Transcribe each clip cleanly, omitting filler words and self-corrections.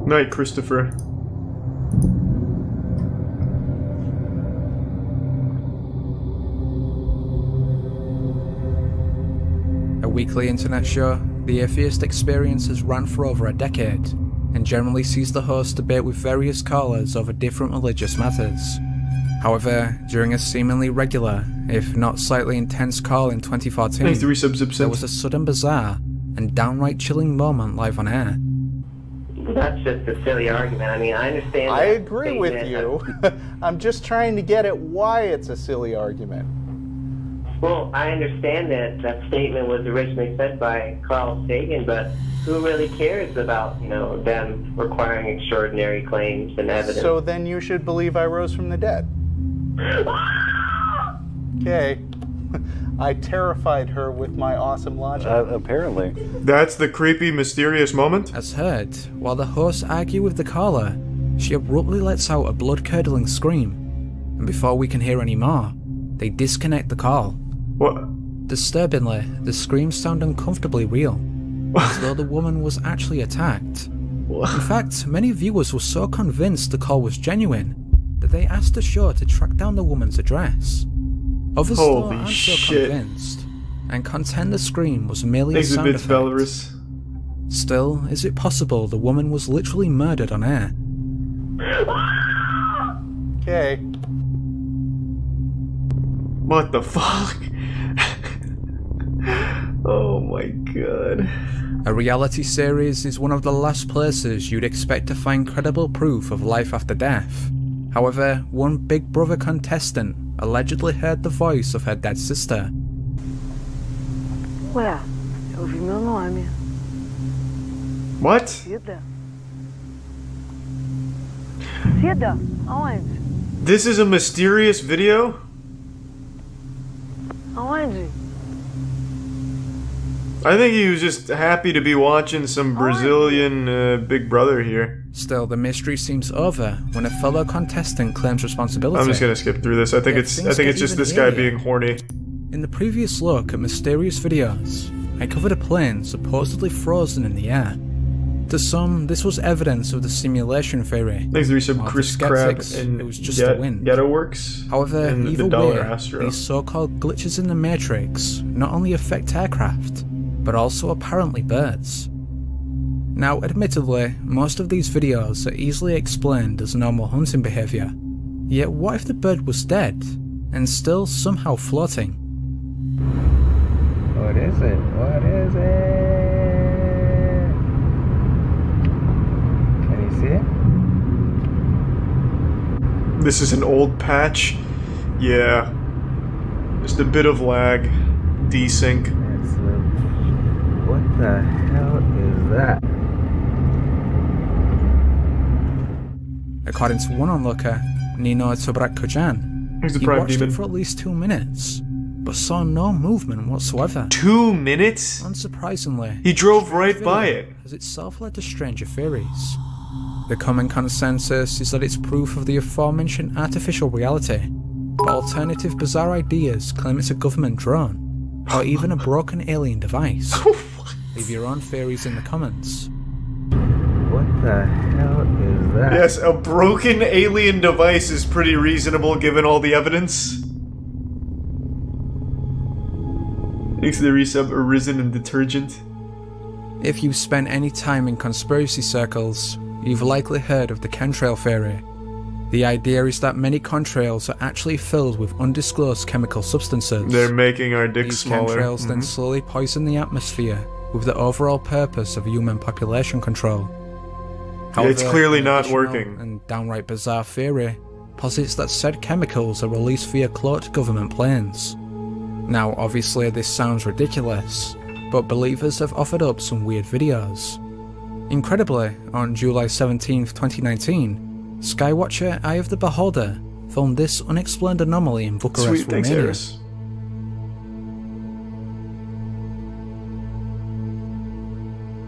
Night, Christopher. A weekly internet show, The Atheist Experience has run for over a decade, and generally sees the host debate with various callers over different religious matters. However, during a seemingly regular, if not slightly intense call in 2014, there was a sudden bizarre and downright chilling moment live on air. That's just a silly argument. I mean, I understand. I agree with you. I'm just trying to get at why it's a silly argument. Well, I understand that that statement was originally said by Carl Sagan, but who really cares about, you know, them requiring extraordinary claims and evidence? So then you should believe I rose from the dead. Okay. I terrified her with my awesome logic. Apparently. That's the creepy, mysterious moment? As heard, while the hosts argue with the caller, she abruptly lets out a blood-curdling scream, and before we can hear any more, they disconnect the call. What? Disturbingly, the screams sound uncomfortably real, as though the woman was actually attacked. What? In fact, many viewers were so convinced the call was genuine that they asked the show to track down the woman's address. Others though aren't so convinced, and contend the scream was merely a sound effect. Belarus. Still, is it possible the woman was literally murdered on air? Okay. What the fuck? Oh my god. A reality series is one of the last places you'd expect to find credible proof of life after death. However, one Big Brother contestant allegedly heard the voice of her dead sister. Ué, eu ouvi meu nome. What? Cida? Cida? Aonde? This is a mysterious video? Aonde? I think he was just happy to be watching some Brazilian Big Brother here. Still, the mystery seems over when a fellow contestant claims responsibility. I'm just gonna skip through this. I think it's just this guy being horny. In the previous look at mysterious videos, I covered a plane supposedly frozen in the air. To some, this was evidence of the simulation theory. Thanks to some Chris Crab and it was just the wind. Ghetto Works. However, and either the way, Astro. these so-called glitches in the Matrix not only affect aircraft, but also apparently birds. Now, admittedly, most of these videos are easily explained as normal hunting behaviour. Yet what if the bird was dead, and still somehow floating? What is it? What is it? Can you see it? This is an old patch. Yeah. Just a bit of lag. Desync. What the hell is that? According to one onlooker, Nino Tobrak-Kojan, he watched it for at least 2 minutes, but saw no movement whatsoever. 2 minutes? Unsurprisingly, he drove right by it. Has itself led to stranger theories. The common consensus is that it's proof of the aforementioned artificial reality, but alternative bizarre ideas claim it's a government drone, or even a broken alien device. Leave your own theories in the comments. What the hell is that? Yes, a broken alien device is pretty reasonable given all the evidence. Thanks to the resub Arisen and Detergent. If you've spent any time in conspiracy circles, you've likely heard of the chemtrail theory. The idea is that many contrails are actually filled with undisclosed chemical substances. They're making our dicks These smaller. These chemtrails then slowly poison the atmosphere with the overall purpose of human population control. However, it's clearly not working. And downright bizarre theory posits that said chemicals are released via cloaked government planes. Now, obviously this sounds ridiculous, but believers have offered up some weird videos. Incredibly, on July 17th, 2019, Skywatcher Eye of the Beholder filmed this unexplained anomaly in Bucharest, Sweet, thanks, Romania. Eris.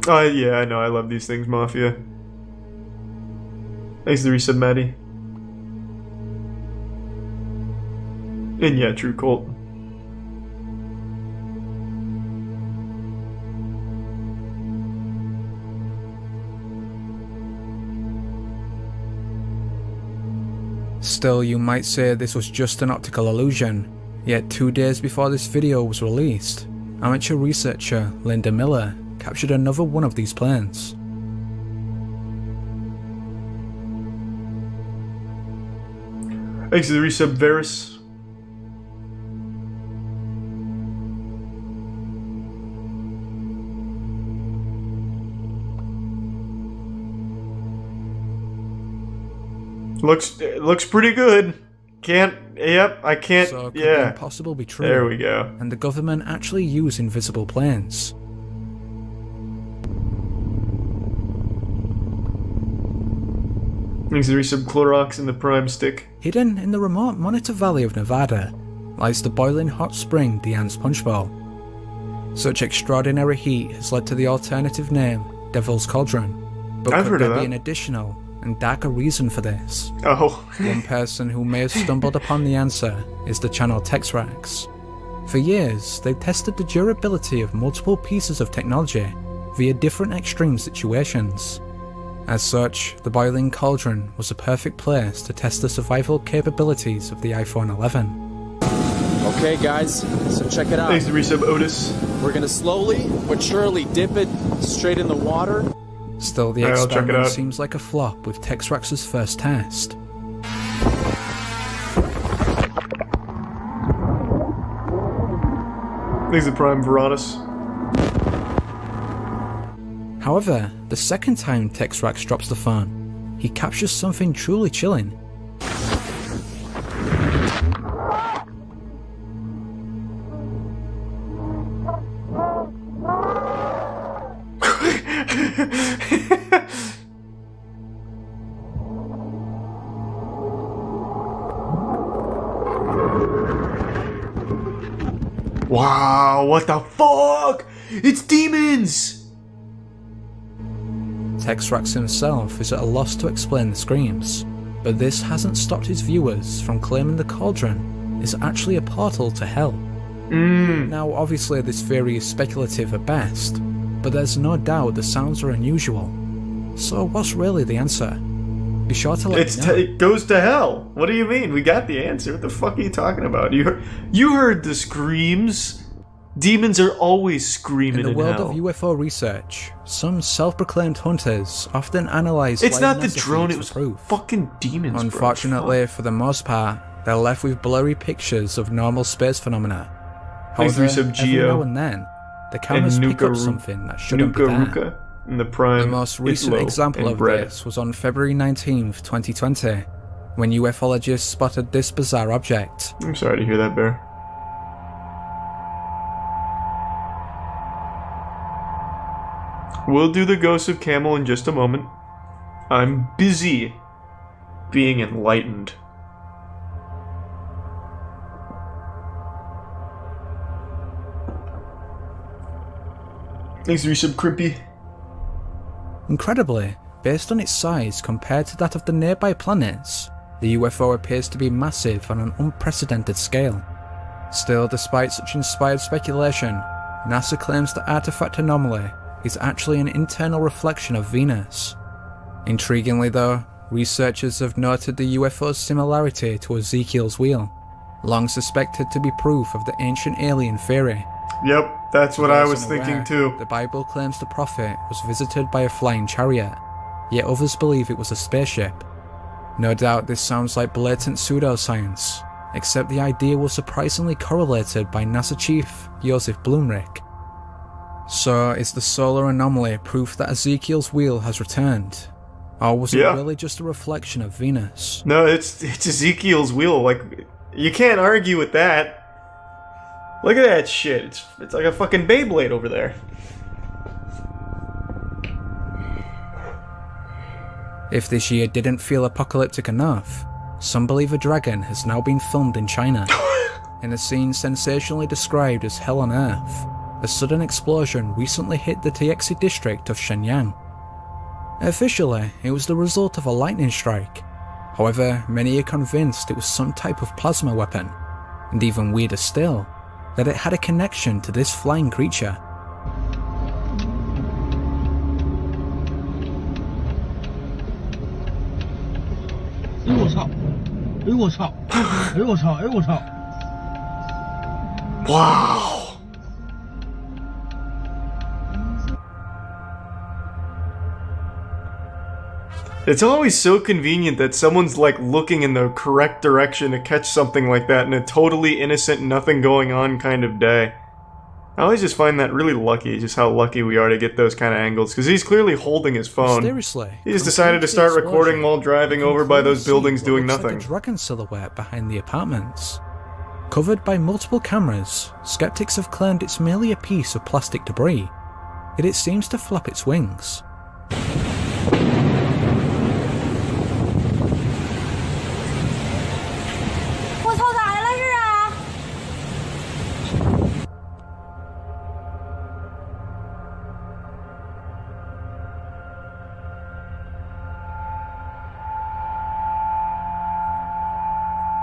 Yeah, I know, I love these things, Mafia. Thanks to the resub, Maddie. And yeah, True Cult. Still, you might say this was just an optical illusion, yet 2 days before this video was released, amateur researcher Linda Miller captured another one of these planes. Thanks to the resub Varus. Looks pretty good. I can't. So could yeah. the impossible be true? There we go. And the government actually use invisible planes? Thanks to the resub Clorox in the Prime Stick. Hidden in the remote Monitor Valley of Nevada lies the boiling hot spring Diane's Punch Bowl. Such extraordinary heat has led to the alternative name Devil's Cauldron. But I've could heard there of be that. an additional and darker reason for this? Oh. One person who may have stumbled upon the answer is the channel Texrax. For years, they've tested the durability of multiple pieces of technology via different extreme situations. As such, the boiling cauldron was a perfect place to test the survival capabilities of the iPhone 11. Okay guys, so check it out. Thanks to resub Otis. We're gonna slowly but surely dip it straight in the water. Still, the Alright, I'll check it experiment out. seems like a flop with Texrax's first test. Thanks to Prime Veronis. However, the second time Texrax drops the phone, he captures something truly chilling. Wow, what the fuck? It's demons! Texrax himself is at a loss to explain the screams, but this hasn't stopped his viewers from claiming the cauldron is actually a portal to hell. Now obviously this theory is speculative at best, but there's no doubt the sounds are unusual. So what's really the answer? Be sure to let me know. It goes to hell. What do you mean? We got the answer. What the fuck are you talking about? You heard the screams. Demons are always screaming In the world hell. of UFO research, some self-proclaimed hunters often analyze It's not the NASA drone, feeds it was for proof. fucking demons, Unfortunately, for the most part, they're left with blurry pictures of normal space phenomena. Thanks to However, resub every Geo now and then, the cameras pick up something that shouldn't be there. Ruka in the Prime. The most recent Itlo example and of Bread. this was on February 19th, 2020, when ufologists spotted this bizarre object. I'm sorry to hear that, Bear. We'll do the Ghost of Camel in just a moment. I'm busy being enlightened. Thanks, resub Crimpy. Incredibly, based on its size compared to that of the nearby planets, the UFO appears to be massive on an unprecedented scale. Still, despite such inspired speculation, NASA claims the artifact anomaly is actually an internal reflection of Venus. Intriguingly though, researchers have noted the UFO's similarity to Ezekiel's wheel, long suspected to be proof of the ancient alien theory. Yep, that's what For I those was thinking unaware, too. The Bible claims the prophet was visited by a flying chariot, yet others believe it was a spaceship. No doubt this sounds like blatant pseudoscience, except the idea was surprisingly correlated by NASA chief Joseph Blumrich. So is the solar anomaly proof that Ezekiel's wheel has returned? Or was it really just a reflection of Venus? No, it's Ezekiel's wheel. Like, you can't argue with that. Look at that shit. It's like a fucking Beyblade over there. If this year didn't feel apocalyptic enough, some believe a dragon has now been filmed in China. In a scene sensationally described as hell on earth, a sudden explosion recently hit the Tiexi district of Shenyang. Officially, it was the result of a lightning strike. However, many are convinced it was some type of plasma weapon, and even weirder still, that it had a connection to this flying creature. 哎呦我操！哎呦我操！哎呦我操！ Wow. It's always so convenient that someone's like looking in the correct direction to catch something like that in a totally innocent, nothing going on kind of day. I always just find that really lucky, just how lucky we are to get those kind of angles, because he's clearly holding his phone. Mysteriously, he just decided to start recording while driving over by those buildings doing nothing. Like a dragon silhouette behind the apartments. Covered by multiple cameras, skeptics have claimed it's merely a piece of plastic debris, yet it seems to flap its wings.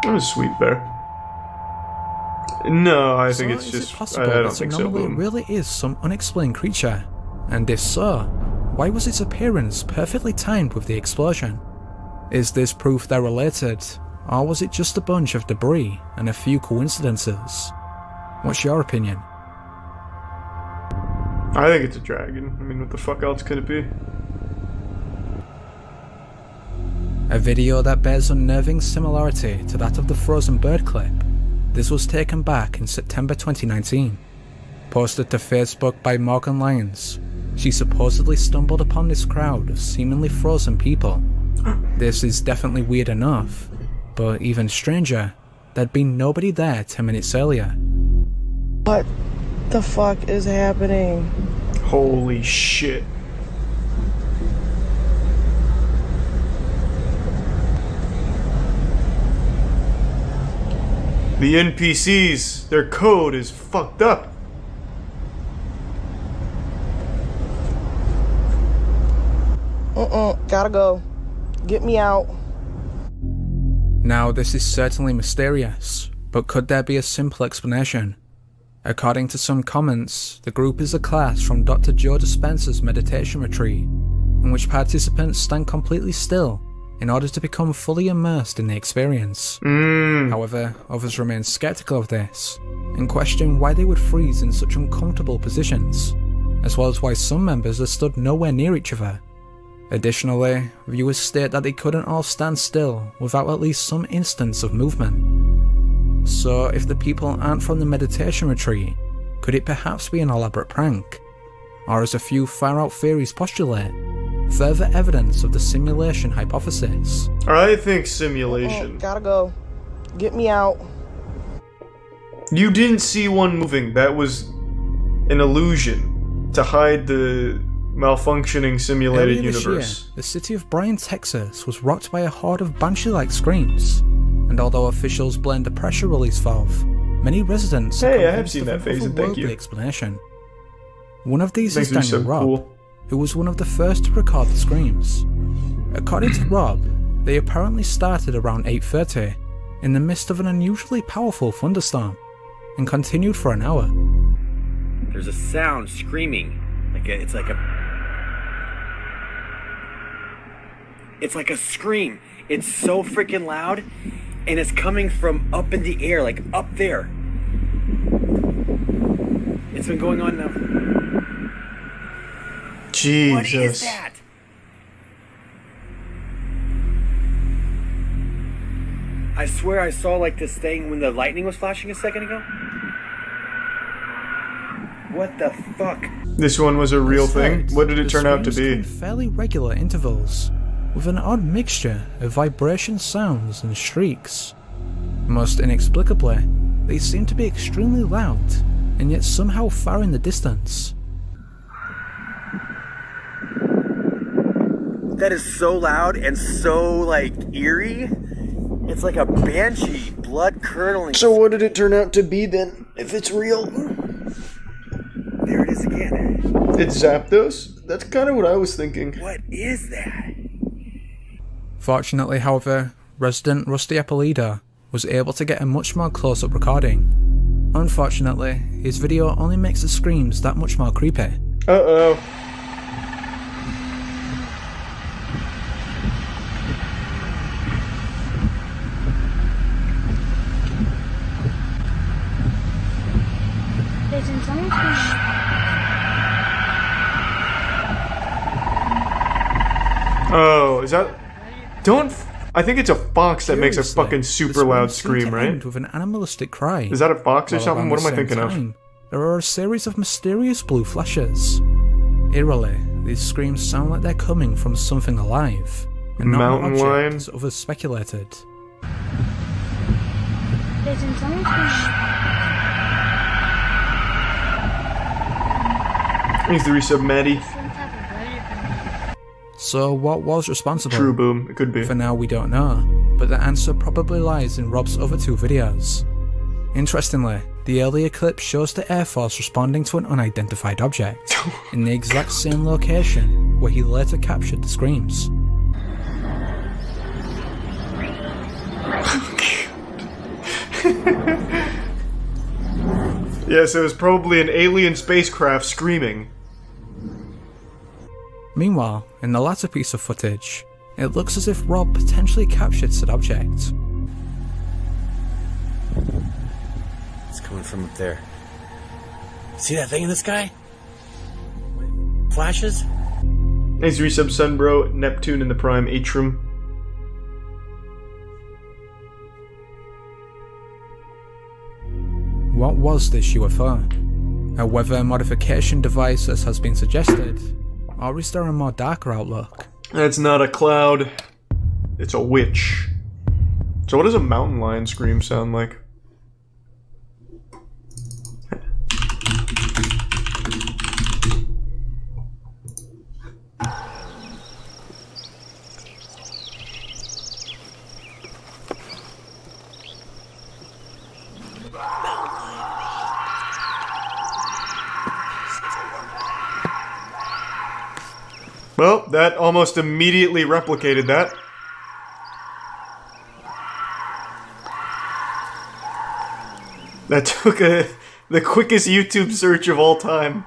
That was sweet there. No, I think it's is just. It possible I don't that think so. Anomaly really is some unexplained creature? And if so, why was its appearance perfectly timed with the explosion? Is this proof they're related, or was it just a bunch of debris and a few coincidences? What's your opinion? I think it's a dragon. I mean, what the fuck else could it be? A video that bears unnerving similarity to that of the frozen bird clip. This was taken back in September 2019. Posted to Facebook by Morgan Lyons, she supposedly stumbled upon this crowd of seemingly frozen people. This is definitely weird enough, but even stranger, there'd been nobody there 10 minutes earlier. What the fuck is happening? Holy shit. The NPCs, their code is fucked up. Gotta go. Get me out. Now this is certainly mysterious, but could there be a simple explanation? According to some comments, the group is a class from Dr. Joe Dispenza's meditation retreat, in which participants stand completely still in order to become fully immersed in the experience. However, others remain skeptical of this, and question why they would freeze in such uncomfortable positions, as well as why some members are stood nowhere near each other. Additionally, viewers state that they couldn't all stand still without at least some instance of movement. So if the people aren't from the meditation retreat, could it perhaps be an elaborate prank? Or as a few far-out theories postulate, further evidence of the simulation hypothesis? I think simulation. Gotta go. Get me out. You didn't see one moving. That was an illusion to hide the malfunctioning simulated Earlier universe. This year, the city of Bryan, Texas was rocked by a horde of banshee-like screams, and although officials blamed the pressure release valve, many residents are Hey, I have convinced seen of that an phase, and thank you. otherworldly explanation. One of these Makes is me Daniel so Robb, cool. who was one of the first to record the screams. According to Robb, they apparently started around 8:30 in the midst of an unusually powerful thunderstorm, and continued for an hour. There's a sound screaming, it's like a scream. It's so freaking loud, and it's coming from up in the air, like up there. It's been going on now. Jesus. What is that? I swear I saw like this thing when the lightning was flashing a second ago. What the fuck? This one was a real thing? What did it turn out to screams come be? in fairly regular intervals, with an odd mixture of vibration sounds and shrieks. Most inexplicably, they seem to be extremely loud, and yet somehow far in the distance. That is so loud and so like eerie. It's like a banshee, blood curdling. So what did it turn out to be then, if it's real? There it is again. It zapped us? That's kind of what I was thinking. What is that? Fortunately, however, resident Rusty Appolido was able to get a much more close-up recording. Unfortunately, his video only makes the screams that much more creepy. Uh-oh. Oh, is that... I think it's a fox that makes a fucking super loud scream, right? With an animalistic cry. Is that a fox or something? What am I thinking of? There are a series of mysterious blue flashes. Eerily, these screams sound like they're coming from something alive, and not Mountain an object, lion? as others speculated. Thanks to resub Maddie. So what was responsible? True boom, it could be. For now we don't know, but the answer probably lies in Rob's other two videos. Interestingly, the earlier clip shows the Air Force responding to an unidentified object, in the exact same location where he later captured the screams. Yes, it was probably an alien spacecraft screaming. Meanwhile, in the latter piece of footage, it looks as if Rob potentially captured said object. It's coming from up there. See that thing in the sky? Flashes? Thanks to resub Sunbro, Neptune in the Prime Atrium. What was this UFO? A weather modification device as has been suggested? Or is there a more darker outlook? It's not a cloud. It's a witch. So what does a mountain lion scream sound like? Well, that almost immediately replicated that. That took the quickest YouTube search of all time.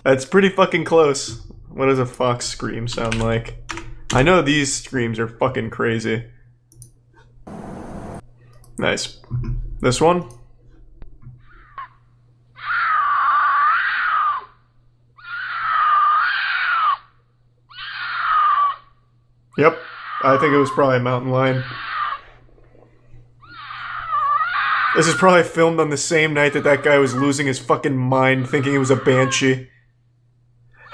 That's pretty fucking close. What does a fox scream sound like? I know these screams are fucking crazy. Nice. This one? Yep, I think it was probably a mountain lion. This is probably filmed on the same night that that guy was losing his fucking mind thinking it was a banshee.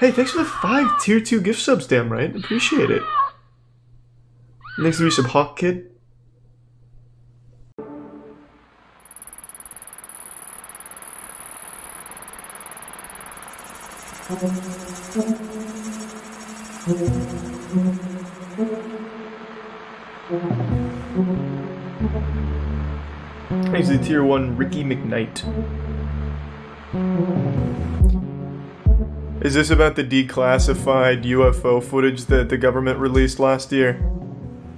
Hey, thanks for the 5 tier 2 gift subs, damn right. Appreciate it. Thanks to resub Hawk Kid. Thanks to tier 1 Ricky McKnight. Is this about the declassified UFO footage that the government released last year?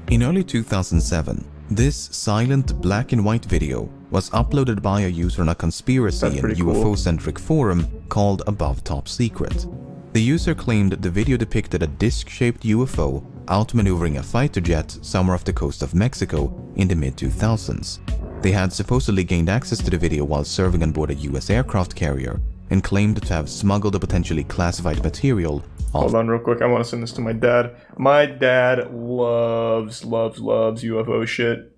In early 2007, this silent black and white video was uploaded by a user on a conspiracy and UFO-centric forum called Above Top Secret. The user claimed the video depicted a disc-shaped UFO outmaneuvering a fighter jet somewhere off the coast of Mexico in the mid-2000s. They had supposedly gained access to the video while serving on board a US aircraft carrier and claimed to have smuggled a potentially classified material. Hold on real quick, I want to send this to my dad. My dad loves UFO shit.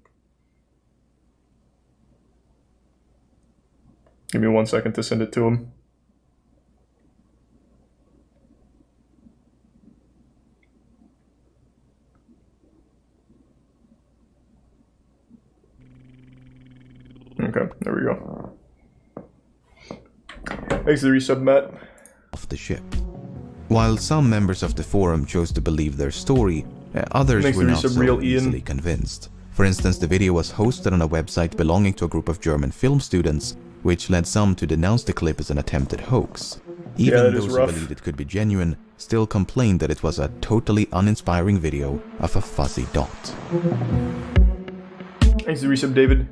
Give me 1 second to send it to him. Okay, there we go. Thanks to the resub, Matt. Off the ship. While some members of the forum chose to believe their story, others were not so easily convinced. For instance, the video was hosted on a website belonging to a group of German film students, which led some to denounce the clip as an attempted hoax. Even those who believed it could be genuine still complained that it was a totally uninspiring video of a fuzzy dot. Thanks to the resub, David.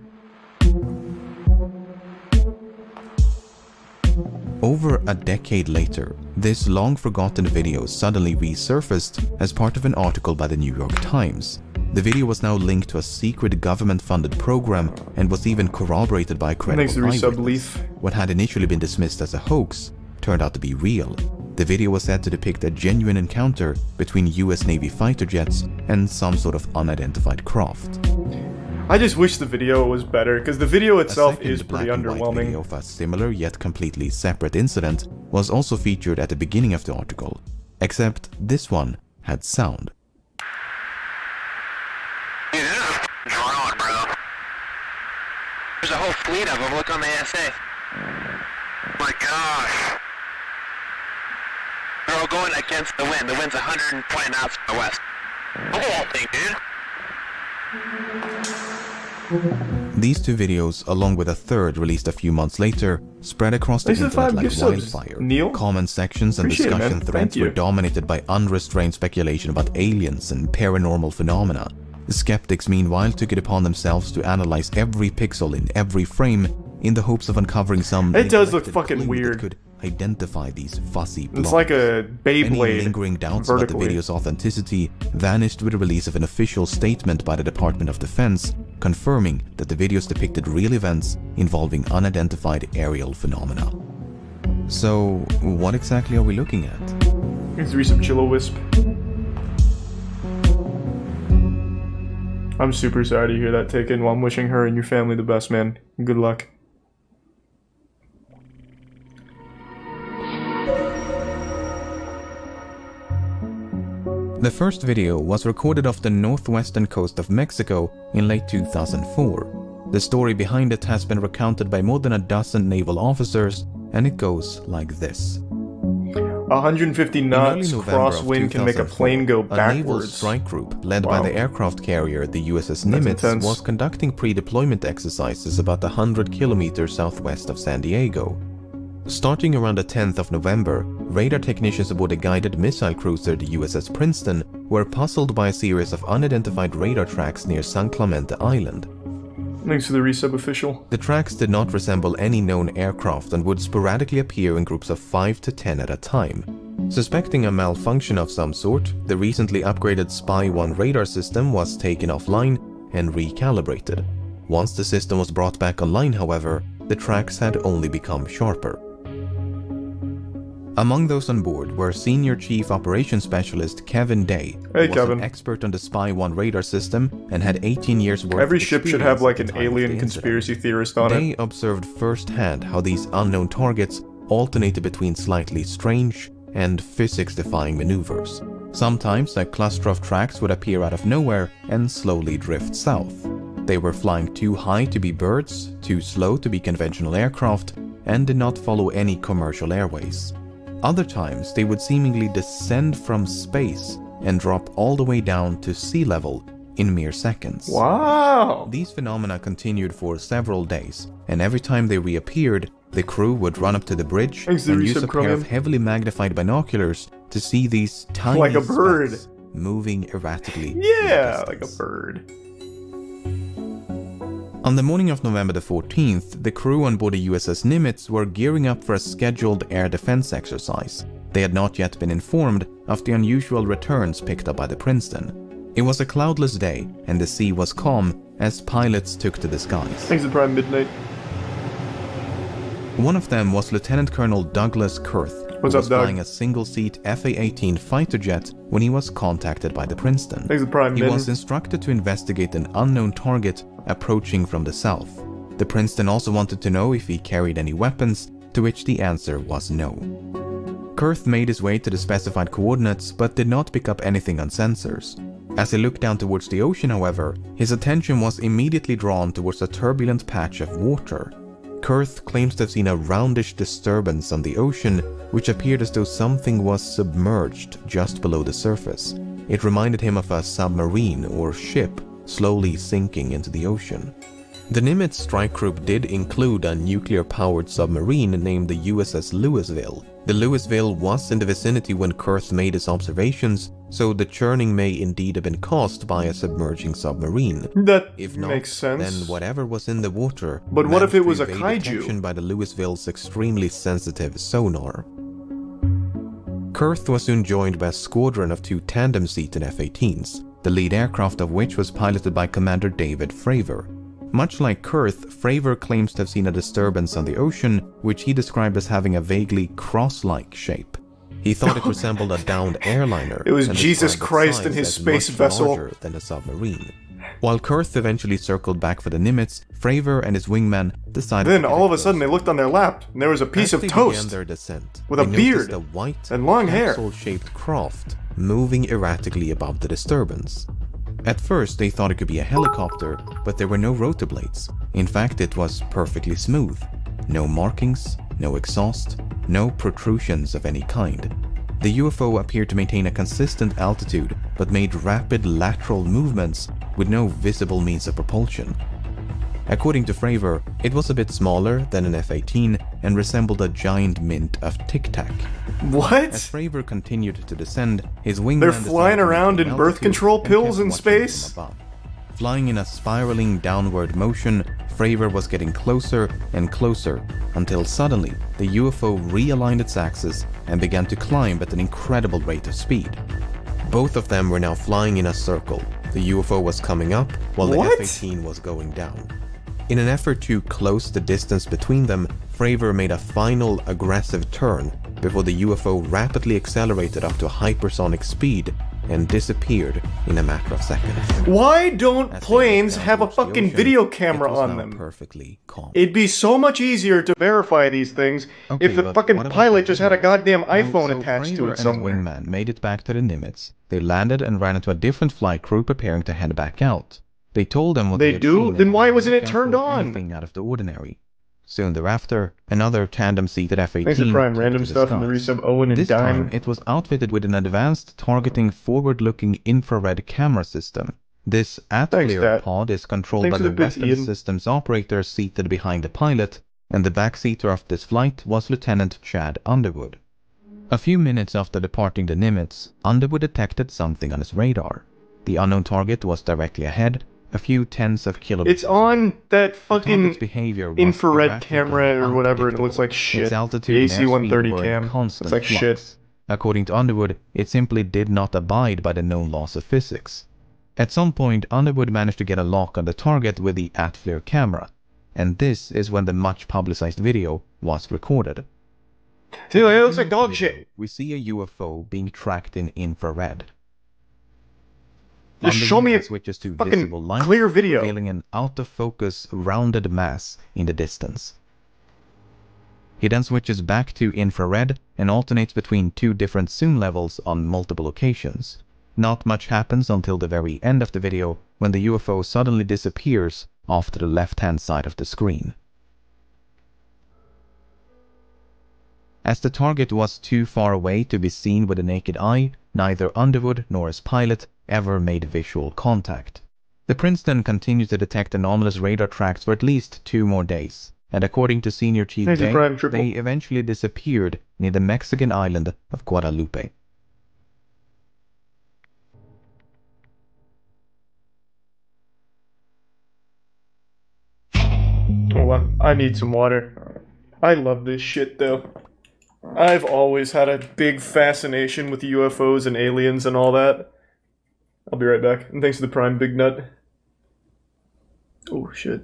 Over a decade later, this long-forgotten video suddenly resurfaced as part of an article by the New York Times. The video was now linked to a secret government-funded program and was even corroborated by a credible eyewitness. What had initially been dismissed as a hoax turned out to be real. The video was said to depict a genuine encounter between US Navy fighter jets and some sort of unidentified craft. I just wish the video was better, because the video itself is pretty underwhelming. A video of a similar yet completely separate incident was also featured at the beginning of the article, except this one had sound. Dude, this is a drone, bro. There's a whole fleet of them. Look on the ASA. Oh my gosh. They're all going against the wind. The wind's 120 knots from the west. Look at that thing, dude. These two videos, along with a third released a few months later, spread across the internet like wildfire. Comment sections and discussion threads were dominated by unrestrained speculation about aliens and paranormal phenomena. The skeptics, meanwhile, took it upon themselves to analyze every pixel in every frame in the hopes of uncovering some. It does look fucking weird. Could identify these fuzzy blobs. It's like a Beyblade. Any lingering doubts about the video's authenticity vanished with the release of an official statement by the Department of Defense confirming that the videos depicted real events involving unidentified aerial phenomena. So, what exactly are we looking at? Let's read some Chillowisp. I'm super sorry to hear that taken. Well, I'm wishing her and your family the best, man. Good luck. The first video was recorded off the northwestern coast of Mexico in late 2004. The story behind it has been recounted by more than a dozen naval officers, and it goes like this. 150 knots crosswind can make a plane go backwards. A naval strike group led by the aircraft carrier the USS Nimitz was conducting pre-deployment exercises about 100 kilometers southwest of San Diego. Starting around the 10th of November, radar technicians aboard a guided missile cruiser, the USS Princeton, were puzzled by a series of unidentified radar tracks near San Clemente Island. Thanks for the resub, official. The tracks did not resemble any known aircraft and would sporadically appear in groups of 5 to 10 at a time. Suspecting a malfunction of some sort, the recently upgraded Spy-1 radar system was taken offline and recalibrated. Once the system was brought back online, however, the tracks had only become sharper. Among those on board were Senior Chief Operations Specialist Kevin Day, who was an expert on the Spy-1 radar system and had 18 years worth of Every ship should have like an alien conspiracy theorist on it. Day observed firsthand how these unknown targets alternated between slightly strange and physics-defying maneuvers. Sometimes a cluster of tracks would appear out of nowhere and slowly drift south. They were flying too high to be birds, too slow to be conventional aircraft, and did not follow any commercial airways. Other times, they would seemingly descend from space and drop all the way down to sea level in mere seconds. Wow! These phenomena continued for several days, and every time they reappeared, the crew would run up to the bridge and use a pair of heavily magnified binoculars to see these tiny like a bird moving erratically. Yeah, like a bird. On the morning of November the 14th, the crew on board the USS Nimitz were gearing up for a scheduled air defense exercise. They had not yet been informed of the unusual returns picked up by the Princeton. It was a cloudless day, and the sea was calm as pilots took to the skies. Thanks to Prime Midnight. One of them was Lieutenant Colonel Douglas Kurth, who was flying a single-seat FA-18 fighter jet when he was contacted by the Princeton. Thanks to Prime He was instructed to investigate an unknown target approaching from the south. The Princeton also wanted to know if he carried any weapons, to which the answer was no. Kurth made his way to the specified coordinates but did not pick up anything on sensors. As he looked down towards the ocean, however, his attention was immediately drawn towards a turbulent patch of water. Kurth claims to have seen a roundish disturbance on the ocean, which appeared as though something was submerged just below the surface. It reminded him of a submarine or ship slowly sinking into the ocean. The Nimitz strike group did include a nuclear-powered submarine named the USS Louisville. The Louisville was in the vicinity when Kurth made his observations, so the churning may indeed have been caused by a submerging submarine. That if not, makes sense. Then whatever was in the water. But what if it was a kaiju? By the Louisville's extremely sensitive sonar. Kurth was soon joined by a squadron of 2 tandem-seated F-18s. the lead aircraft of which was piloted by Commander David Fravor. Much like Kurth, Fravor claims to have seen a disturbance on the ocean, which he described as having a vaguely cross-like shape. He thought it resembled a downed airliner. It was Jesus Christ in his space vessel. Larger than a submarine. While Kurth eventually circled back for the Nimitz, Fravor and his wingman decided. Then all of a sudden they looked on their lap, and there was a piece of toast their descent, with a beard a white and long hair, capsule-shaped craft moving erratically above the disturbance. At first, they thought it could be a helicopter, but there were no rotor blades. In fact, it was perfectly smooth. No markings, no exhaust, no protrusions of any kind. The UFO appeared to maintain a consistent altitude, but made rapid lateral movements with no visible means of propulsion. According to Fravor, it was a bit smaller than an F-18 and resembled a giant mint of Tic Tac. What? As Fravor continued to descend, his wingman They're flying around in birth control pills in space? Flying in a spiraling downward motion, Fravor was getting closer and closer until suddenly the UFO realigned its axis and began to climb at an incredible rate of speed. Both of them were now flying in a circle. The UFO was coming up while the F-18 was going down. In an effort to close the distance between them, Fravor made a final aggressive turn before the UFO rapidly accelerated up to hypersonic speed and disappeared in a matter of seconds. Why don't planes have a fucking video camera on them? Perfectly calm. It'd be so much easier to verify these things if the fucking pilot just had a goddamn iPhone attached to it somewhere. And his wingman made it back to the Nimitz. They landed and ran into a different flight crew preparing to head back out. They told them what they had seen. Then why wasn't it turned on? Anything out of the ordinary. Soon thereafter, another tandem-seated F-18. Thanks for Prime. Random stuff in the resub Owen and This Dime. time, it was outfitted with an advanced targeting forward-looking infrared camera system. This atflare pod is controlled by the weapons systems operator seated behind the pilot, and the backseater of this flight was Lieutenant Chad Underwood. A few minutes after departing the Nimitz, Underwood detected something on his radar. The unknown target was directly ahead, a few tens of kilometers. It's on that fucking infrared camera or whatever, and it looks like shit. Its altitude the AC-130 cam. It's like shit. According to Underwood, it simply did not abide by the known laws of physics. At some point, Underwood managed to get a lock on the target with the atflare camera, and this is when the much publicized video was recorded. See, it looks like dog shit. We see a UFO being tracked in infrared. Just show me a switches to fucking visible light, clear video. revealing an out-of-focus, rounded mass in the distance. He then switches back to infrared and alternates between two different zoom levels on multiple occasions. Not much happens until the very end of the video, when the UFO suddenly disappears off to the left-hand side of the screen. As the target was too far away to be seen with the naked eye, neither Underwood nor his pilot ever made visual contact. The Princeton continued to detect anomalous radar tracks for at least 2 more days, and according to Senior Chief Day, they eventually disappeared near the Mexican island of Guadalupe. Oh, I need some water. I love this shit though. I've always had a big fascination with UFOs and aliens and all that. I'll be right back. And thanks to the Prime Big Nut. Oh shit.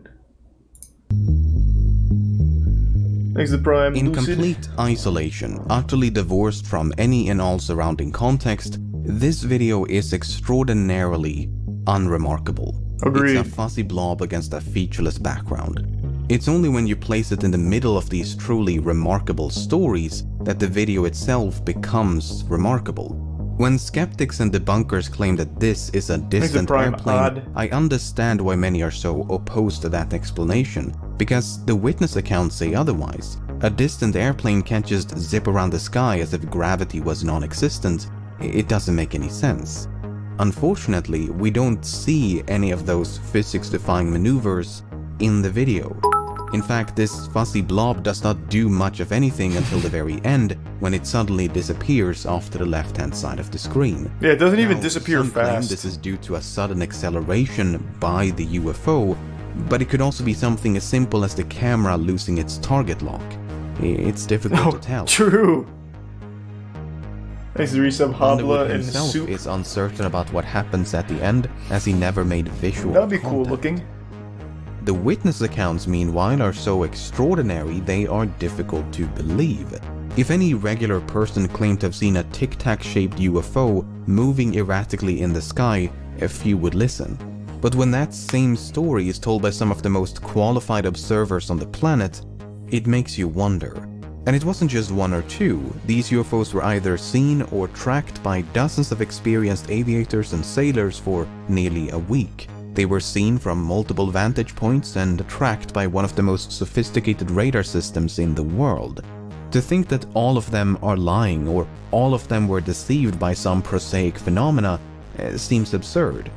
Thanks to the Prime In Lucid. complete isolation, utterly divorced from any and all surrounding context, this video is extraordinarily unremarkable. Agreed. It's a fuzzy blob against a featureless background. It's only when you place it in the middle of these truly remarkable stories that the video itself becomes remarkable. When skeptics and debunkers claim that this is a distant airplane, I understand why many are so opposed to that explanation, because the witness accounts say otherwise. A distant airplane can't just zip around the sky as if gravity was non-existent. It doesn't make any sense. Unfortunately, we don't see any of those physics-defying maneuvers in the video. In fact, this fuzzy blob does not do much of anything until the very end, when it suddenly disappears off to the left-hand side of the screen. Yeah, it doesn't even disappear some claim fast. This is due to a sudden acceleration by the UFO, but it could also be something as simple as the camera losing its target lock. It's difficult to tell. True. Thanks to resub Habla and himself Soup. is uncertain about what happens at the end, as he never made visual That'd be content. cool looking. The witness accounts, meanwhile, are so extraordinary they are difficult to believe. If any regular person claimed to have seen a tic-tac-shaped UFO moving erratically in the sky, a few would listen. But when that same story is told by some of the most qualified observers on the planet, it makes you wonder. And it wasn't just one or two. These UFOs were either seen or tracked by dozens of experienced aviators and sailors for nearly a week. They were seen from multiple vantage points and tracked by one of the most sophisticated radar systems in the world. To think that all of them are lying or all of them were deceived by some prosaic phenomena seems absurd.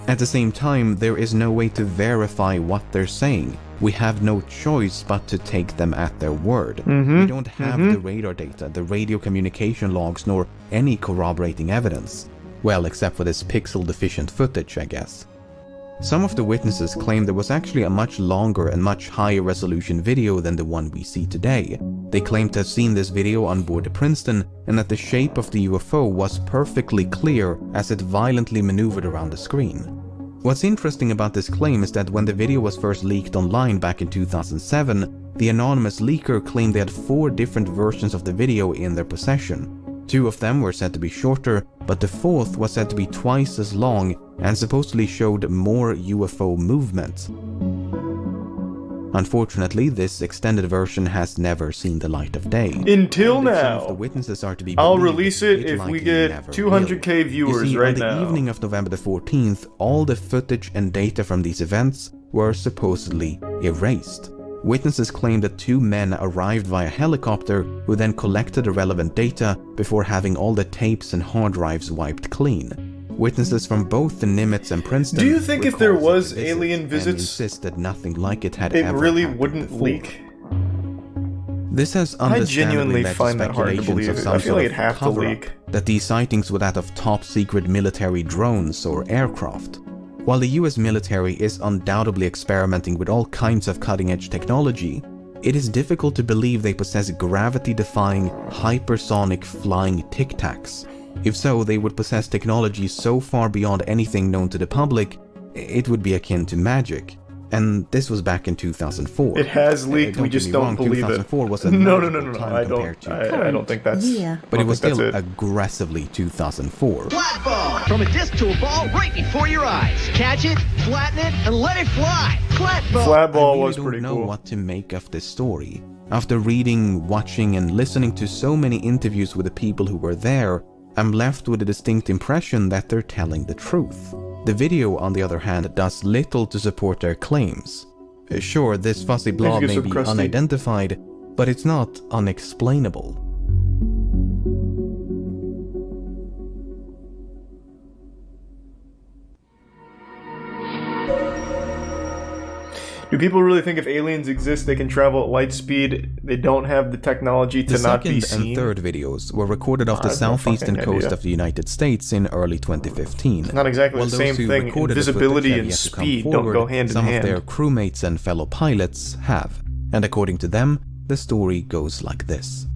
At the same time, there is no way to verify what they're saying. We have no choice but to take them at their word. We don't have the radar data, the radio communication logs, nor any corroborating evidence. Well, except for this pixel-deficient footage, I guess. Some of the witnesses claim there was actually a much longer and much higher resolution video than the one we see today. They claim to have seen this video on board the Princeton and that the shape of the UFO was perfectly clear as it violently maneuvered around the screen. What's interesting about this claim is that when the video was first leaked online back in 2007, the anonymous leaker claimed they had 4 different versions of the video in their possession. 2 of them were said to be shorter, but the 4th was said to be twice as long and supposedly showed more UFO movement. Unfortunately, this extended version has never seen the light of day. Until If now. the witnesses are to be I'll believed, release it if we likely get never 200k will. viewers You see, right on the now. evening of November the 14th, all the footage and data from these events were supposedly erased. Witnesses claim that 2 men arrived via helicopter who then collected the relevant data before having all the tapes and hard drives wiped clean. Witnesses from both the Nimitz and Princeton Do you think if there recall was such a visit alien and visits, insist that nothing like it had it ever really happened wouldn't before? leak? This has I understandably genuinely led to find that hard to speculations believe. of some I feel sort like of it'd have to cover-up, leak. that these sightings were that of top-secret military drones or aircraft. While the US military is undoubtedly experimenting with all kinds of cutting-edge technology, it is difficult to believe they possess gravity-defying, hypersonic flying tic-tacs. If so, they would possess technology so far beyond anything known to the public, it would be akin to magic. And this was back in 2004. It has leaked, we just don't believe it. 2004 was a No, I don't think that's... But it was that's still aggressively 2004. Flat ball! From a disc to a ball right before your eyes. Catch it, flatten it, and let it fly! Flat ball! Flat ball I really was pretty don't know cool. what to make of this story. After reading, watching, and listening to so many interviews with the people who were there, I'm left with a distinct impression that they're telling the truth. The video, on the other hand, does little to support their claims. Sure, this fuzzy blob may be unidentified, but it's not unexplainable. Do people really think if aliens exist, they can travel at light speed? They don't have the technology to not be seen? The second and third videos were recorded off the southeastern coast of the United States in early 2015. Not exactly While the those same who thing. recorded the Visibility footage have and yet to come speed don't forward, go hand in some hand. of their crewmates and fellow pilots have, and according to them, the story goes like this.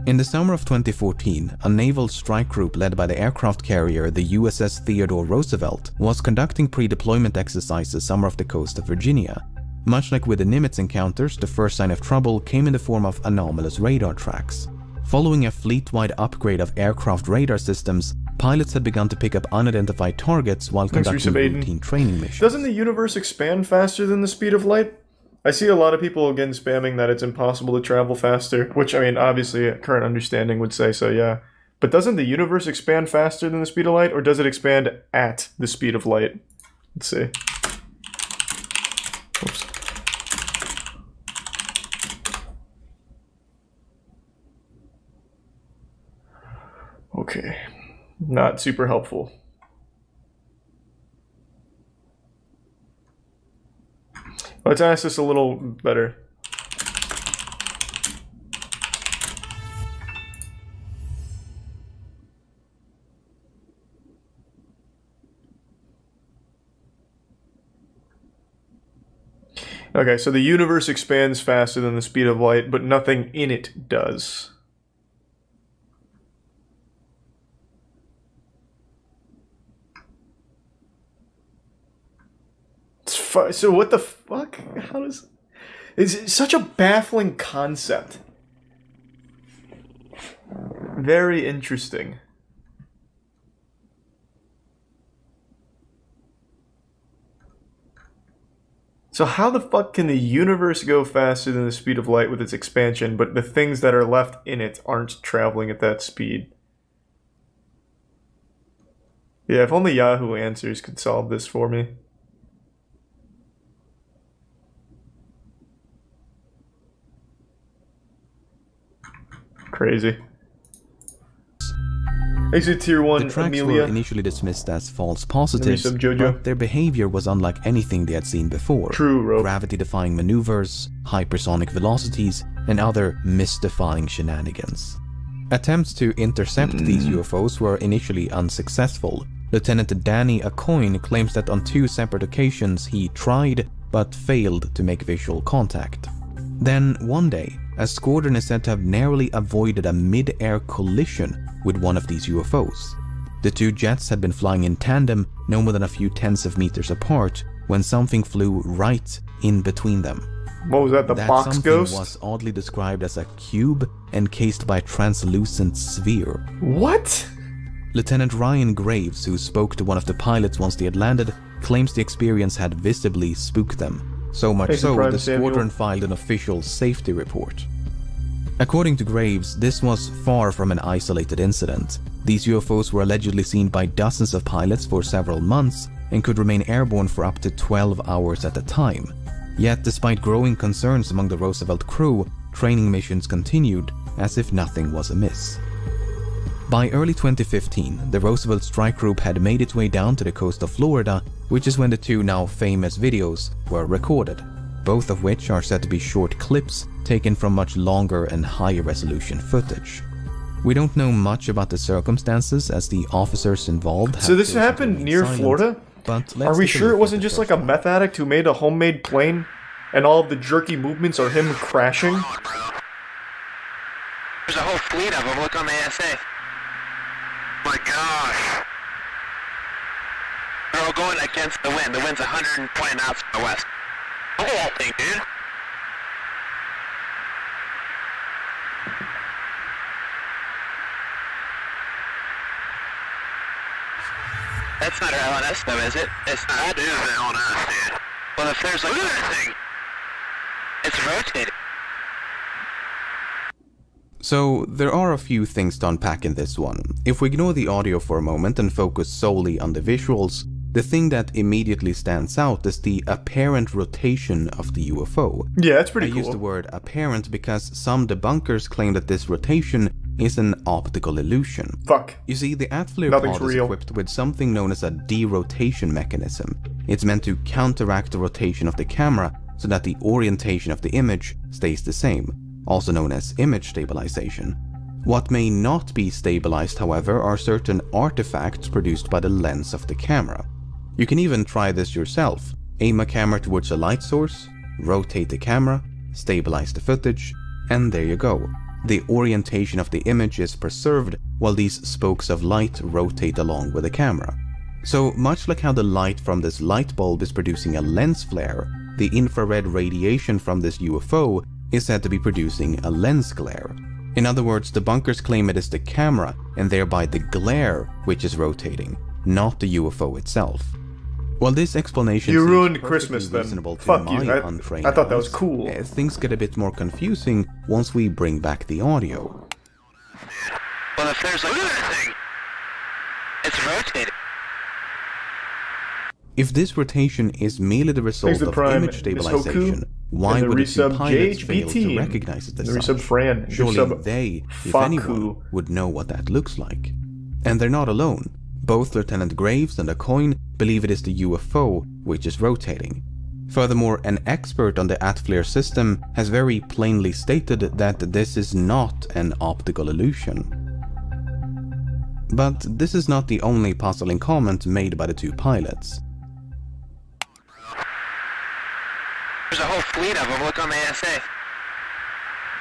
In the summer of 2014, a naval strike group led by the aircraft carrier the USS Theodore Roosevelt was conducting pre-deployment exercises somewhere off the coast of Virginia. Much like with the Nimitz encounters, the first sign of trouble came in the form of anomalous radar tracks. Following a fleet-wide upgrade of aircraft radar systems, pilots had begun to pick up unidentified targets while conducting routine training missions. Doesn't the universe expand faster than the speed of light? I see a lot of people again spamming that it's impossible to travel faster, which, I mean, obviously current understanding would say so, yeah. But doesn't the universe expand faster than the speed of light, or does it expand at the speed of light? Let's see. Oops. Okay. Not super helpful. Let's ask this a little better. Okay, so the universe expands faster than the speed of light, but nothing in it does. So what the fuck? How does... It's such a baffling concept. Very interesting. So how the fuck can the universe go faster than the speed of light with its expansion, but the things that are left in it aren't traveling at that speed? Yeah, if only Yahoo Answers could solve this for me. Crazy. Exit Tier 1, the tracks Amelia. were initially dismissed as false positives, Jojo. but their behavior was unlike anything they had seen before. True, Rope. Gravity-defying maneuvers, hypersonic velocities, and other mystifying shenanigans. Attempts to intercept these UFOs were initially unsuccessful. Lieutenant Danny Acoin claims that on 2 separate occasions he tried but failed to make visual contact. Then, one day, a squadron is said to have narrowly avoided a mid-air collision with one of these UFOs. The 2 jets had been flying in tandem, no more than a few tenths of meters apart, when something flew right in between them. What was that, the box something ghost? Was oddly described as a cube encased by a translucent sphere. What? Lieutenant Ryan Graves, who spoke to one of the pilots once they had landed, claims the experience had visibly spooked them. So much so, the squadron filed an official safety report. According to Graves, this was far from an isolated incident. These UFOs were allegedly seen by dozens of pilots for several months and could remain airborne for up to 12 hours at a time. Yet, despite growing concerns among the Roosevelt crew, training missions continued as if nothing was amiss. By early 2015, the Roosevelt strike group had made its way down to the coast of Florida, which is when the 2 now famous videos were recorded, both of which are said to be short clips taken from much longer and higher resolution footage. We don't know much about the circumstances as the officers involved. So this happened near Florida? But are we sure it wasn't just like a meth addict who made a homemade plane and all of the jerky movements are him crashing? There's a whole fleet of them. Look on the ASA. My gosh. They're all going against the wind. The wind's 120 knots from the west. Look at that thing, dude. That's not our LNS though, is it? It's not. That is the LNS, dude. Well, if there's like... Look at that thing. It's rotating. So, there are a few things to unpack in this one. If we ignore the audio for a moment and focus solely on the visuals, the thing that immediately stands out is the apparent rotation of the UFO. Yeah, that's pretty cool. I use the word apparent because some debunkers claim that this rotation is an optical illusion. Fuck. You see, the Atflare pod is equipped with something known as a derotation mechanism. It's meant to counteract the rotation of the camera so that the orientation of the image stays the same, also known as image stabilization. What may not be stabilized, however, are certain artifacts produced by the lens of the camera. You can even try this yourself. Aim a camera towards a light source, rotate the camera, stabilize the footage, and there you go. The orientation of the image is preserved while these spokes of light rotate along with the camera. So much like how the light from this light bulb is producing a lens flare, the infrared radiation from this UFO is said to be producing a lens glare. In other words, the bunkers claim it is the camera and thereby the glare which is rotating, not the UFO itself. While this explanation you ruined Christmas then. Fuck you. I thought that was cool. Things get a bit more confusing once we bring back the audio. Well, if there's a look at that thing, it's rotating. If this rotation is merely the result of image stabilization, why would the 2 pilots fail to recognize it as such? Surely they, if anyone, would know what that looks like. And they're not alone. Both Lieutenant Graves and Acoin believe it is the UFO which is rotating. Furthermore, an expert on the Atflare system has very plainly stated that this is not an optical illusion. But this is not the only puzzling comment made by the 2 pilots. There's a whole fleet of them. Look on the ASA.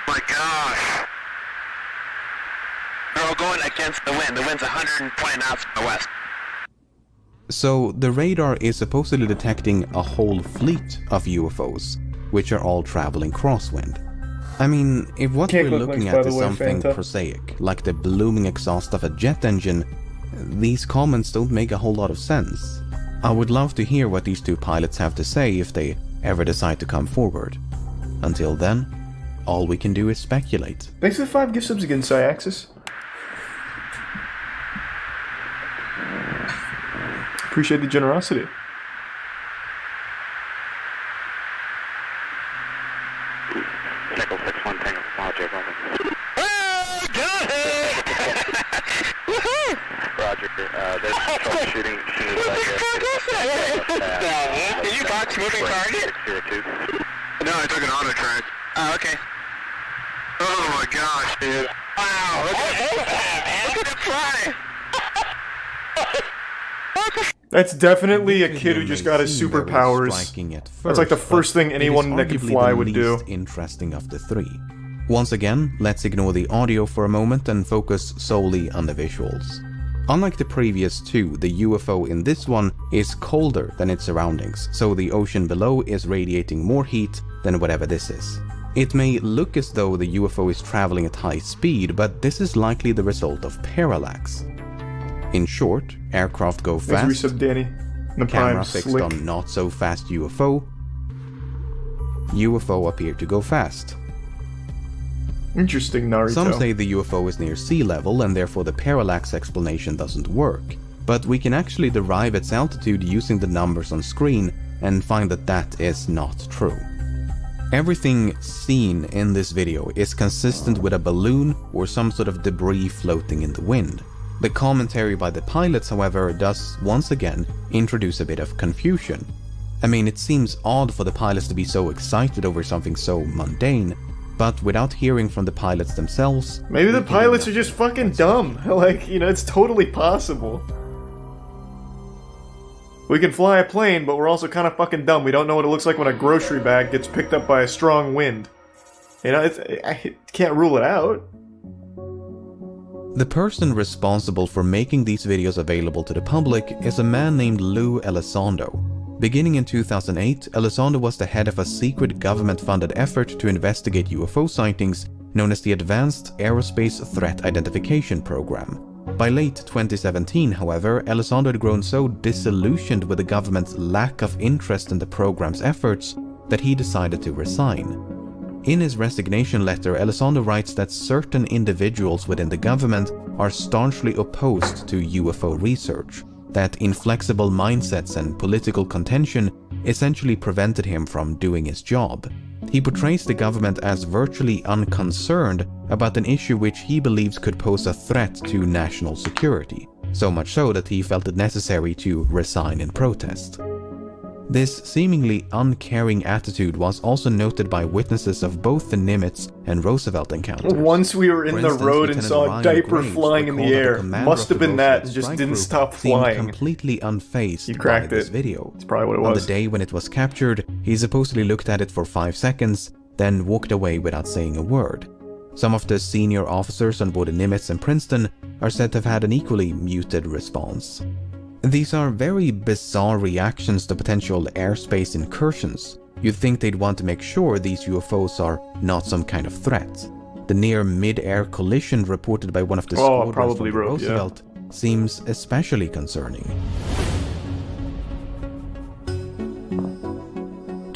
My gosh. They're all going against the wind. The wind's 120 knots from the west. So the radar is supposedly detecting a whole fleet of UFOs, which are all traveling crosswind. I mean, if what we're looking at is something prosaic, like the blooming exhaust of a jet engine, these comments don't make a whole lot of sense. I would love to hear what these two pilots have to say if they ever decide to come forward. Until then, all we can do is speculate. Thanks for the 5 gift subs again, Syaxis. Appreciate the generosity. Echo 61 Tango, Roger, Roger. Roger, there's troubleshooting as soon as I get. Did you box moving target? No, I took an auto track. Oh, okay. Oh my gosh, dude. Wow, look at it fly! That's definitely a kid who just got his superpowers. That's like the first thing anyone that can fly would do. Interesting of the three. Once again, let's ignore the audio for a moment and focus solely on the visuals. Unlike the previous two, the UFO in this one is colder than its surroundings, so the ocean below is radiating more heat than whatever this is. It may look as though the UFO is traveling at high speed, but this is likely the result of parallax. In short, aircraft go fast, camera fixed on not so fast UFO appear to go fast. Interesting, Naruto. Some say the UFO is near sea level and therefore the parallax explanation doesn't work, but we can actually derive its altitude using the numbers on screen and find that that is not true. Everything seen in this video is consistent with a balloon or some sort of debris floating in the wind. The commentary by the pilots, however, does once again introduce a bit of confusion. I mean, it seems odd for the pilots to be so excited over something so mundane, but without hearing from the pilots themselves... Maybe the pilots are just fucking dumb. Like, you know, it's totally possible. We can fly a plane, but we're also kind of fucking dumb. We don't know what it looks like when a grocery bag gets picked up by a strong wind. You know, I can't rule it out. The person responsible for making these videos available to the public is a man named Lou Elizondo. Beginning in 2008, Elizondo was the head of a secret government-funded effort to investigate UFO sightings known as the Advanced Aerospace Threat Identification Program. By late 2017, however, Elizondo had grown so disillusioned with the government's lack of interest in the program's efforts that he decided to resign. In his resignation letter, Elizondo writes that certain individuals within the government are staunchly opposed to UFO research, that inflexible mindsets and political contention essentially prevented him from doing his job. He portrays the government as virtually unconcerned about an issue which he believes could pose a threat to national security, so much so that he felt it necessary to resign in protest. This seemingly uncaring attitude was also noted by witnesses of both the Nimitz and Roosevelt encounters. Once we were in the road and saw a diaper flying in the air, must have been that and just didn't stop flying. Completely unfazed. He cracked by this video. That's probably what it was. On the day when it was captured, he supposedly looked at it for 5 seconds, then walked away without saying a word. Some of the senior officers on board the Nimitz and Princeton are said to have had an equally muted response. These are very bizarre reactions to potential airspace incursions. You'd think they'd want to make sure these UFOs are not some kind of threat. The near mid-air collision reported by one of the squadrons from Roosevelt seems especially concerning.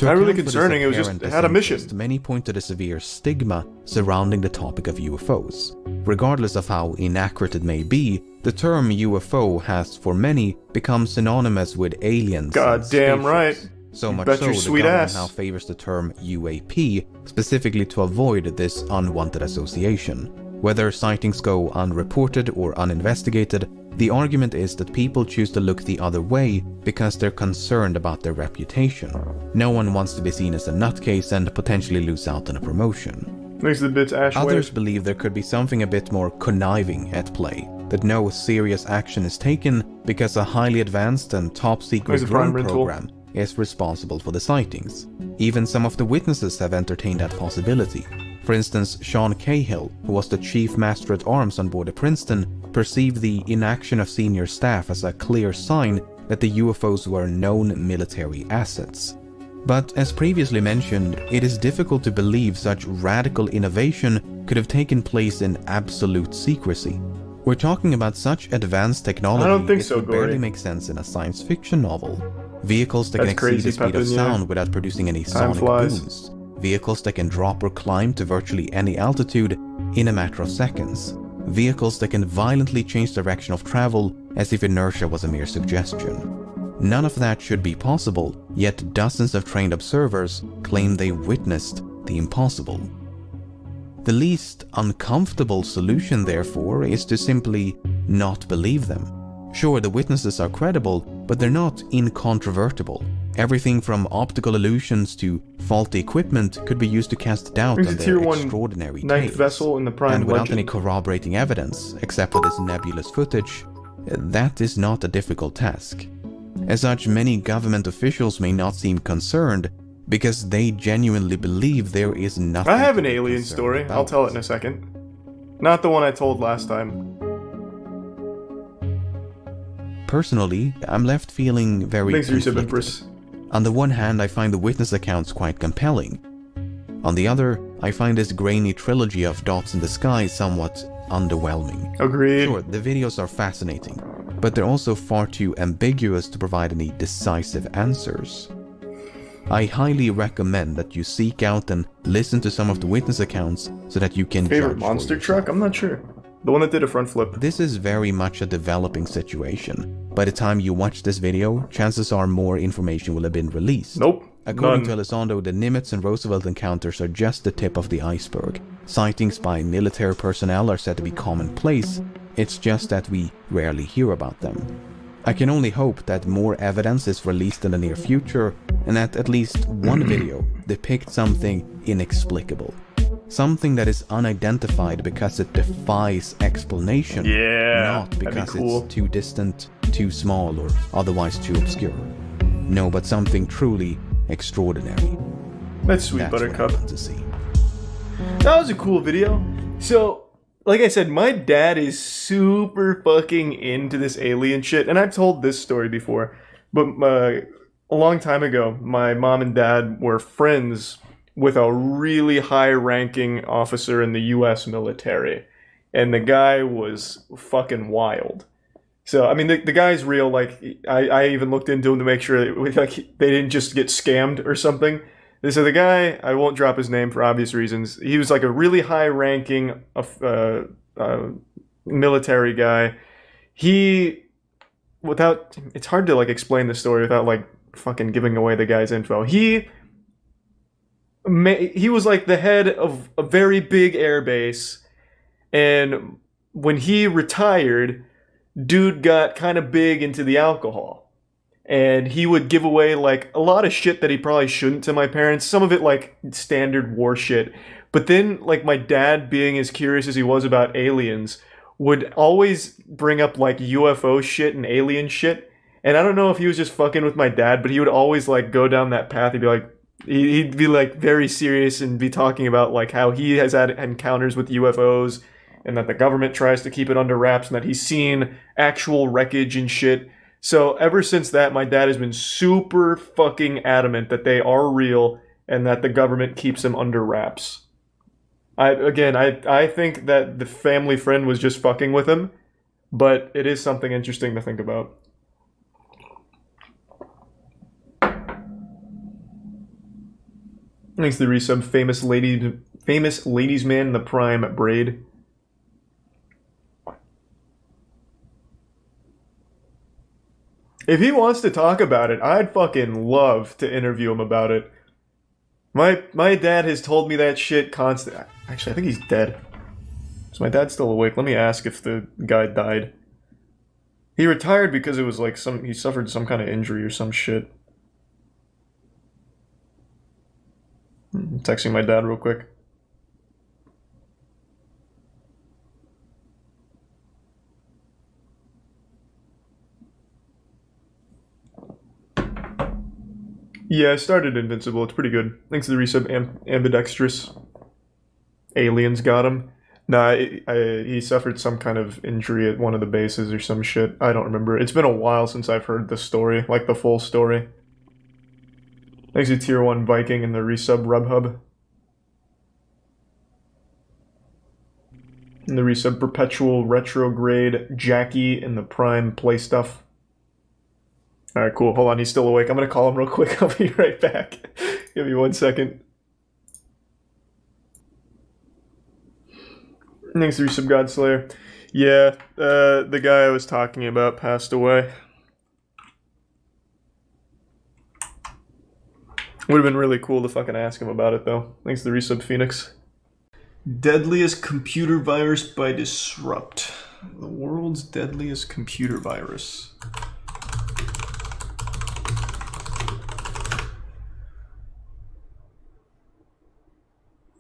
Not really concerning, it was just, it had a mission. Many point to the severe stigma surrounding the topic of UFOs. Regardless of how inaccurate it may be, the term UFO has, for many, become synonymous with aliens. Goddamn right. So much so, the government now favors the term UAP, specifically to avoid this unwanted association. Whether sightings go unreported or uninvestigated, the argument is that people choose to look the other way because they're concerned about their reputation. No one wants to be seen as a nutcase and potentially lose out on a promotion. Others believe there could be something a bit more conniving at play, that no serious action is taken because a highly advanced and top-secret drone program is responsible for the sightings. Even some of the witnesses have entertained that possibility. For instance, Sean Cahill, who was the chief master at arms on board the Princeton, perceived the inaction of senior staff as a clear sign that the UFOs were known military assets. But as previously mentioned, it is difficult to believe such radical innovation could have taken place in absolute secrecy. We're talking about such advanced technology, I don't think so, would barely Gory. make sense in a science fiction novel. Vehicles that That's can exceed crazy, the speed of Pepin, yeah. sound without producing any Time sonic flies. booms. Vehicles that can drop or climb to virtually any altitude in a matter of seconds. Vehicles that can violently change direction of travel as if inertia was a mere suggestion. None of that should be possible, yet dozens of trained observers claim they witnessed the impossible. The least uncomfortable solution, therefore, is to simply not believe them. Sure, the witnesses are credible, but they're not incontrovertible. Everything from optical illusions to faulty equipment could be used to cast doubt on their extraordinary ninth tales. vessel in the Prime And without Legend. any corroborating evidence, except for this nebulous footage, that is not a difficult task. As such, many government officials may not seem concerned because they genuinely believe there is nothing. I have to an be alien concerned story. about. I'll tell it in a second. Not the one I told last time. Personally, I'm left feeling very Thanks for your sub, conflicted. Empress. On the one hand, I find the witness accounts quite compelling. On the other, I find this grainy trilogy of dots in the sky somewhat underwhelming. Agreed. Sure, the videos are fascinating, but they're also far too ambiguous to provide any decisive answers. I highly recommend that you seek out and listen to some of the witness accounts so that you can Favorite judge for monster yourself. truck? I'm not sure. The one that did a front flip. This is very much a developing situation. By the time you watch this video, chances are more information will have been released. Nope. According none. to Elizondo, the Nimitz and Roosevelt encounters are just the tip of the iceberg. Sightings by military personnel are said to be commonplace. It's just that we rarely hear about them. I can only hope that more evidence is released in the near future and that at least one video depicts something inexplicable. Something that is unidentified because it defies explanation. Yeah, Not that'd be because cool. it's too distant, too small, or otherwise too obscure. No, but something truly extraordinary. That's sweet, That's what I Buttercup. want to see. That was a cool video. So, like I said, my dad is super fucking into this alien shit, and I've told this story before, but a long time ago, my mom and dad were friends with a really high-ranking officer in the U.S. military, and the guy was fucking wild. So, I mean, the guy's real. Like, I even looked into him to make sure that, like, they didn't just get scammed or something. So the guy, I won't drop his name for obvious reasons, he was like a really high-ranking military guy. It's hard to, like, explain the story without, like, fucking giving away the guy's info. He was like the head of a very big air base, and when he retired, dude got kind of big into the alcohol. And he would give away, like, a lot of shit that he probably shouldn't to my parents. Some of it, like, standard war shit. But then, like, my dad, being as curious as he was about aliens, would always bring up, like, UFO shit and alien shit. And I don't know if he was just fucking with my dad, but he would always, like, go down that path. He'd be, like, very serious and be talking about, like, how he has had encounters with UFOs and that the government tries to keep it under wraps and that he's seen actual wreckage and shit. So ever since that, my dad has been super fucking adamant that they are real and that the government keeps them under wraps. I think that the family friend was just fucking with him, but it is something interesting to think about. Thanks to the resub, famous ladies man in the prime braid. If he wants to talk about it, I'd fucking love to interview him about it. My dad has told me that shit constantly. Actually, I think he's dead. Is my dad still awake? Let me ask if the guy died. He retired because it was like he suffered some kind of injury or some shit. I'm texting my dad real quick. Yeah, I started Invincible. It's pretty good. Thanks to the resub, ambidextrous. Aliens got him. Nah, he suffered some kind of injury at one of the bases or some shit. I don't remember. It's been a while since I've heard the story, like the full story. Thanks to Tier 1 Viking and the resub Rubhub. And the resub Perpetual Retrograde Jackie and the Prime Play Stuff. Alright, cool. Hold on, he's still awake. I'm gonna call him real quick. I'll be right back. Give me 1 second. Thanks to resub Godslayer. Yeah, the guy I was talking about passed away. Would have been really cool to fucking ask him about it, though. Thanks to the resub Phoenix. Deadliest computer virus by Disrupt. The world's deadliest computer virus.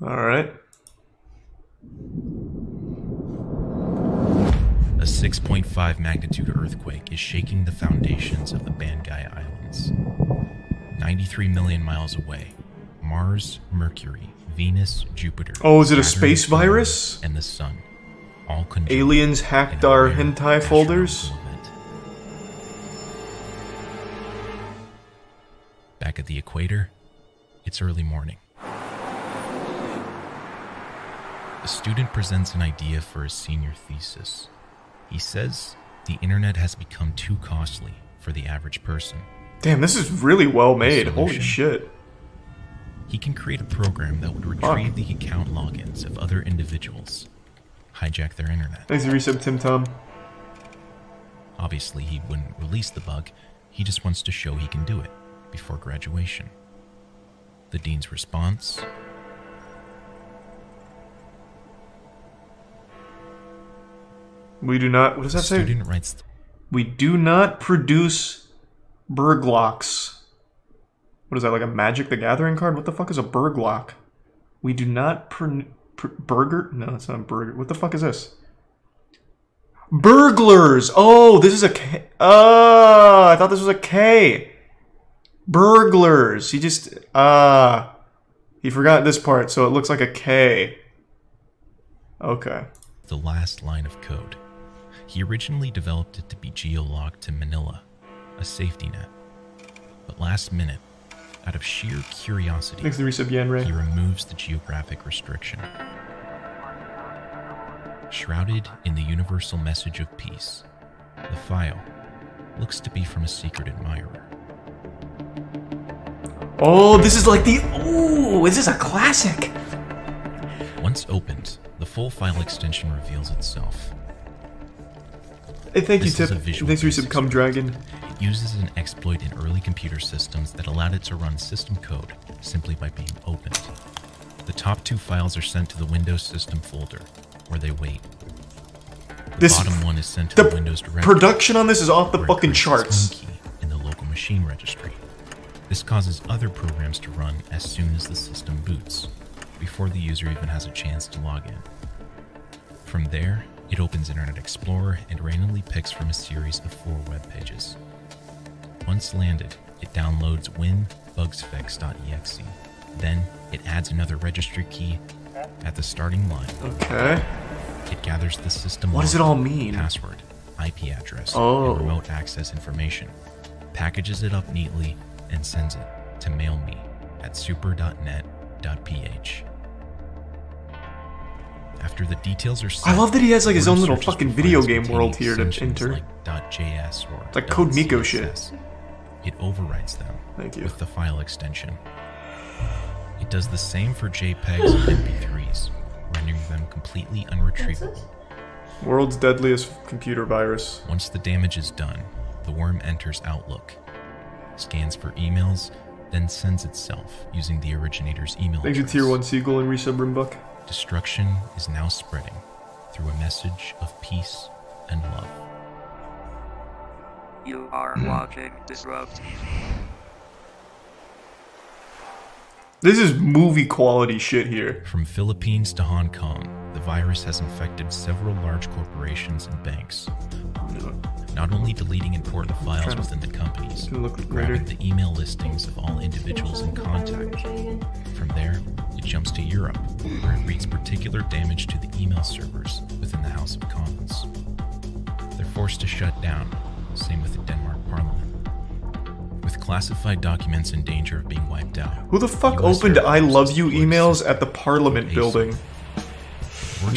Alright. A 6.5 magnitude earthquake is shaking the foundations of the Bangai Islands. 93 million miles away, Mars, Mercury, Venus, Jupiter. Oh, is it a space virus? And the Sun. All aliens hacked our hentai folders? Back at the equator, it's early morning. A student presents an idea for his senior thesis. He says the internet has become too costly for the average person. Damn, this is really well made. Holy shit. He can create a program that would retrieve the account logins of other individuals, hijack their internet. Thanks for resub, Tim Tom. Obviously, he wouldn't release the bug. He just wants to show he can do it before graduation. The dean's response: we do not. What does that say? Student writes, we do not produce burglocks. What is that, like a Magic the Gathering card? What the fuck is a burglock? We do not burger? No, it's not burger. What the fuck is this? Burglars! Oh, this is a K. Oh, I thought this was a K. Burglars. He just, he forgot this part, so it looks like a K. Okay. The last line of code. He originally developed it to be geolocked to Manila, a safety net. But last minute, out of sheer curiosity, he removes the geographic restriction. Shrouded in the universal message of peace, the file looks to be from a secret admirer. Oh, this is like the... Ooh, this is a classic! Once opened, the full file extension reveals itself. Hey, thank you, Tip. Thanks for resub, Come Dragon. It uses an exploit in early computer systems that allowed it to run system code simply by being opened. The top two files are sent to the Windows system folder, where they wait. The bottom one is sent to the Windows directory. Production on this is off the fucking charts. Key in the local machine registry. This causes other programs to run as soon as the system boots, before the user even has a chance to log in. From there, it opens Internet Explorer and randomly picks from a series of 4 web pages. Once landed, it downloads winbugsfix.exe. Then, it adds another registry key at the starting line. Okay. It gathers the system what does it all mean? Password, IP address, and remote access information, packages it up neatly, and sends it to mailme at super.net.ph. After the details are set, I love that he has like his own little fucking video game world here to enter. Like .js or it's like Code Miko shit. It overwrites them with the file extension. It does the same for JPEGs and MP3s, rendering them completely unretrievable. World's deadliest computer virus. Once the damage is done, the worm enters Outlook, scans for emails, then sends itself using the originator's email address. Thanks to Tier 1 Seagull and resub Rimbuk. Destruction is now spreading through a message of peace and love. You are watching Disrupt. This is movie quality shit here. From Philippines to Hong Kong, the virus has infected several large corporations and banks, not only deleting important files within the companies, grabbing the email listings of all individuals in contact. From there, it jumps to Europe, where it wreaks particular damage to the email servers within the House of Commons. They're forced to shut down, same with the Denmark Parliament. With classified documents in danger of being wiped out. Who the fuck opened I love you emails at the Parliament building?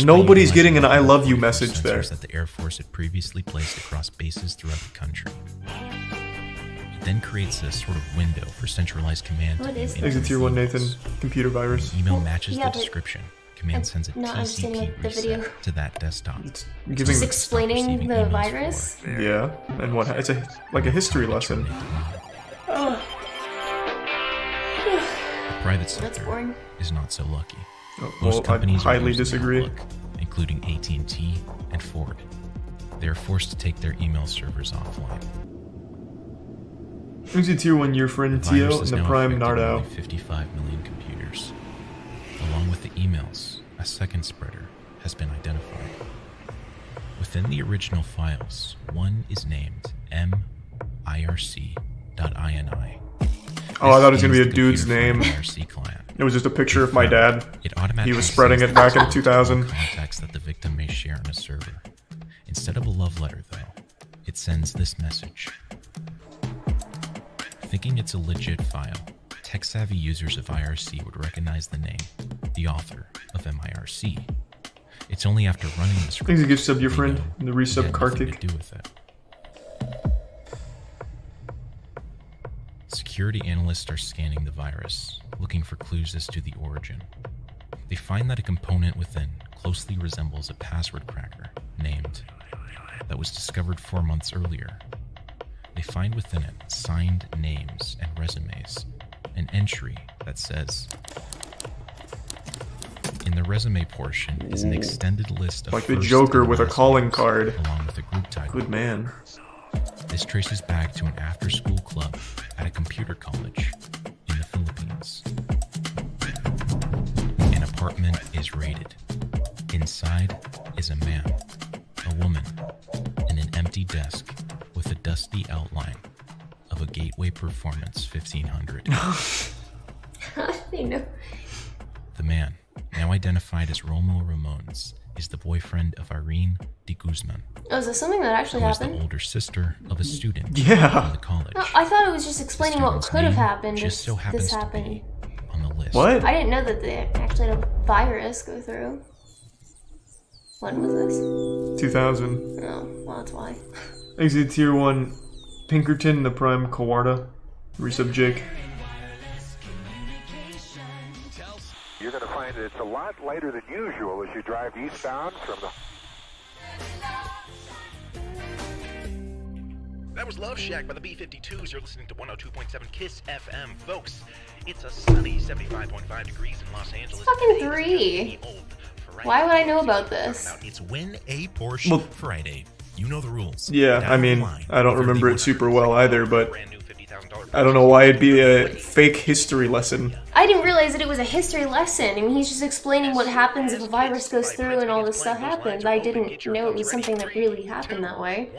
Nobody's getting an I love you message there. That the Air Force had previously placed across bases throughout the country. It then creates a sort of window for centralized command. Exit tier 1 Nathan, computer virus. The email matches the description. Command sends a TCP reset to that desktop. Just explaining the virus? Yeah, and what? It's like a history lesson. Oh. The private sector is not so lucky. Most companies I highly disagree. Including AT&T and Ford. They are forced to take their email servers offline. Exit tier 1 your friend Tio and the Prime Nardo. 55 million computers. Along with the emails, a second spreader has been identified. Within the original files, one is named mirc.ini. Oh, I thought it was going to be a dude's name. It was just a picture of my dad. He was spreading it back in 2000. Contacts that the victim may share on a server. Instead of a love letter, though, it sends this message. Thinking it's a legit file, tech-savvy users of IRC would recognize the name, the author of MIRC. It's only after running the script. Thanks to give sub your friend and the resub Kartik. To do with it. Security analysts are scanning the virus, looking for clues as to the origin. They find that a component within closely resembles a password cracker named that was discovered 4 months earlier. They find within it signed names and resumes, an entry that says, in the resume portion is an extended list of like the Joker with a calling card. Along with a group title. Good man. This traces back to an after-school club at a computer college in the Philippines. An apartment is raided. Inside is a man, a woman, and an empty desk with a dusty outline of a Gateway Performance 1500. They know. The man, now identified as Romo Ramones, is the boyfriend of Irene de Guzman. Oh, is this something that actually happened? The older sister of a student from the college. No, I thought it was just explaining what could have happened if this happened. On the list. What? I didn't know that they actually had a virus go through. When was this? 2000. Oh, well, that's why. Exit tier 1 Pinkerton, the Prime Kawarda. Resub Jake. You're going to find that it's a lot lighter than usual as you drive eastbound from the... That was Love Shack by the B-52s. You're listening to 102.7 KISS FM. Folks, it's a sunny 75.5 degrees in Los Angeles. It's fucking 3. Why would I know about this? It's Win a Porsche Friday. You know the rules. Yeah, I mean, I don't remember it super well either, but I don't know why it'd be a fake history lesson. I didn't realize that it was a history lesson. I mean, he's just explaining what happens if a virus goes through and all this stuff happens. I didn't know it was something that really happened that way.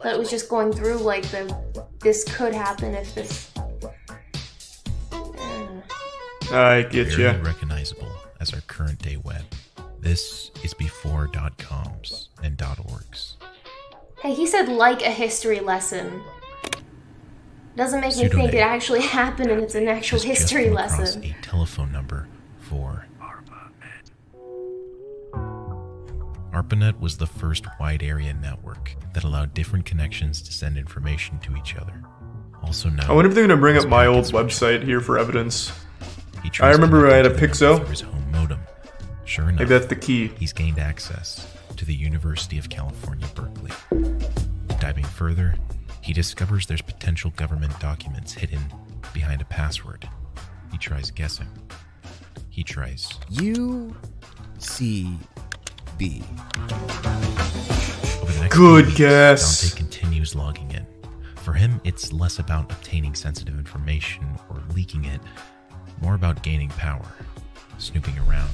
That it was just going through like this could happen if this... I get you. Very recognizable as our current day web. This is before .coms and .orgs. Hey, he said like a history lesson. Doesn't make me think it actually happened and it's an actual history lesson. A telephone number for ARPANET was the first wide area network that allowed different connections to send information to each other. Also known, I wonder if they're gonna bring up my old website here for evidence. I remember I had a Pixo. His home modem. Sure enough, like that's the key. He's gained access to the University of California, Berkeley. Diving further, he discovers there's potential government documents hidden behind a password. He tries guessing. He tries UCB. Good guess. Dante continues logging in. For him, it's less about obtaining sensitive information or leaking it, more about gaining power, snooping around,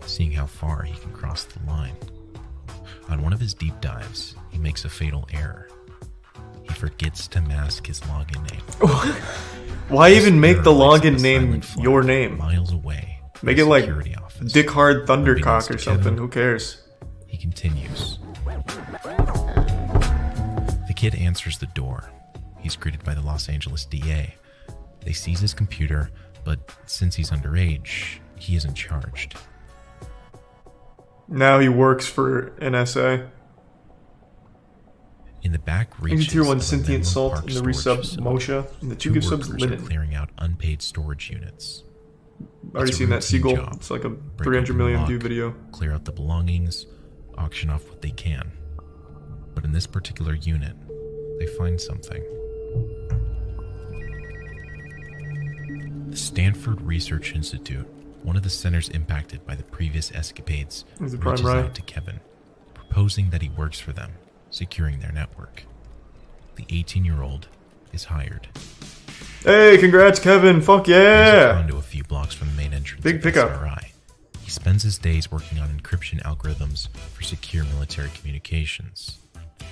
seeing how far he can cross the line. On one of his deep dives, he makes a fatal error. He forgets to mask his login name. Why even make the login name your name? Miles away. Make it like Dick Hard Thundercock or something. Who cares? He continues. The kid answers the door. He's greeted by the Los Angeles DA. They seize his computer, but since he's underage, he isn't charged. Now he works for NSA. In the back reaches Tier 1 of Sentient Menlo Salt Park and the storage resub facility, Moshe and the 2 two subs workers are Linen. clearing out unpaid storage units. Already It's a seen that routine Seagull. job. It's like a Break 300 open million lock, view video. Clear out the belongings, auction off what they can. But in this particular unit, they find something. The Stanford Research Institute, one of the centers impacted by the previous escapades, Is it Prime reaches Rye? out to Kevin, proposing that he works for them, securing their network. The 18-year-old is hired. Hey, congrats, Kevin! Fuck yeah! He's to a few blocks from the main entrance Big of pickup. SRI. He spends his days working on encryption algorithms for secure military communications.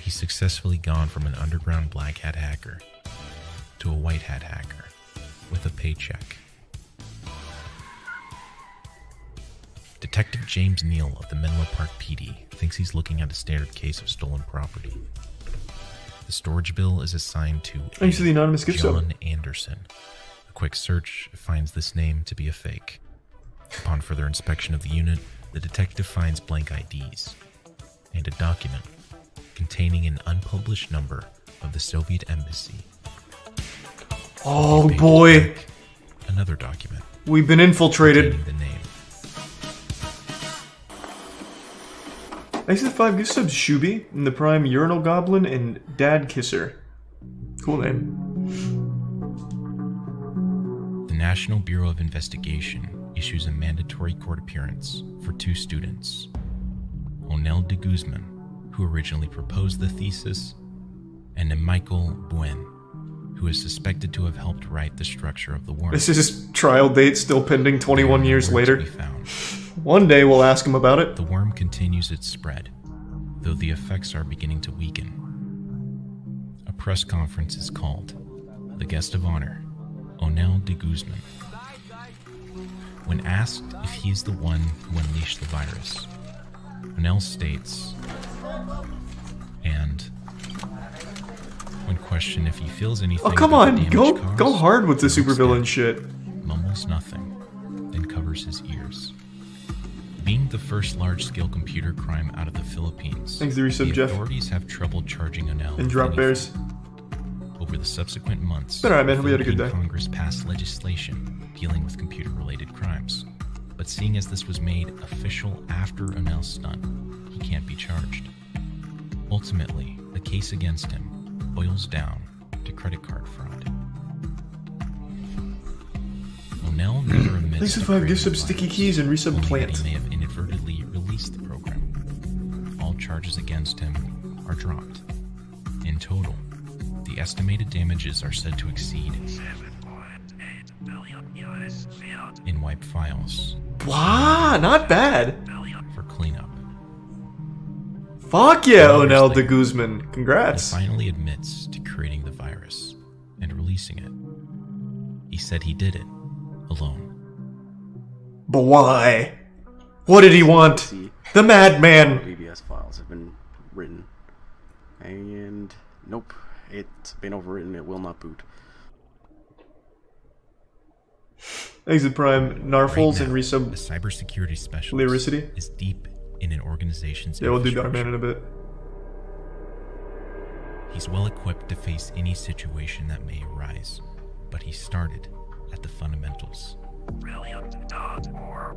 He's successfully gone from an underground black hat hacker to a white hat hacker with a paycheck. Detective James Neal of the Menlo Park PD thinks he's looking at a standard case of stolen property. The storage bill is assigned to Thanks to the anonymous gift sub. John Anderson. A quick search finds this name to be a fake. Upon further inspection of the unit, the detective finds blank IDs and a document containing an unpublished number of the Soviet embassy. Oh boy! Another document. We've been infiltrated. containing the name. Thanks to the 5 gift subs, Shubi, and the Prime Urinal Goblin, and Dad Kisser. Cool name. The National Bureau of Investigation issues a mandatory court appearance for 2 students. Onel de Guzman, who originally proposed the thesis, and Michael Buen, who is suspected to have helped write the structure of the worm. This is his trial date still pending 21 years later. One day we'll ask him about it. The worm continues its spread, though the effects are beginning to weaken. A press conference is called. The guest of honor, Onel de Guzman. When asked if he is the one who unleashed the virus, Onel states, and when questioned if he feels anything, Oh come about on, the go damage go caused, hard with the he looks supervillain down, shit. mumbles nothing, then covers his ears. Being the first large-scale computer crime out of the Philippines, Thanks to the resub, Jeff. authorities have trouble charging Onel. And Drop Bears. Over the subsequent months, Been alright, man. Hope you had a good Philippine day. Congress passed legislation dealing with computer-related crimes. But seeing as this was made official after Onel's stunt, he can't be charged. Ultimately, the case against him boils down to credit card fraud. Onel never admits Thanks to to 5 gift creating subs, the Sticky virus, Keys, and resub only that Plant. he may have inadvertently released the program. All charges against him are dropped. In total, the estimated damages are said to exceed 7.8 billion US in wipe files. Wow, not bad. For cleanup. Fuck yeah, Onel de Guzman. Congrats. He finally admits to creating the virus and releasing it. He said he did it alone. But why? What did he want? The madman. VBS files have been written. And nope, it's been overwritten. It will not boot. Exit Prime, Narfles, Right and now, resub the cybersecurity specialist Lyricity. is deep in an organization's Yeah, we'll do infrastructure. Dark Man in a bit. He's well equipped to face any situation that may arise, but he started at the fundamentals.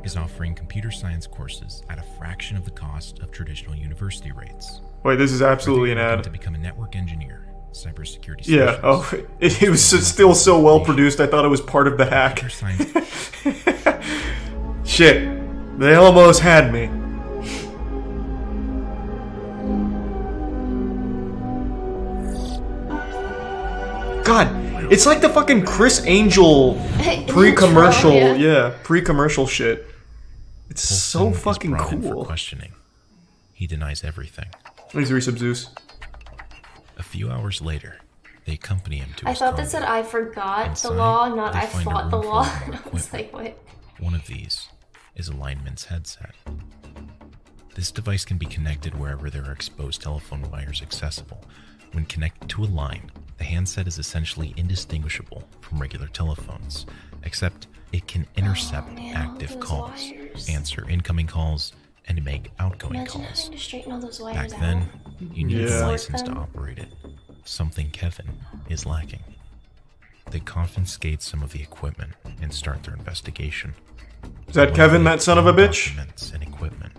Is offering computer science courses at a fraction of the cost of traditional university rates. Wait, this is absolutely an Whether you're looking ad. to become a network engineer, cybersecurity Yeah, specialist, oh, it was still so well produced, I thought it was part of the hack. Shit, they almost had me. God, it's like the fucking Chris Angel pre-commercial, Yeah. yeah, pre-commercial shit. It's so fucking is brought in cool. for questioning. He denies everything. He's resub Zeus. A few hours later, they accompany him to I his thought that condo. said I forgot Inside, the law, not they I find a fought the room full law. of more I was like, what? One of these is a lineman's headset. This device can be connected wherever there are exposed telephone wires accessible. When connected to a line, the handset is essentially indistinguishable from regular telephones, except it can intercept active calls, answer incoming calls, and make outgoing Imagine calls. having to straighten all those wires Back out. then, you needed Yeah. a license to operate it, something Kevin is lacking. They confiscate some of the equipment and start their investigation. Is that Kevin, that son of a bitch? Documents and equipment.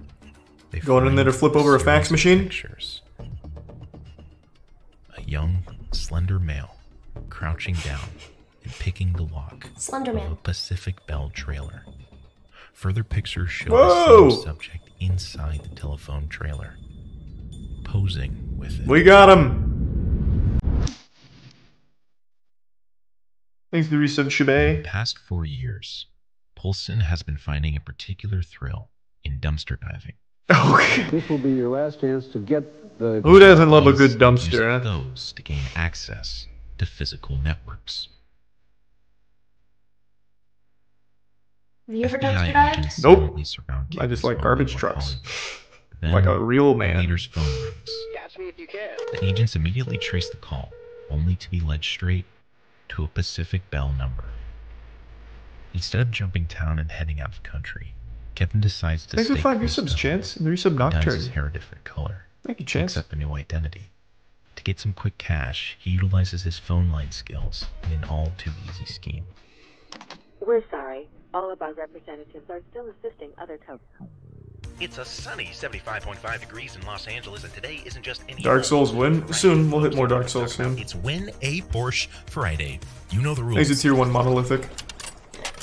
They Going in there to flip over a fax machine? Pictures. A young, slender male crouching down and picking the lock Slender of man. a Pacific Bell trailer. Further pictures show Whoa! the same subject inside the telephone trailer, posing with it. We got him! Thanks to the resub Shibay. Past 4 years, Poulsen has been finding a particular thrill in dumpster diving. Okay. This will be your last chance to get the... Who doesn't love a good Used dumpster, huh? those to gain access to physical networks. Have you ever FBI dumpster dived? agents Nope. silently surround I just Kevin's like phone garbage while trucks. calling. Then, Like a real the man. leader's phone rings. Catch me if you can. The agents immediately trace the call, only to be led straight to a Pacific Bell number. Instead of jumping town and heading out of the country, Kevin decides to Thanks for stay 5 close resubs, to Chance. And the resub home, dyes his Nocturne. hair a different color. Thank you, Chance. Picks up a new identity. To get some quick cash, he utilizes his phone line skills in an all-too-easy scheme. We're sorry. All of our representatives are still assisting other customers. It's a sunny 75.5 degrees in Los Angeles, and today isn't just any Dark Souls win? Soon. We'll hit more Dark Souls soon. It's Win a Porsche Friday. You know the rules. Thanks to tier 1 monolithic.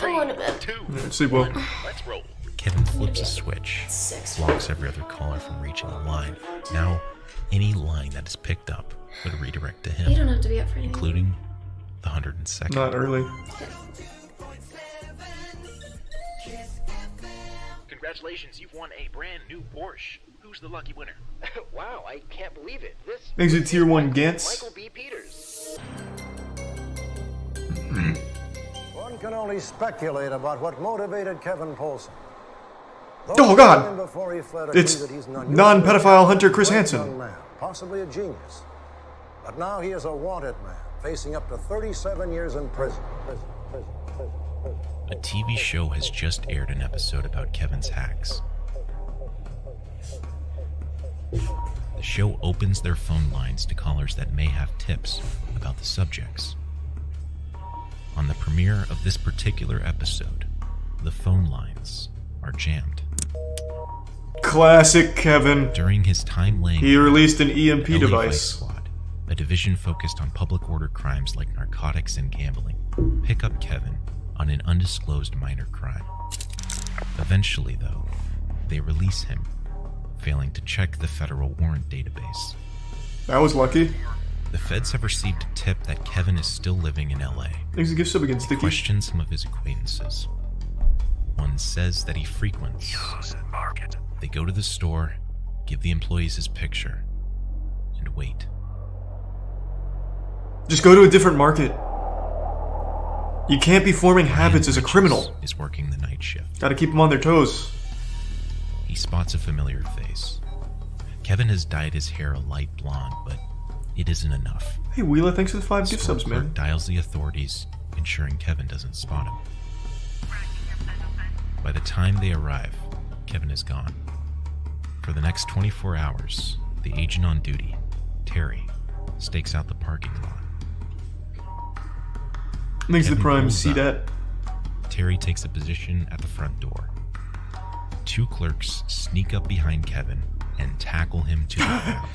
I'm going to bed. Yeah, sleep well. Let's roll. Kevin flips a switch, blocks every other caller from reaching the line. Now, any line that is picked up would redirect to him, You don't have to be up for anything. including the 102nd. Not early. Congratulations, you've won a brand new Porsche. Who's the lucky winner? Wow, I can't believe it. This Thanks to tier 1 Gantz. Michael B. Peters. One can only speculate about what motivated Kevin Poulsen. Oh, God. Before he fled It's agree that he's an unusually non-pedophile hunter Chris bright Hansen. young man, possibly a genius. But now he is a wanted man, facing up to 37 years in prison. A TV show has just aired an episode about Kevin's hacks. The show opens their phone lines to callers that may have tips about the subjects. On the premiere of this particular episode, the phone lines are jammed. Classic Kevin. During his time laying He released an EMP LA device. Vice Squad, a division focused on public order crimes like narcotics and gambling, pick up Kevin on an undisclosed minor crime. Eventually, though, they release him, failing to check the federal warrant database. That was lucky. The feds have received a tip that Kevin is still living in LA. Thanks to gift sub again, Sticky. Question some of his acquaintances. One says that he frequents. They go to the store, give the employees his picture, and wait. Just go to a different market. You can't be forming habits as a criminal. Is working the night shift. Gotta keep them on their toes. He spots a familiar face. Kevin has dyed his hair a light blonde, but it isn't enough. Hey, Wheeler, thanks for the 5 gift subs, man. Dials the authorities, ensuring Kevin doesn't spot him. By the time they arrive, Kevin is gone. For the next 24 hours, the agent on duty, Terry, stakes out the parking lot. Thanks to the Prime, pulls see up. that? Terry takes a position at the front door. 2 clerks sneak up behind Kevin and tackle him to the ground.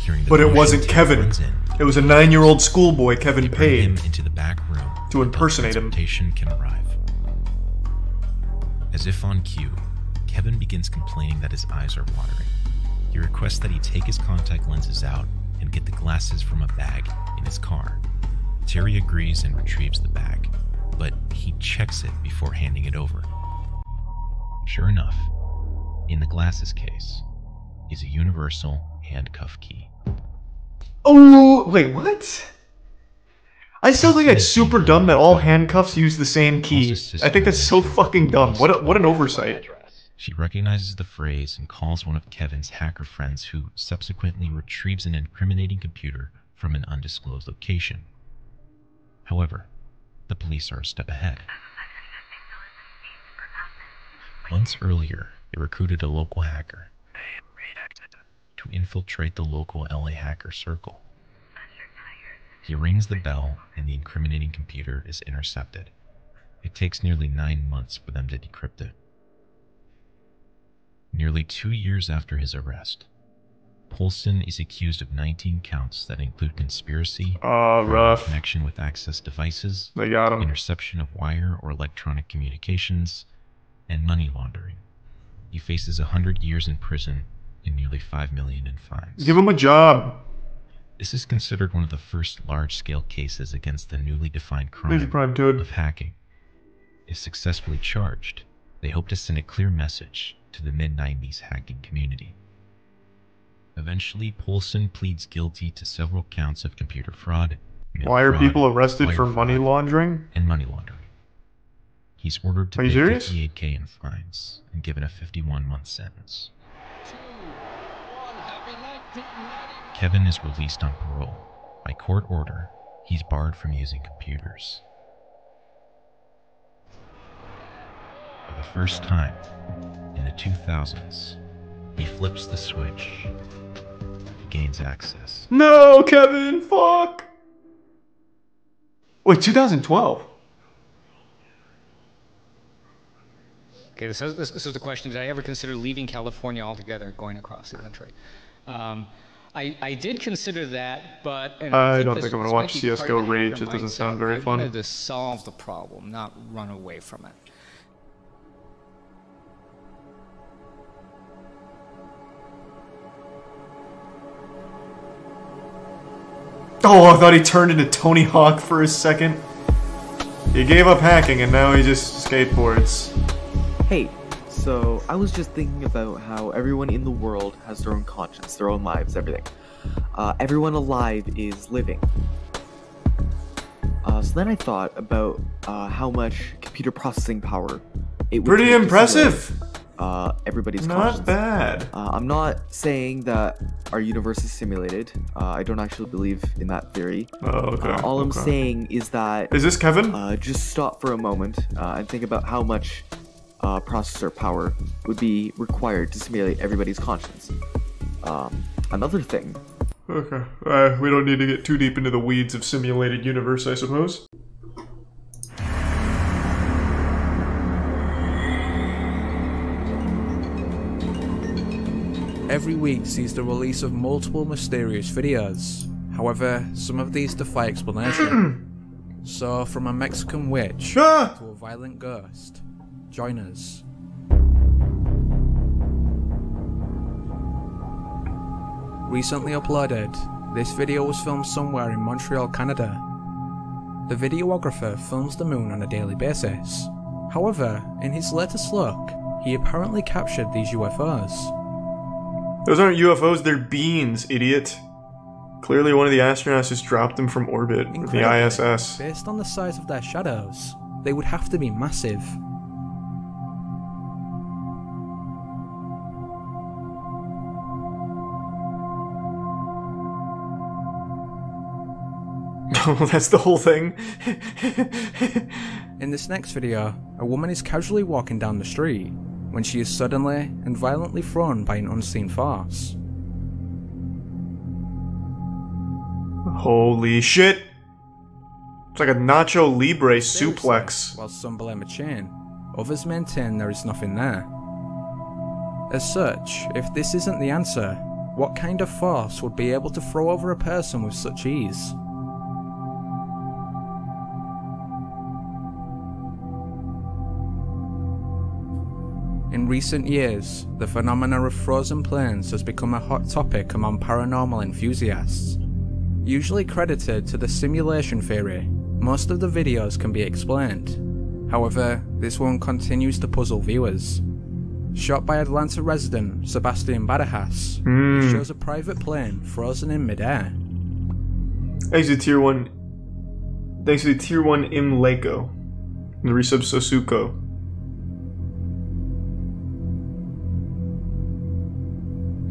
Hearing the But it commotion, wasn't Terry Kevin. runs in. It was a 9-year-old schoolboy Kevin Bring paid him into the back room to impersonate him. Transportation can arrive. As if on cue, Kevin begins complaining that his eyes are watering. He requests that he take his contact lenses out and get the glasses from a bag in his car. Terry agrees and retrieves the bag, but he checks it before handing it over. Sure enough, in the glasses case is a universal handcuff key. Oh, wait, what? I still think it's super dumb that all handcuffs use the same key. I think that's so fucking dumb. What an oversight. She recognizes the phrase and calls one of Kevin's hacker friends, who subsequently retrieves an incriminating computer from an undisclosed location. However, the police are a step ahead. Months earlier, they recruited a local hacker to infiltrate the local LA hacker circle. He rings the bell and the incriminating computer is intercepted. It takes nearly 9 months for them to decrypt it. Nearly 2 years after his arrest, Polson is accused of 19 counts that include conspiracy, rough. connection with access devices, They got him. interception of wire or electronic communications, and money laundering. He faces 100 years in prison and nearly $5 million in fines. Give him a job. This is considered one of the first large-scale cases against the newly defined There's crime Prime of hacking. If successfully charged, they hope to send a clear message to the mid-90s hacking community. Eventually, Polson pleads guilty to several counts of computer fraud. Why are fraud, people arrested wire for fraud, money laundering? and money laundering. He's ordered to Are you pay serious? $58K in fines and given a 51-month sentence. Kevin is released on parole. By court order, he's barred from using computers. For the first time, in the 2000s, he flips the switch. He gains access. No, Kevin, fuck! Wait, 2012? Okay, this is the question: did I ever consider leaving California altogether and going across the country? I did consider that, but I don't think I'm gonna watch CS:GO Rage. It doesn't sound very I fun. wanted to solve the problem, not run away from it. Oh, I thought he turned into Tony Hawk for a second. He gave up hacking and now he just skateboards. Hey, so I was just thinking about how everyone in the world has their own conscience, their own lives, everything. Everyone alive is living. So then I thought about how much computer processing power it would Pretty take to impressive. simulate, everybody's Not conscience. bad. I'm not saying that our universe is simulated. I don't actually believe in that theory. Oh, okay. All I'm saying is that... Is this Kevin? Just stop for a moment and think about how much processor power would be required to simulate everybody's conscience. Another thing... Okay. We don't need to get too deep into the weeds of simulated universe, I suppose. Every week sees the release of multiple mysterious videos. However, some of these defy explanation. So, from a Mexican witch to a violent ghost, join us. Recently uploaded, this video was filmed somewhere in Montreal, Canada. The videographer films the moon on a daily basis. However, in his latest look, he apparently captured these UFOs. Those aren't UFOs, they're beans, idiot. Clearly one of the astronauts just dropped them from orbit with the ISS. Based on the size of their shadows, they would have to be massive. Oh, that's the whole thing. In this next video, a woman is casually walking down the street when she is suddenly and violently thrown by an unseen force. Holy shit! It's like a Nacho Libre suplex. While some blame a chain, others maintain there is nothing there. As such, if this isn't the answer, what kind of force would be able to throw over a person with such ease? In recent years, the phenomena of frozen planes has become a hot topic among paranormal enthusiasts. Usually credited to the simulation theory, most of the videos can be explained. However, this one continues to puzzle viewers. Shot by Atlanta resident Sebastian Badajas, it shows a private plane frozen in midair. Thanks to Tier 1. Thanks to Tier 1 Imleko. And the resub Sosuko.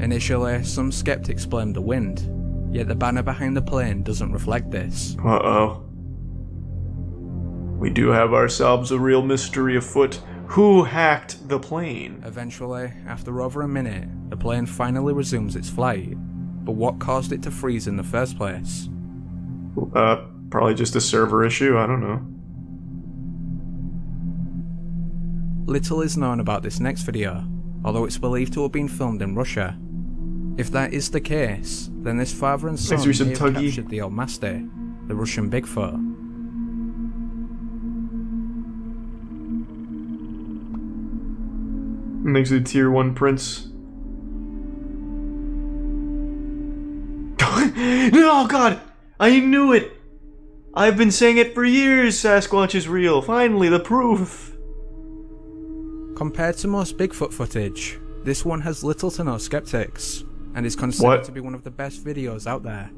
Initially, some skeptics blamed the wind, yet the banner behind the plane doesn't reflect this. Uh-oh. We do have ourselves a real mystery afoot. Who hacked the plane? Eventually, after over a minute, the plane finally resumes its flight. But what caused it to freeze in the first place? Probably just a server issue, I don't know. Little is known about this next video, although it's believed to have been filmed in Russia. If that is the case, then this father and son may have captured the old master, the Russian Bigfoot. Next to the Tier 1 Prince. No, God! I knew it! I've been saying it for years, Sasquatch is real. Finally, the proof! Compared to most Bigfoot footage, this one has little to no skeptics, and is considered to be one of the best videos out there.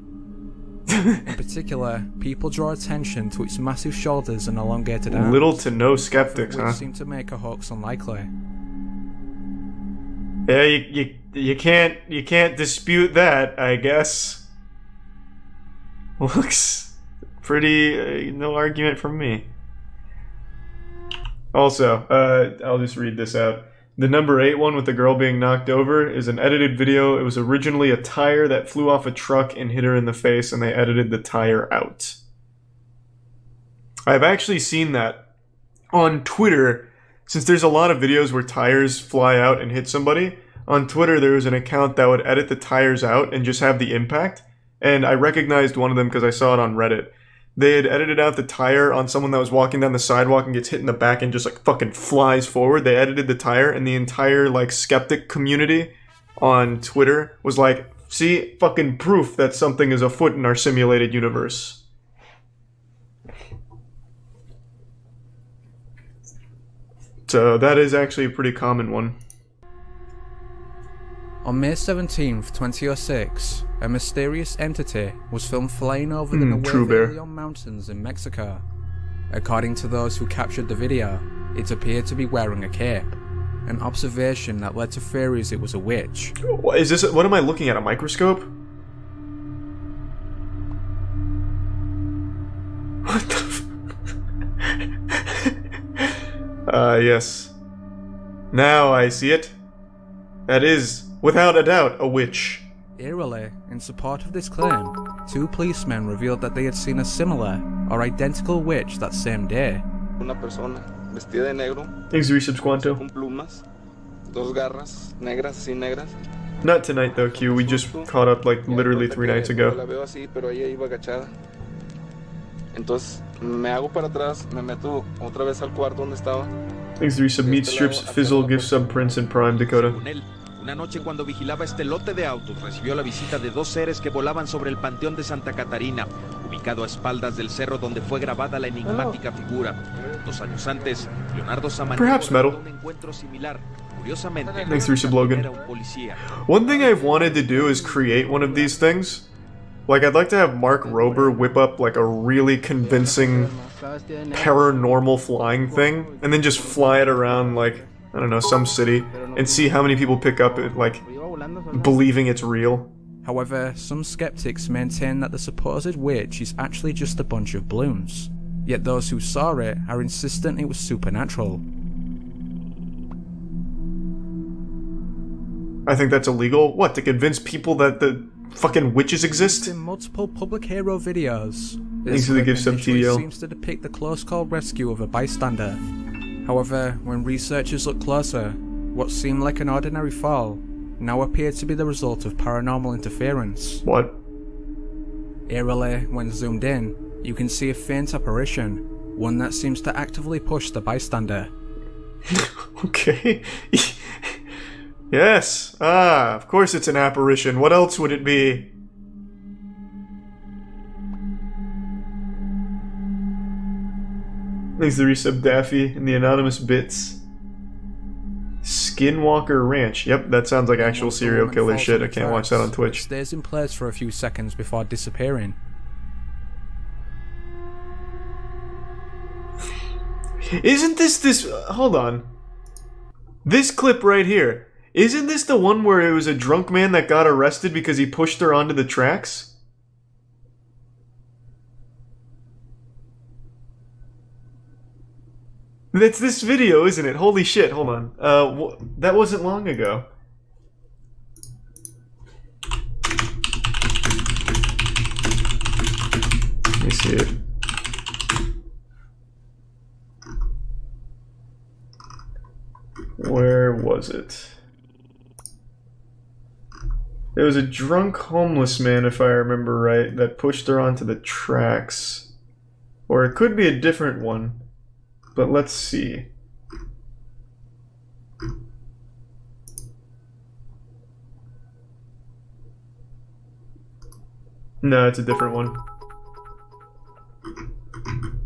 In particular, people draw attention to its massive shoulders and elongated arms. Little to no skeptics, which huh? seem to make a hoax unlikely. Yeah, you can't dispute that, I guess. Looks pretty, no argument from me. Also, I'll just read this out. The number 8 one with the girl being knocked over is an edited video. It was originally a tire that flew off a truck and hit her in the face, and they edited the tire out. I've actually seen that on Twitter. Since there's a lot of videos where tires fly out and hit somebody, on Twitter there was an account that would edit the tires out and just have the impact, and I recognized one of them because I saw it on Reddit. They had edited out the tire on someone that was walking down the sidewalk and gets hit in the back and just like fucking flies forward. They edited the tire, and the entire like skeptic community on Twitter was like, see, fucking proof that something is afoot in our simulated universe. So that is actually a pretty common one. On May 17th, 2006, a mysterious entity was filmed flying over the Nuevo Leon Mountains in Mexico. According to those who captured the video, it appeared to be wearing a cape, an observation that led to theories it was a witch. What is this? What am I looking at? A microscope? What the yes. Now I see it. That is, without a doubt, a witch. Eerily, in support of this claim, 2 policemen revealed that they had seen a similar or identical witch that same day. Una persona vestida de negro. Thanks, Resubsquanto. Con plumas, 2 garras negras, así negras. Not tonight though, Q. We just caught up like literally 3 nights ago. La veo así, pero ella iba agachada. Entonces me hago para atrás, me meto otra vez al cuarto donde estaba. Thanks, Resub. Meat Strips, Fizzle, Gift Sub, Prince, and Prime, Dakota. Una noche cuando vigilaba este lote de autos, recibió la visita de 2 seres que volaban sobre el Panteón de Santa Catarina, ubicado a espaldas del cerro donde fue grabada la enigmática figura. 2 años antes, Leonardo Samaniego realizó un encuentro similar. Curiosamente, thanks, Resub Logan. era un policía. One thing I've wanted to do is create one of these things. Like, I'd like to have Mark Rober whip up like a really convincing paranormal flying thing, and then just fly it around like, I don't know, some city, and see how many people pick up it, like, believing it's real. However, some skeptics maintain that the supposed witch is actually just a bunch of balloons, yet those who saw it are insistent it was supernatural. I think that's illegal. What, to convince people that the fucking witches exist? In multiple public hero videos, Thanks for the gift sub TDL. Seems to depict the close call rescue of a bystander. However, when researchers look closer, what seemed like an ordinary fall now appeared to be the result of paranormal interference. What? Eerily, when zoomed in, you can see a faint apparition, one that seems to actively push the bystander. Okay. Yes. Ah, of course it's an apparition. What else would it be? Thanks to Resub Daffy and the anonymous bits. Skinwalker Ranch. Yep, that sounds like actual serial killer shit. I can't watch that on Twitch. It stays in place for a few seconds before disappearing. Isn't this... Hold on. This clip right here. Isn't this the one where it was a drunk man that got arrested because he pushed her onto the tracks? That's this video, isn't it? Holy shit, hold on. That wasn't long ago. Let me see it. Where was it? There was a drunk homeless man, if I remember right, that pushed her onto the tracks. Or it could be a different one. But let's see. No, it's a different one.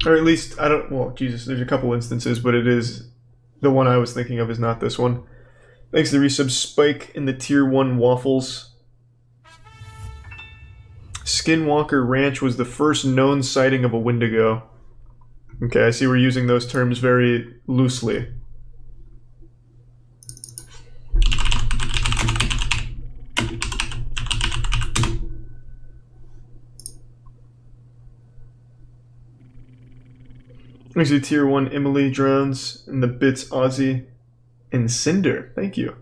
Or at least, I don't... Well, Jesus, there's a couple instances, but it is... The one I was thinking of is not this one. Thanks to the resub Spike in the Tier 1 Waffles. Skinwalker Ranch was the first known sighting of a Wendigo. Okay, I see we're using those terms very loosely. Thanks to Tier 1 Emily Drones and the Bits Aussie and Cinder. Thank you.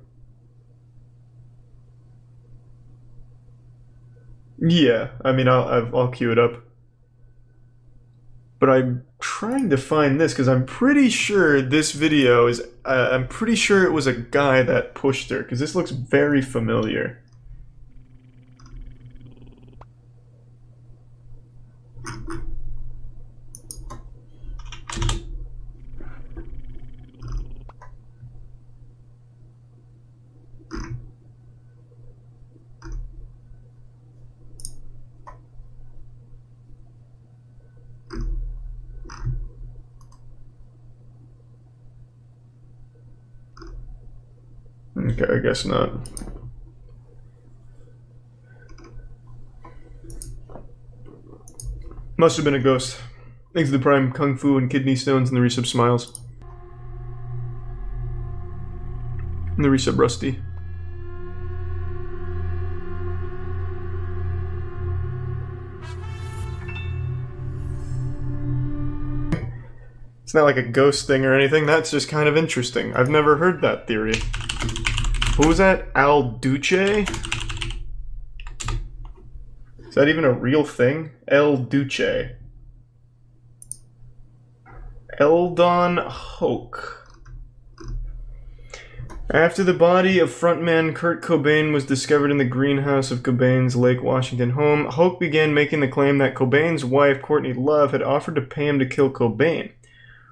Yeah, I mean, I'll queue it up. But I'm trying to find this because I'm pretty sure this video is... I'm pretty sure it was a guy that pushed her because this looks very familiar. Okay, I guess not. Must have been a ghost. Thanks to the Prime Kung Fu and Kidney Stones and the resub Smiles. And the resub Rusty. It's not like a ghost thing or anything, that's just kind of interesting. I've never heard that theory. Who was that? Al Duce? Is that even a real thing? El Duce. Eldon Hoke. After the body of frontman Kurt Cobain was discovered in the greenhouse of Cobain's Lake Washington home, Hoke began making the claim that Cobain's wife, Courtney Love, had offered to pay him to kill Cobain.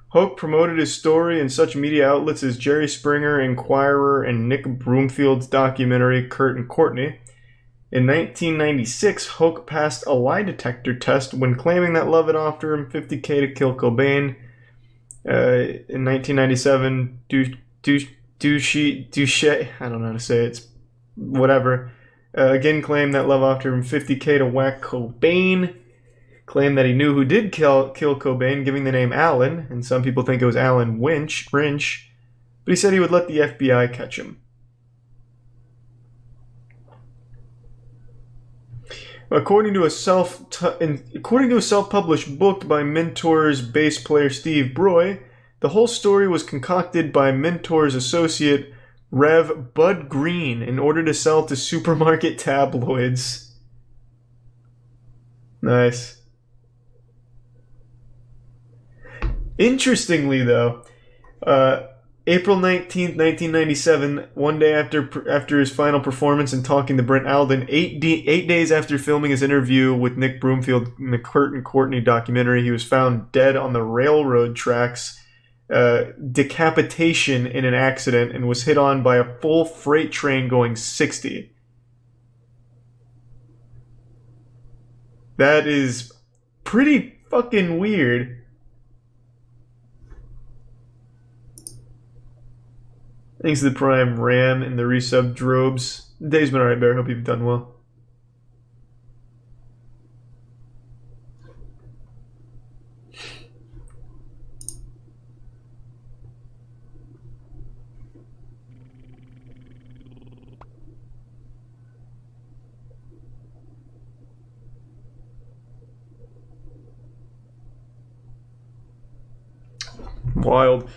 Hoke promoted his story in such media outlets as Jerry Springer, Inquirer, and Nick Broomfield's documentary Kurt and Courtney. In 1996, Hoke passed a lie detector test when claiming that Love had offered him $50K to kill Cobain. In 1997, Duche, I don't know how to say it, it's whatever, again claimed that Love offered him $50K to whack Cobain. Claimed that he knew who did kill Cobain, giving the name Alan, and some people think it was Alan Rinch, but he said he would let the FBI catch him. According to a self-published book by Mentor's bass player Steve Broy, the whole story was concocted by Mentor's associate Rev Bud Green in order to sell to supermarket tabloids. Nice. Interestingly, though, April 19th, 1997, one day after his final performance and talking to Brent Alden, 8 days after filming his interview with Nick Broomfield in the Kurt and Courtney documentary, he was found dead on the railroad tracks, decapitation in an accident, and was hit on by a full freight train going 60. That is pretty fucking weird. Thanks to the Prime Ram and the resub Drobes. Day's been alright, Bear. Hope you've done well. Wild.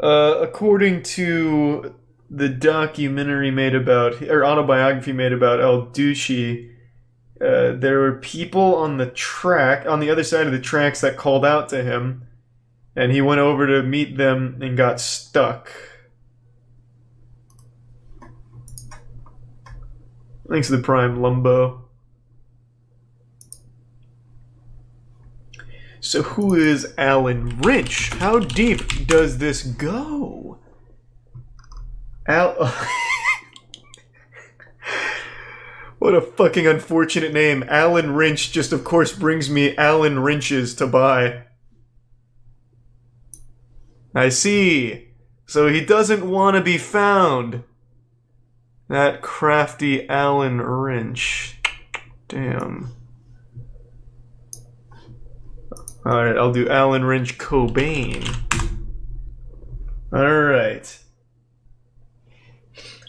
According to the documentary made about, or autobiography made about El-Douchi, there were people on the track, on the other side of the tracks that called out to him, and he went over to meet them and got stuck. Thanks to the Prime Lumbo. So who is Alan Rich? How deep does this go? What a fucking unfortunate name. Alan Wrench just of course brings me Alan Wrenches to buy. I see. So he doesn't want to be found. That crafty Alan Wrench. Damn. Alright, I'll do Alan Wrench Cobain. Alright.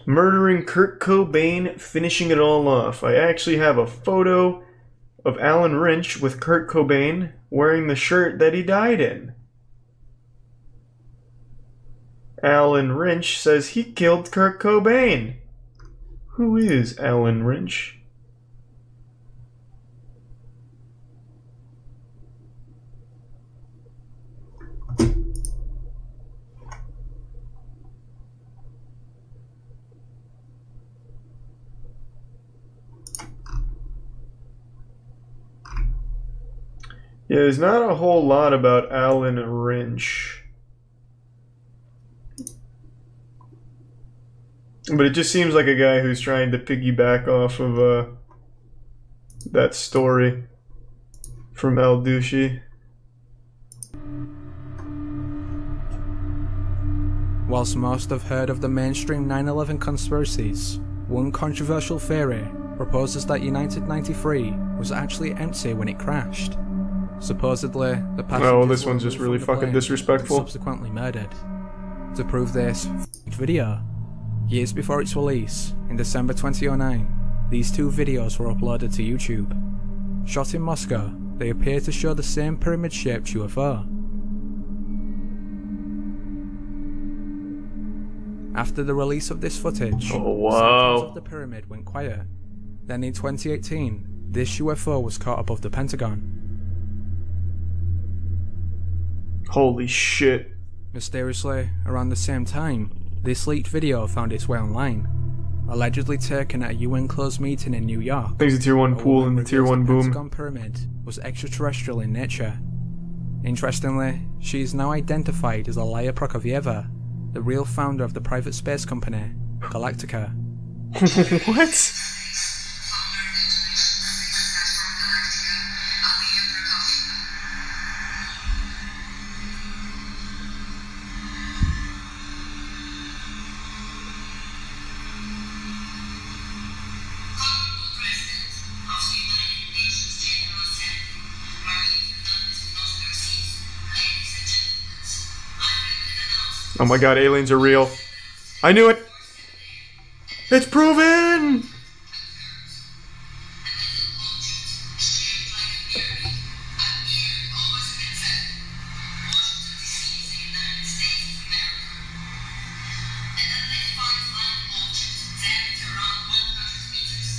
Murdering Kurt Cobain, finishing it all off. I actually have a photo of Alan Wrench with Kurt Cobain wearing the shirt that he died in. Alan Wrench says he killed Kurt Cobain. Who is Alan Wrench? Yeah, there's not a whole lot about Alan Wrench. But it just seems like a guy who's trying to piggyback off of that story from El-Douchi. Whilst most have heard of the mainstream 9/11 conspiracies, one controversial theory proposes that United 93 was actually empty when it crashed. Supposedly, the passengers oh, this one's just really fucking disrespectful. Subsequently murdered. To prove this video, years before its release, in December 2009, these two videos were uploaded to YouTube. Shot in Moscow, they appear to show the same pyramid-shaped UFO. After the release of this footage, sightings of the pyramid went quiet. Then in 2018, this UFO was caught above the Pentagon. Holy shit. Mysteriously, around the same time, this leaked video found its way online, allegedly taken at a UN closed meeting in New York. Thanks to Tier 1 Pool and the Tier 1 Boom. The Pentagon pyramid was extraterrestrial in nature. Interestingly, she is now identified as Alaya Prokofyeva, the real founder of the private space company, Galactica. What? Oh my god, aliens are real. I knew it! It's proven!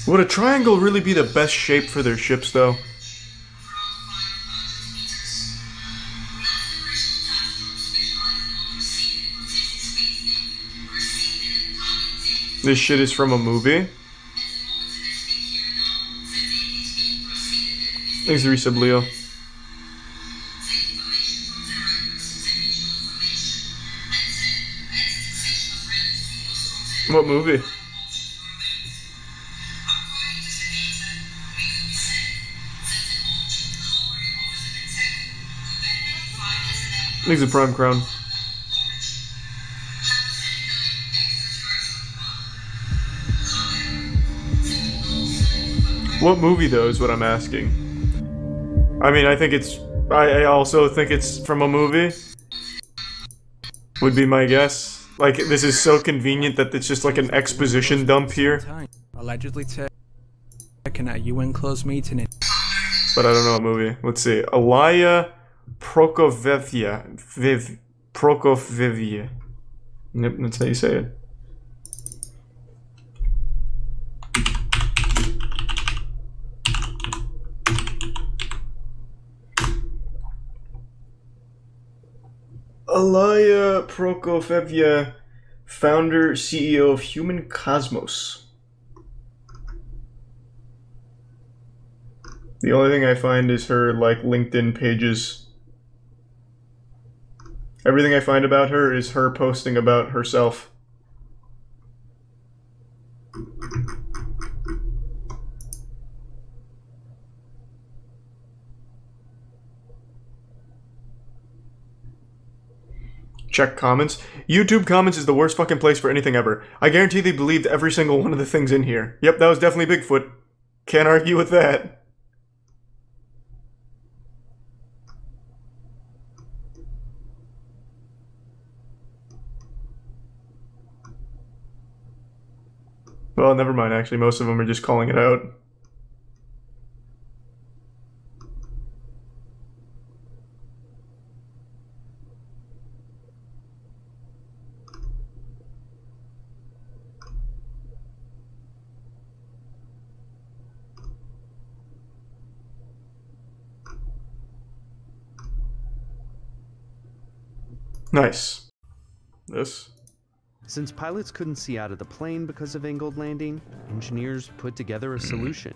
Would a triangle really be the best shape for their ships, though? This shit is from a movie? Thanks, Resub Leo. What movie? Thanks, the Prime Crown. What movie though is what I'm asking. I mean, I think it's... I also think it's from a movie. Would be my guess. Like, this is so convenient that it's just like an exposition dump here. Allegedly taken at a UN closed meeting in... But I don't know what movie. Let's see. Alaya Prokofyevya. Prokofyevya. Yep, that's how you say it. Alaya Prokofyevya, founder, CEO of Human Cosmos. The only thing I find is her, like, LinkedIn pages. Everything I find about her is her posting about herself. Check comments. YouTube comments is the worst fucking place for anything ever. I guarantee they believed every single one of the things in here. Yep, that was definitely Bigfoot. Can't argue with that. Well, never mind, actually. Most of them are just calling it out. Nice. This. Since pilots couldn't see out of the plane because of angled landing, engineers put together a solution.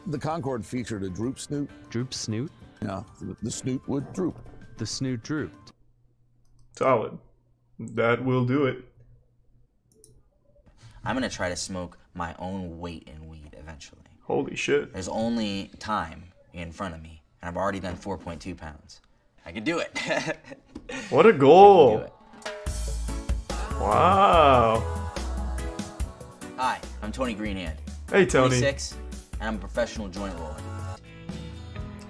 The Concorde featured a droop snoot. Droop snoot? Yeah, the snoot would droop. The snoot drooped. Solid. That will do it. I'm gonna try to smoke my own weight in weed eventually. Holy shit. There's only time in front of me, and I've already done 4.2 pounds. I can do it. What a goal. Wow. Hi, I'm Tony Greenhand. Hey, Tony. 26, and I'm a professional joint roller.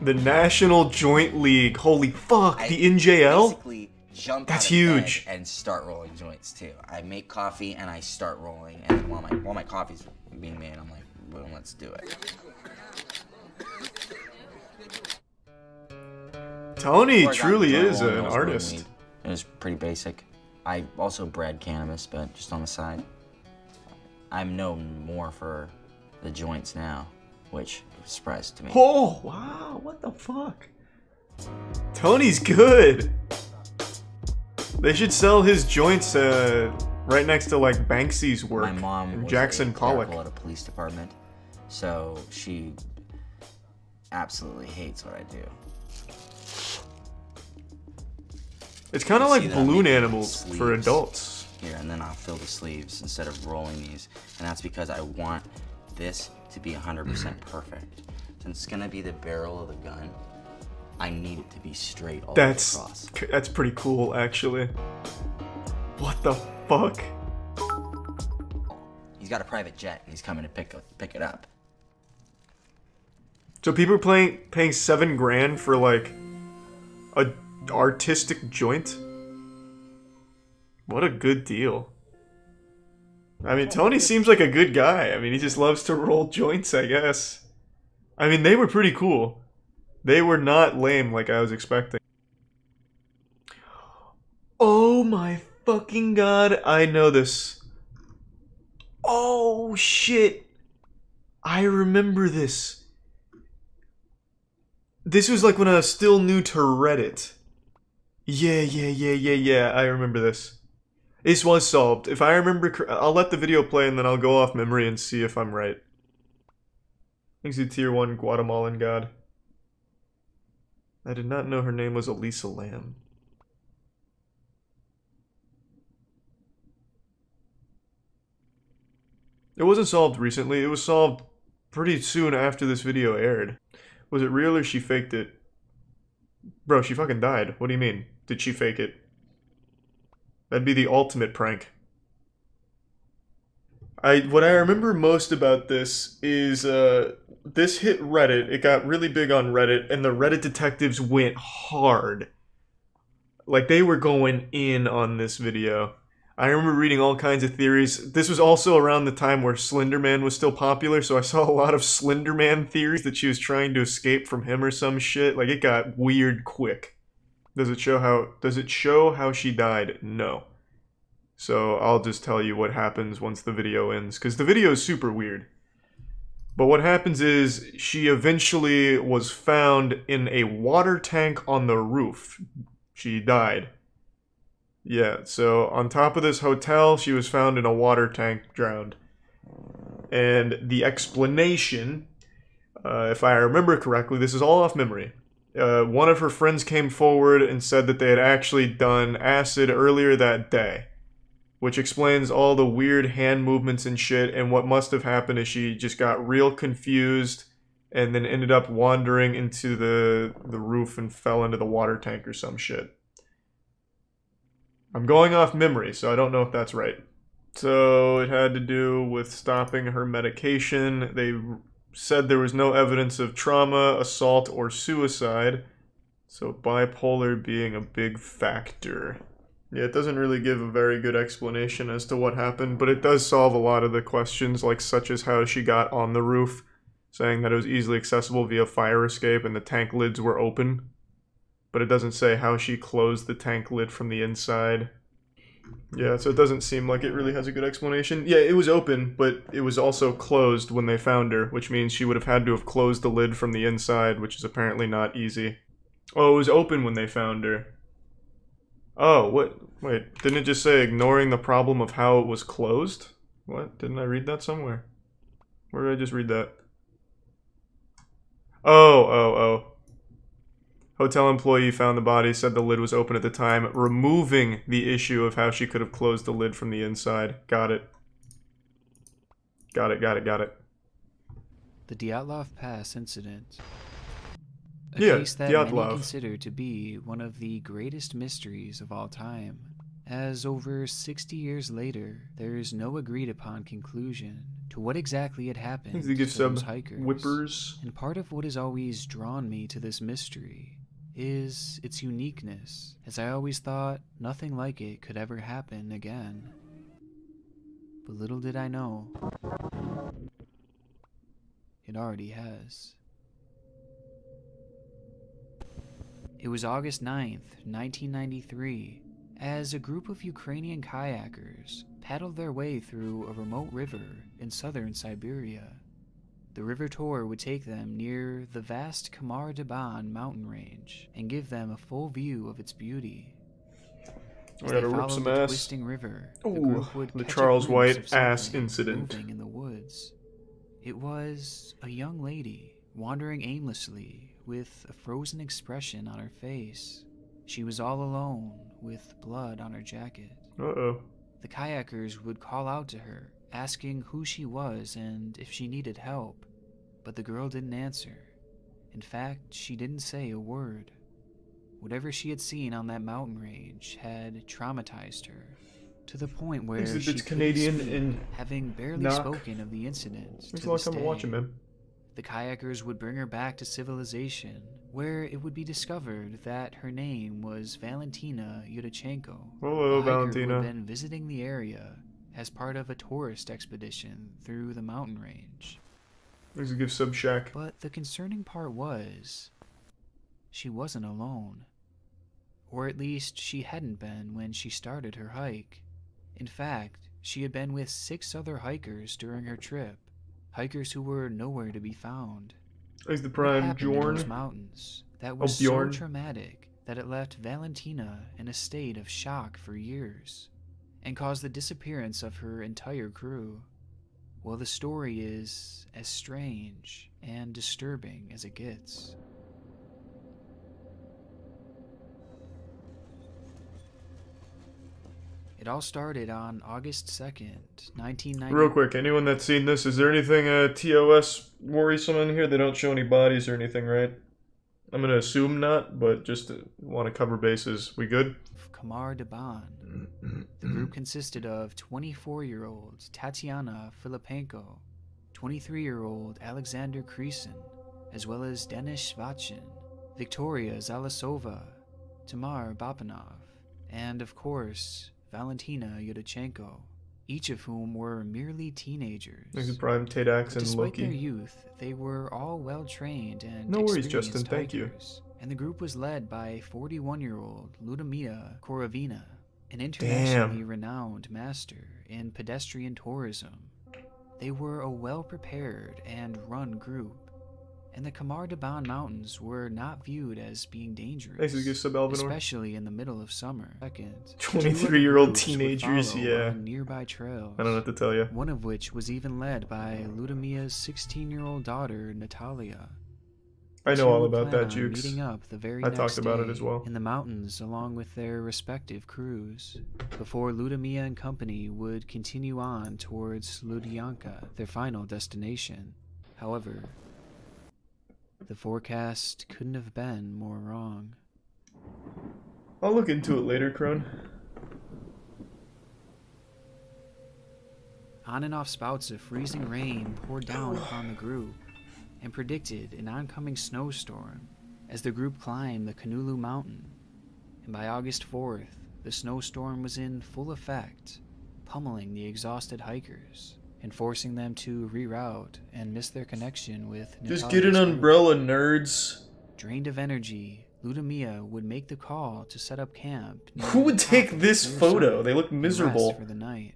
The National Joint League. Holy fuck, the NJL? Basically jump That's out of huge. bed and start rolling joints too. I make coffee and I start rolling, and while my coffee's being made, I'm like, boom, let's do it. Tony Before I got truly into is rolling, an I was rolling artist. weed. It was pretty basic. I also bred cannabis, but just on the side. I'm known more for the joints now, which is a surprise to me. Oh, wow, what the fuck? Tony's good. They should sell his joints right next to like Banksy's work. My mom was Jackson a Pollock. clerical at a police department, so she absolutely hates what I do. It's kind of like See that I'm balloon making animals for sleeves adults. Here, and then I'll fill the sleeves instead of rolling these, and that's because I want this to be 100% perfect. Since it's gonna be the barrel of the gun, I need it to be straight all the way across. That's pretty cool, actually. What the fuck? He's got a private jet, and he's coming to pick it up. So people are paying 7 grand for like a artistic joint? What a good deal. I mean, Tony seems like a good guy. I mean, he just loves to roll joints, I guess. I mean, they were pretty cool. They were not lame like I was expecting. Oh my fucking god, I know this. Oh shit. I remember this. This was like when I was still new to Reddit. Yeah, I remember this. This was solved. If I remember, I'll let the video play and then I'll go off memory and see if I'm right. Thanks to Tier 1 Guatemalan god. I did not know her name was Elisa Lam. It wasn't solved recently, it was solved pretty soon after this video aired. Was it real or she faked it? Bro, she fucking died. What do you mean? Did she fake it? That'd be the ultimate prank. What I remember most about this is this hit Reddit. It got really big on Reddit, and the Reddit detectives went hard. Like, they were going in on this video. I remember reading all kinds of theories. This was also around the time where Slender Man was still popular, so I saw a lot of Slender Man theories that she was trying to escape from him or some shit. Like, it got weird quick. Does it show how she died? No. So I'll just tell you what happens once the video ends, because the video is super weird. But what happens is she eventually was found in a water tank on the roof. She died. Yeah, so on top of this hotel, she was found in a water tank, drowned. And the explanation, if I remember correctly, this is all off memory. One of her friends came forward and said that they had actually done acid earlier that day, which explains all the weird hand movements and shit, and what must have happened is she just got real confused and then ended up wandering into the roof and fell into the water tank or some shit. I'm going off memory, so I don't know if that's right. So it had to do with stopping her medication. They said there was no evidence of trauma, assault, or suicide. So bipolar being a big factor. Yeah, it doesn't really give a very good explanation as to what happened, but it does solve a lot of the questions, like such as how she got on the roof, saying that it was easily accessible via fire escape and the tank lids were open. But it doesn't say how she closed the tank lid from the inside. Yeah, so it doesn't seem like it really has a good explanation. Yeah, it was open, but it was also closed when they found her, which means she would have had to have closed the lid from the inside, which is apparently not easy. Oh, it was open when they found her. Oh, what? Wait, didn't it just say ignoring the problem of how it was closed? What? Didn't I read that somewhere? Where did I just read that? Oh. Hotel employee found the body, said the lid was open at the time, removing the issue of how she could have closed the lid from the inside. Got it. Got it. The Dyatlov Pass incident. A case that Dyatlov. many consider to be one of the greatest mysteries of all time. As over 60 years later, there is no agreed-upon conclusion to what exactly had happened to those hikers. Whippers. And part of what has always drawn me to this mystery is its uniqueness, as I always thought nothing like it could ever happen again. But little did I know, it already has. It was August 9th, 1993, as a group of Ukrainian kayakers paddled their way through a remote river in southern Siberia. The river tour would take them near the vast Khamar Daban mountain range and give them a full view of its beauty. As they followed the twisting river, the group would the catch Charles a glimpse White of ass something incident. moving in the woods. It was a young lady wandering aimlessly with a frozen expression on her face. She was all alone with blood on her jacket. Uh-oh. The kayakers would call out to her, asking who she was and if she needed help, but the girl didn't answer. In fact, she didn't say a word. She she had seen on that mountain range had traumatized her, to the point where she Canadian couldn't speak, and having barely knock. spoken of the incident to There's a lot this of time day. watching, man. The kayakers would bring her back to civilization, where it would be discovered that her name was Valentina Yudachenko. Hello, a hiker Valentina. who had been visiting the area as part of a tourist expedition through the mountain range. There's a gift sub shack. But the concerning part was, she wasn't alone. Or at least she hadn't been when she started her hike. In fact, she had been with 6 other hikers during her trip. Hikers who were nowhere to be found. There's the What prime happened in Bjorn. those mountains that was so Bjorn. traumatic that it left Valentina in a state of shock for years and caused the disappearance of her entire crew. Well, the story is as strange and disturbing as it gets. It all started on August 2nd, 1990. Real quick, anyone that's seen this, is there anything TOS worrisome in here? They don't show any bodies or anything, right? I'm gonna assume not, but just want to cover bases. We good? Khamar Daban. The group consisted of 24-year-old Tatiana Filipenko, 23-year-old Alexander Kresin, as well as Denis Vachin, Victoria Zalasova, Tamar Babanov, and of course, Valentina Yudachenko, each of whom were merely teenagers. Like prime Tate Axon Despite Loki. their youth, they were all well-trained and No worries, experienced Justin, thank you. hikers, and the group was led by 41-year-old Ludmila Korovina, an internationally renowned master in pedestrian tourism. They were a well-prepared and run group, and the Khamar Daban Mountains were not viewed as being dangerous, Thanks, you sub Alvinor. especially in the middle of summer. 23-year-old teenagers, yeah. Nearby trails, I don't know what to tell you. one of which was even led by Ludmila's 16-year-old daughter, Natalia. I know all about that, Jukes. Meeting up the very I next talked about it day as well. in the mountains along with their respective crews, before Ludmila and company would continue on towards Ludyanka, their final destination. However, the forecast couldn't have been more wrong. I'll look into it later, Crone. On and off spouts of freezing rain poured down upon the group and predicted an oncoming snowstorm as the group climbed the Kanulu Mountain. And by August 4th, the snowstorm was in full effect, pummeling the exhausted hikers and forcing them to reroute and miss their connection with Just get an umbrella, nerds. Drained of energy, Ludmila would make the call to set up camp. Who would take this photo? They look miserable. For the night.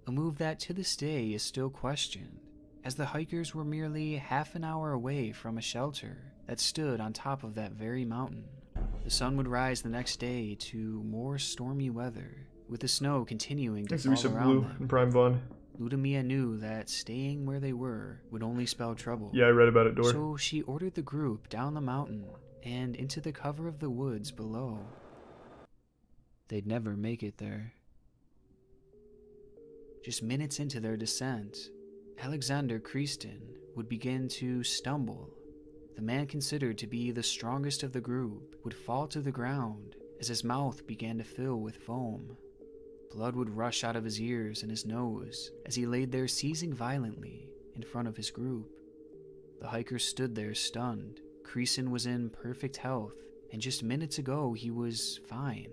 A move that to this day is still questioned, as the hikers were merely half an hour away from a shelter that stood on top of that very mountain. The sun would rise the next day to more stormy weather, with the snow continuing to fall around them. And Prime Vaughn. Ludmila knew that staying where they were would only spell trouble. Yeah, I read about it, Dor. So she ordered the group down the mountain and into the cover of the woods below. They'd never make it there. Just minutes into their descent, Alexander Kresin would begin to stumble. The man considered to be the strongest of the group would fall to the ground as his mouth began to fill with foam. Blood would rush out of his ears and his nose as he laid there seizing violently in front of his group. The hikers stood there stunned. Kresin was in perfect health, and just minutes ago he was fine.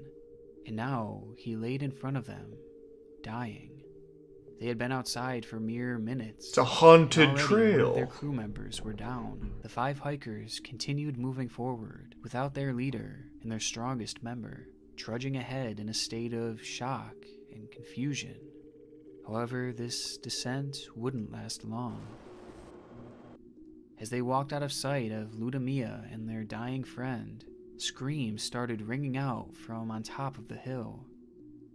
And now he laid in front of them, dying. They had been outside for mere minutes. It's a haunted Already trail. one of their crew members were down. The 5 hikers continued moving forward without their leader and their strongest member, trudging ahead in a state of shock and confusion. However, this descent wouldn't last long. As they walked out of sight of Ludmila and their dying friend, screams started ringing out from on top of the hill.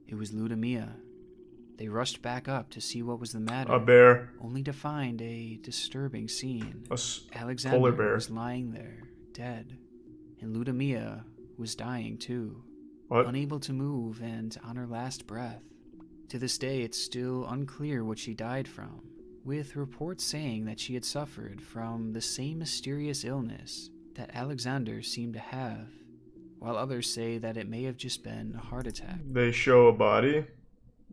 It was Ludmila. They rushed back up to see what was the matter. A bear. Only to find a disturbing scene. Alexander polar bear. Was lying there, dead. And Ludmila was dying too. What? Unable to move and on her last breath. To this day, it's still unclear what she died from, with reports saying that she had suffered from the same mysterious illness that Alexander seemed to have, while others say that it may have just been a heart attack. They show a body?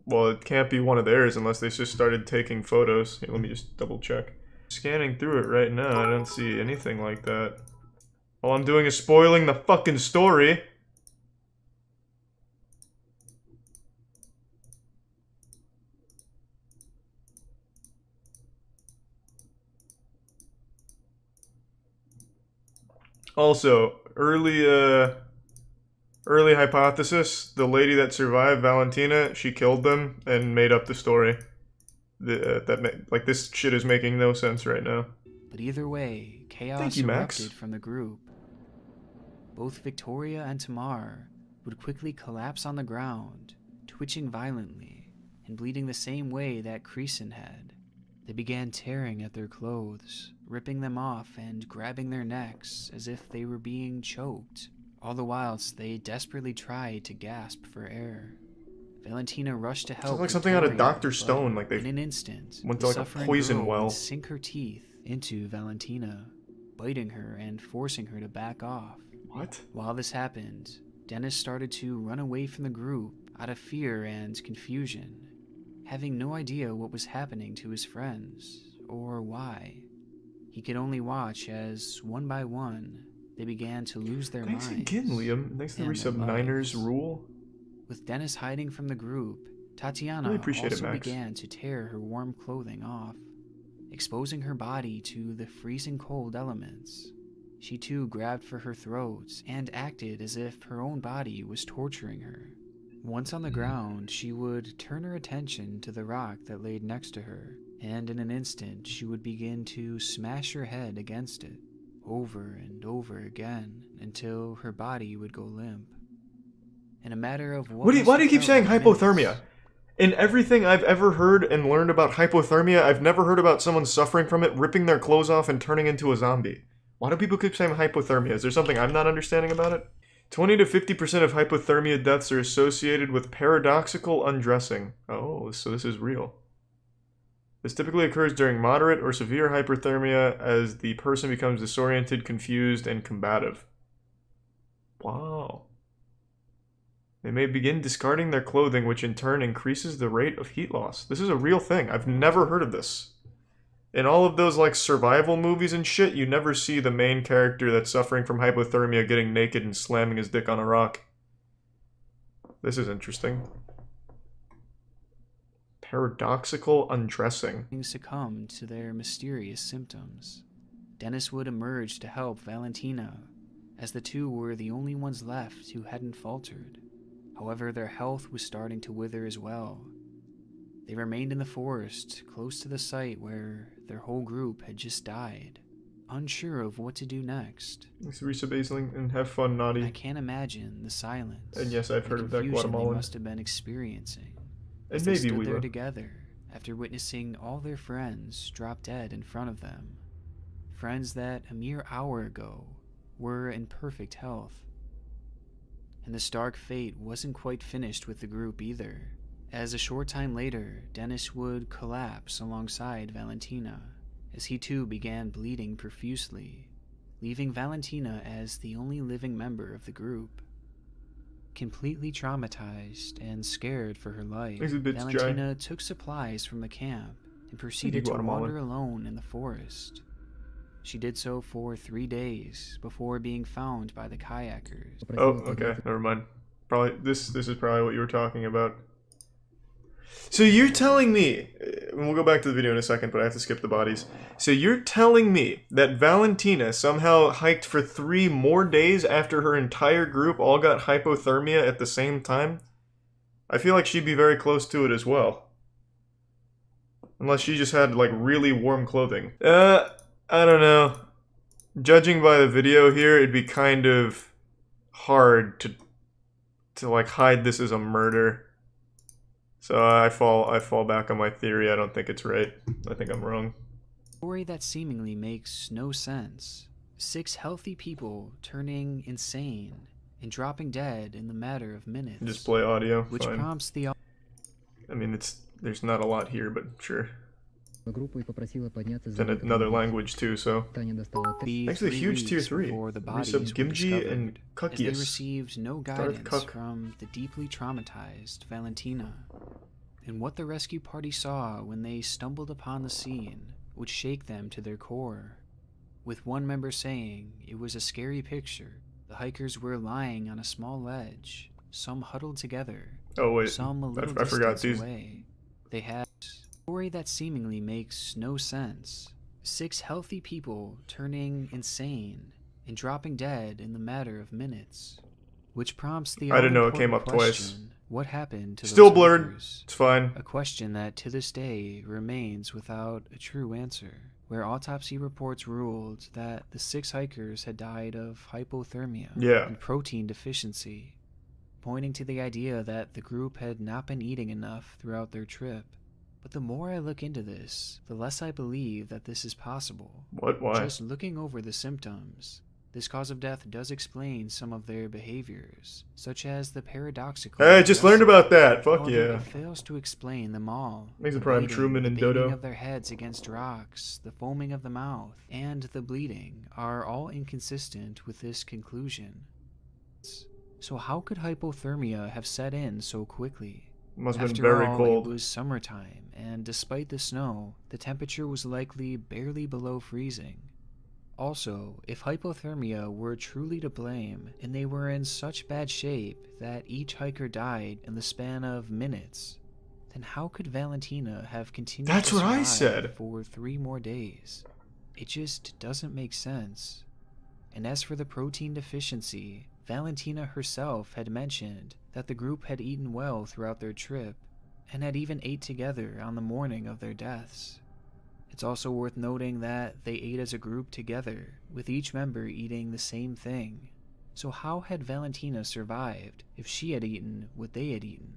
Well, it can't be one of theirs unless they just started taking photos. Here, let me just double check. Scanning through it right now, I don't see anything like that. All I'm doing is spoiling the fucking story. Also, early hypothesis, the lady that survived, Valentina, she killed them and made up the story. Like, this shit is making no sense right now. But either way, chaos erupted from the group. Both Victoria and Tamar would quickly collapse on the ground, twitching violently and bleeding the same way that Kresin had. They began tearing at their clothes, ripping them off and grabbing their necks as if they were being choked, all the whilst they desperately tried to gasp for air. Valentina rushed to help. Sounds like something out of Dr. Stone, like they in an instant went to like a poison well. Would sink her teeth into Valentina, biting her and forcing her to back off. What? While this happened, Dennis started to run away from the group out of fear and confusion, having no idea what was happening to his friends or why. He could only watch as, one by one, they began to lose their minds. Thanks again, Liam. Thanks to the resub Niners Rule. With Dennis hiding from the group, Tatiana also began to tear her warm clothing off, exposing her body to the freezing cold elements. She too grabbed for her throat and acted as if her own body was torturing her. Once on the ground, she would turn her attention to the rock that laid next to her, and in an instant she would begin to smash her head against it, over and over again, until her body would go limp. In a matter of why do you keep saying hypothermia? In everything I've ever heard and learned about hypothermia, I've never heard about someone suffering from it, ripping their clothes off and turning into a zombie. Why do people keep saying hypothermia? Is there something I'm not understanding about it? 20 to 50% of hypothermia deaths are associated with paradoxical undressing. Oh, so this is real. This typically occurs during moderate or severe hypothermia as the person becomes disoriented, confused, and combative. Wow. They may begin discarding their clothing, which in turn increases the rate of heat loss. This is a real thing. I've never heard of this. In all of those, like, survival movies and shit, you never see the main character that's suffering from hypothermia getting naked and slamming his dick on a rock. This is interesting. Paradoxical undressing. Succumbed to their mysterious symptoms. Dennis would emerge to help Valentina, as the two were the only ones left who hadn't faltered. However, their health was starting to wither as well. They remained in the forest, close to the site where their whole group had just died, unsure of what to do next. Thanks, Resub Aisling, and have fun, Naughty. I can't imagine the silence. And yes, I've heard of that Guatemalan. They must have been experiencing. And they maybe stood we there will. Together after witnessing all their friends drop dead in front of them. Friends that a mere hour ago were in perfect health. And the stark fate wasn't quite finished with the group either, as a short time later, Dennis would collapse alongside Valentina, as he too began bleeding profusely, leaving Valentina as the only living member of the group. Completely traumatized and scared for her life, Valentina took supplies from the camp and proceeded to wander alone in the forest. She did so for 3 days before being found by the kayakers. Oh, okay, never mind. Probably this is probably what you were talking about. So you're telling me, and we'll go back to the video in a second, but I have to skip the bodies. So you're telling me that Valentina somehow hiked for 3 more days after her entire group all got hypothermia at the same time? I feel like she'd be very close to it as well. Unless she just had, like, really warm clothing. I don't know. Judging by the video here, it'd be kind of hard to like hide this as a murder. So I fall back on my theory. I don't think it's right. I think I'm wrong. A story that seemingly makes no sense. 6 healthy people turning insane and dropping dead in the matter of minutes. Just play audio. Which fine. Prompts the... I mean, there's not a lot here, but sure. It's in another language too, so. Thanks to the huge tier 3. Resub Gimji and Kukius. They received no guidance from the deeply traumatized Valentina. And what the rescue party saw when they stumbled upon the scene would shake them to their core. With one member saying it was a scary picture. The hikers were lying on a small ledge, some huddled together, oh wait, some a little I forgot distance these. away. They had a story that seemingly makes no sense. 6 healthy people turning insane and dropping dead in the matter of minutes. Which prompts the I didn't know it came up twice. What happened to Still those blurred. hikers? It's fine. A question that to this day remains without a true answer, where autopsy reports ruled that the 6 hikers had died of hypothermia and protein deficiency, pointing to the idea that the group had not been eating enough throughout their trip. But the more I look into this, the less I believe that this is possible. What? Why? Just looking over the symptoms, This cause of death does explain some of their behaviors, such as the paradoxical... Hey, I just learned about that. Fuck However, yeah. It fails to explain them all. Makes a The prime biting, Truman and the banging Dodo. of their heads against rocks, the foaming of the mouth, and the bleeding are all inconsistent with this conclusion. So how could hypothermia have set in so quickly? Must have been After very all, cold. It was summertime, and despite the snow, the temperature was likely barely below freezing. Also, if hypothermia were truly to blame, and they were in such bad shape that each hiker died in the span of minutes, then how could Valentina have continued That's to what I survive said. for 3 more days? It just doesn't make sense. And as for the protein deficiency, Valentina herself had mentioned that the group had eaten well throughout their trip, and had even ate together on the morning of their deaths. It's also worth noting that they ate as a group together, with each member eating the same thing. So how had Valentina survived if she had eaten what they had eaten?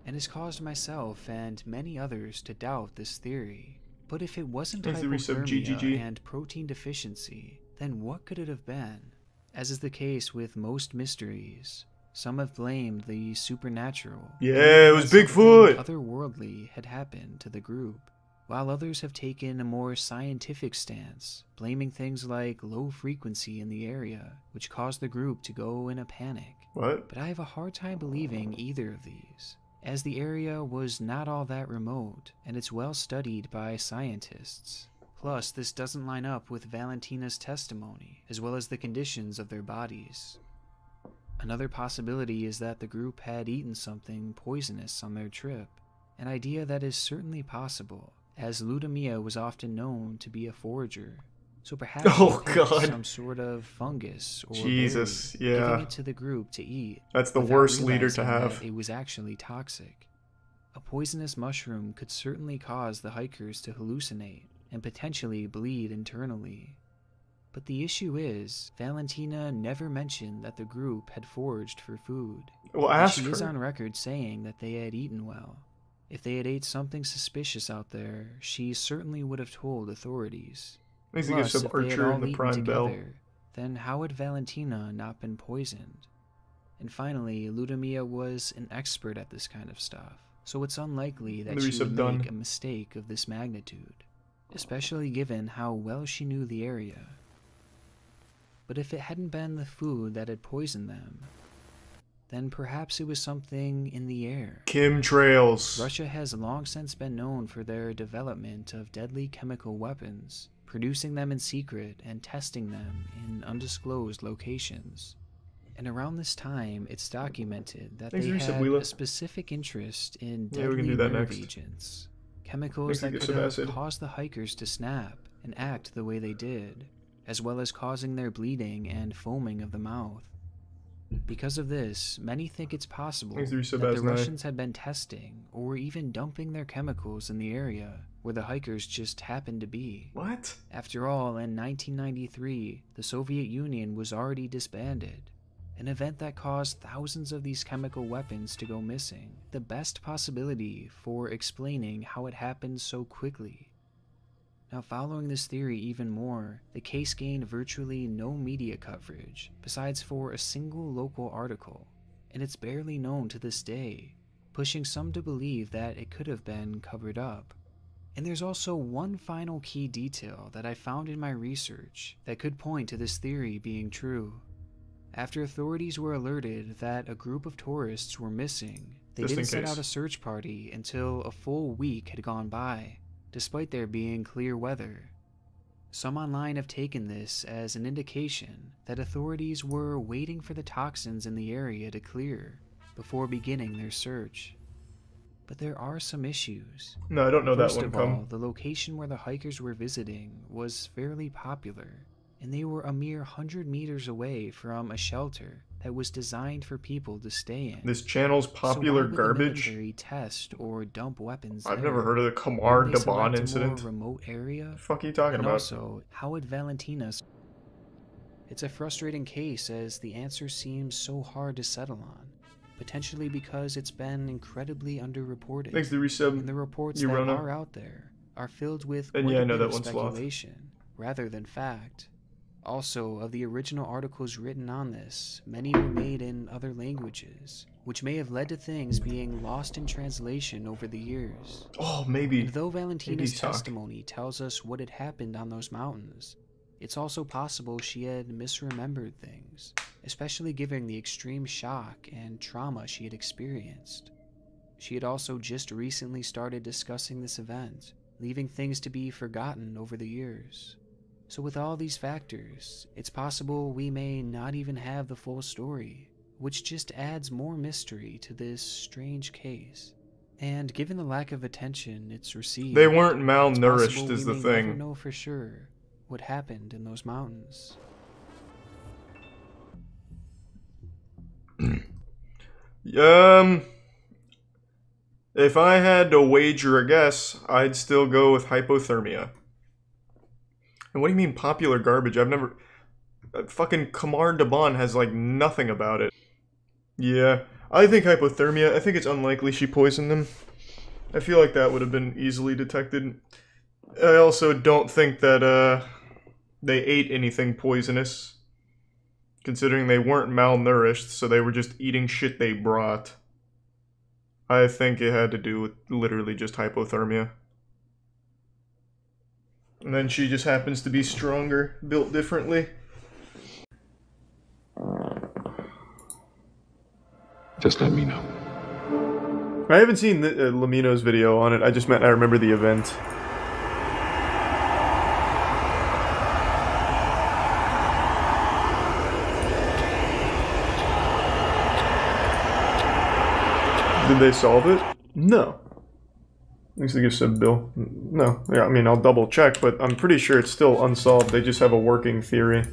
And has caused myself and many others to doubt this theory. But if it wasn't hypothermia and protein deficiency, then what could it have been? As is the case with most mysteries, some have blamed the supernatural. Yeah, it was Bigfoot! Something otherworldly had happened to the group, while others have taken a more scientific stance, blaming things like low frequency in the area, which caused the group to go in a panic. What? But I have a hard time believing either of these, as the area was not all that remote, and it's well studied by scientists. Plus, this doesn't line up with Valentina's testimony, as well as the conditions of their bodies. Another possibility is that the group had eaten something poisonous on their trip, an idea that is certainly possible, as Ludmilla was often known to be a forager, so perhaps some sort of fungus or Jesus, berry, yeah. giving it to the group to eat. That's the without worst leader to realizing have. that it was actually toxic. A poisonous mushroom could certainly cause the hikers to hallucinate and potentially bleed internally. But the issue is, Valentina never mentioned that the group had foraged for food. Well, and ask she is her. on record saying that they had eaten well. If they had ate something suspicious out there, she certainly would have told authorities. Needs to give Plus, some if they had Archer all and the eaten Prime Bell. together, then how had Valentina not been poisoned? And finally, Ludmilla was an expert at this kind of stuff, so it's unlikely that she would make a mistake of this magnitude, especially given how well she knew the area. But if it hadn't been the food that had poisoned them, then perhaps it was something in the air. Chemtrails. Russia has long since been known for their development of deadly chemical weapons, producing them in secret and testing them in undisclosed locations. And around this time, it's documented that they had a specific interest in deadly nerve agents, chemicals that could have caused the hikers to snap and act the way they did, as well as causing their bleeding and foaming of the mouth. Because of this, many think it's possible that the Russians had been testing or even dumping their chemicals in the area where the hikers just happened to be. What? After all, in 1993, the Soviet Union was already disbanded, an event that caused thousands of these chemical weapons to go missing, the best possibility for explaining how it happened so quickly. Now, following this theory even more, the case gained virtually no media coverage, besides for a single local article, and it's barely known to this day, pushing some to believe that it could have been covered up. And there's also one final key detail that I found in my research that could point to this theory being true. After authorities were alerted that a group of tourists were missing, they didn't set out a search party until a full week had gone by, despite there being clear weather. Some online have taken this as an indication that authorities were waiting for the toxins in the area to clear before beginning their search. But there are some issues. No, I don't know that one. First of all, the location where the hikers were visiting was fairly popular, and they were a mere 100 meters away from a shelter that was designed for people to stay in. This channel's popular garbage. The military test or dump weapons. I've never heard of the Khamar Daban incident. Remote area. What the fuck are you talking about? Also, how would Valentina? It's a frustrating case as the answer seems so hard to settle on, potentially because it's been incredibly underreported. Thanks to resub. And the reports that are out there are filled with and quite yeah, I a know bit that of one's speculation rather than fact. Also, of the original articles written on this, many were made in other languages, which may have led to things being lost in translation over the years. Oh, maybe. And though Valentina's testimony tells us what had happened on those mountains, it's also possible she had misremembered things, especially given the extreme shock and trauma she had experienced. She had also just recently started discussing this event, leaving things to be forgotten over the years. So with all these factors, it's possible we may not even have the full story, which just adds more mystery to this strange case. And given the lack of attention it's received, they weren't malnourished is the we may thing. never know for sure what happened in those mountains. If I had to wager a guess, I'd still go with hypothermia. And what do you mean popular garbage? I've never... fucking Khamar Daban has like nothing about it. Yeah, I think hypothermia. I think it's unlikely she poisoned them. I feel like that would have been easily detected. I also don't think that they ate anything poisonous, considering they weren't malnourished, so they were just eating shit they brought. I think it had to do with literally just hypothermia. And then she just happens to be stronger, built differently. Just let me know. I haven't seen the, LEMMiNO's video on it, I just meant I remember the event. Did they solve it? No. At least they give Sib Bill. No. Yeah, I mean, I'll double check, but I'm pretty sure it's still unsolved. They just have a working theory.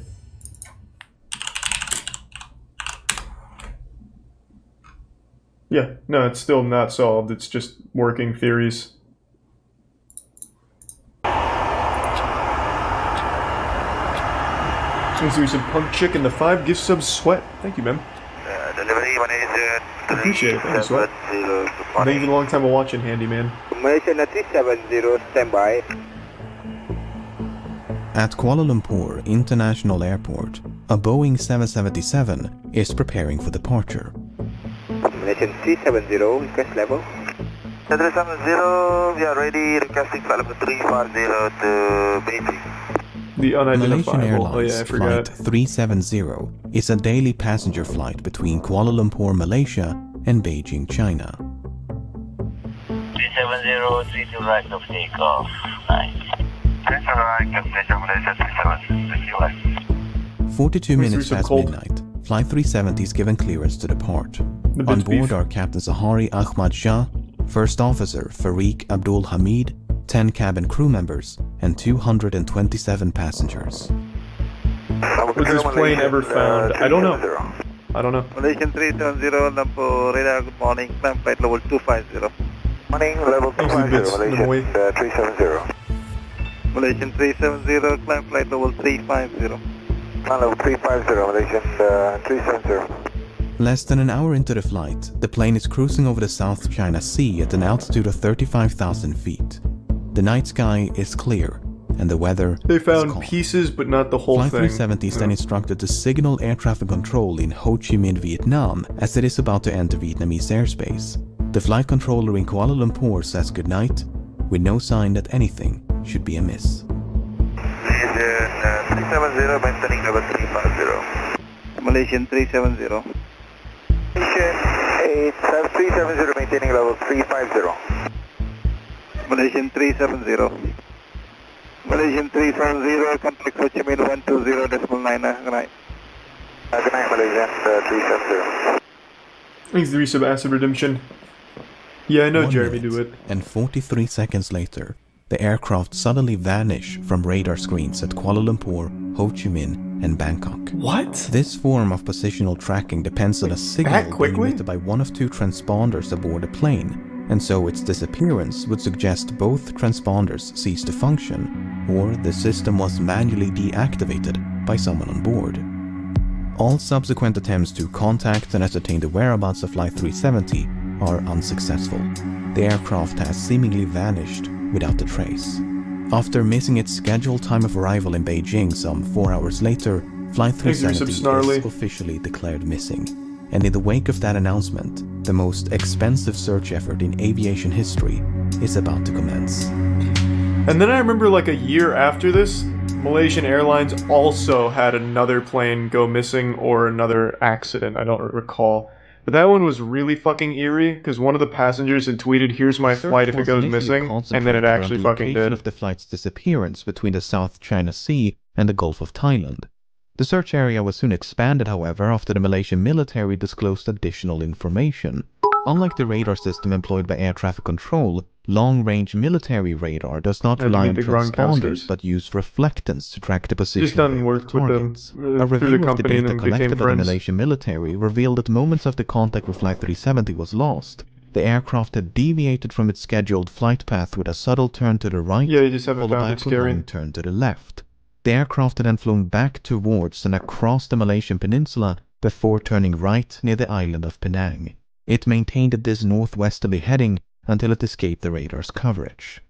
Yeah, no, it's still not solved. It's just working theories. Let's do some punk chick in the 5 gift subs sweat. Thank you, man. Delivery manager. I appreciate it. Thank you, sweat. Thank you for a long time of watching, handyman. Malaysia 370, standby. At Kuala Lumpur International Airport, a Boeing 777 is preparing for departure. Malaysian 370, request level. 370, we are ready, requesting flight level 350 to Beijing. The unidentifiable. Malaysian Airlines I Flight 370 is a daily passenger flight between Kuala Lumpur, Malaysia and Beijing, China. 370, 32 right of takeoff. Nice. 42 minutes past midnight, Flight 370 is given clearance to depart. On board are Captain Zahari Ahmad Shah, First Officer Farik Abdul Hamid, 10 cabin crew members, and 227 passengers. Was this plane ever found? I don't know. I don't know. Malaysian 370, Lumpur radar, good morning, climb flight level 250. Morning, level 250, Malaysian 370. Malaysian 370, climb flight level 350. Climb level 350, Malaysian 370. Less than an hour into the flight, the plane is cruising over the South China Sea at an altitude of 35,000 feet. The night sky is clear, and the weather They found pieces, but not the whole Flight thing. 370 is then instructed to signal air traffic control in Ho Chi Minh, Vietnam, as it is about to enter Vietnamese airspace. The flight controller in Kuala Lumpur says goodnight, with no sign that anything should be amiss. Malaysian 370, maintaining level 350. Malaysian 370. Malaysian 370, maintaining level 350. Malaysian 370. Malaysian 370, contact Ho Chi Minh 120.9. Good night. Good night, Malaysian 370. Thanks, 3 sub acid redemption. Yeah, I know 1 Jeremy minute do it. And 43 seconds later, the aircraft suddenly vanish from radar screens at Kuala Lumpur, Ho Chi Minh, and Bangkok. What? This form of positional tracking depends on a signal being emitted by one of 2 transponders aboard the plane, and so its disappearance would suggest both transponders ceased to function, or the system was manually deactivated by someone on board. All subsequent attempts to contact and ascertain the whereabouts of Flight 370 are unsuccessful. The aircraft has seemingly vanished without a trace. After missing its scheduled time of arrival in Beijing some 4 hours later, Flight 370 is officially declared missing. And in the wake of that announcement, the most expensive search effort in aviation history is about to commence. And then I remember like a year after this, Malaysian Airlines also had another plane go missing or another accident, I don't recall. But that one was really fucking eerie, because one of the passengers had tweeted, "Here's my flight if it goes missing," and then it actually fucking did. Of the flight's disappearance between the South China Sea and the Gulf of Thailand. The search area was soon expanded, however, after the Malaysian military disclosed additional information. Unlike the radar system employed by air traffic control, long-range military radar does not rely on transponders but use reflectance to track the position of targets. A review of the data collected by the Malaysian military revealed that moments after contact with Flight 370 was lost, the aircraft had deviated from its scheduled flight path with a subtle turn to the right, followed by a long turn to the left. The aircraft had then flown back towards and across the Malaysian peninsula before turning right near the island of Penang. It maintained this northwesterly heading until it escaped the radar's coverage.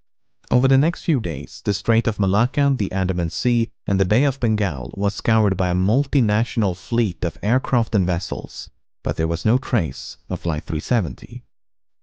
Over the next few days, the Strait of Malacca, the Andaman Sea, and the Bay of Bengal was scoured by a multinational fleet of aircraft and vessels, but there was no trace of Flight 370.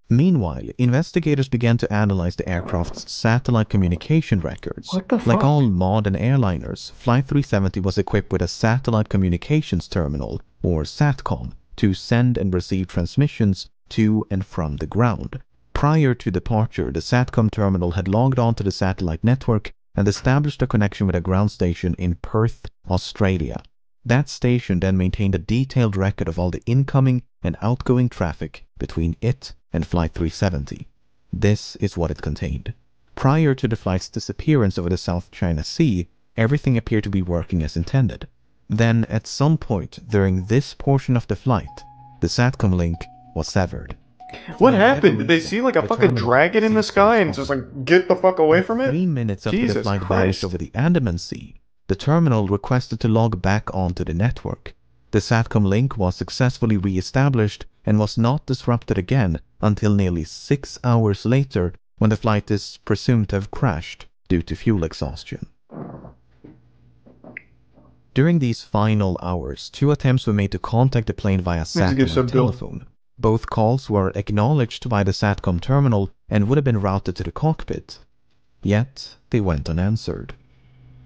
Meanwhile, investigators began to analyze the aircraft's satellite communication records. Like all modern airliners, Flight 370 was equipped with a satellite communications terminal, or SATCOM, to send and receive transmissions to and from the ground. Prior to departure, the SATCOM terminal had logged onto the satellite network and established a connection with a ground station in Perth, Australia. That station then maintained a detailed record of all the incoming and outgoing traffic between it and Flight 370. This is what it contained. Prior to the flight's disappearance over the South China Sea, everything appeared to be working as intended. Then, at some point during this portion of the flight, the SATCOM link was severed. What happened? Did they see like a fucking dragon in the sky and just like get the fuck away from it? 3 minutes after the flight vanished over the Andaman Sea, the terminal requested to log back onto the network. The SATCOM link was successfully re-established and was not disrupted again until nearly 6 hours later, when the flight is presumed to have crashed due to fuel exhaustion. During these final hours, 2 attempts were made to contact the plane via satellite telephone. Both calls were acknowledged by the SATCOM terminal and would have been routed to the cockpit. Yet, they went unanswered.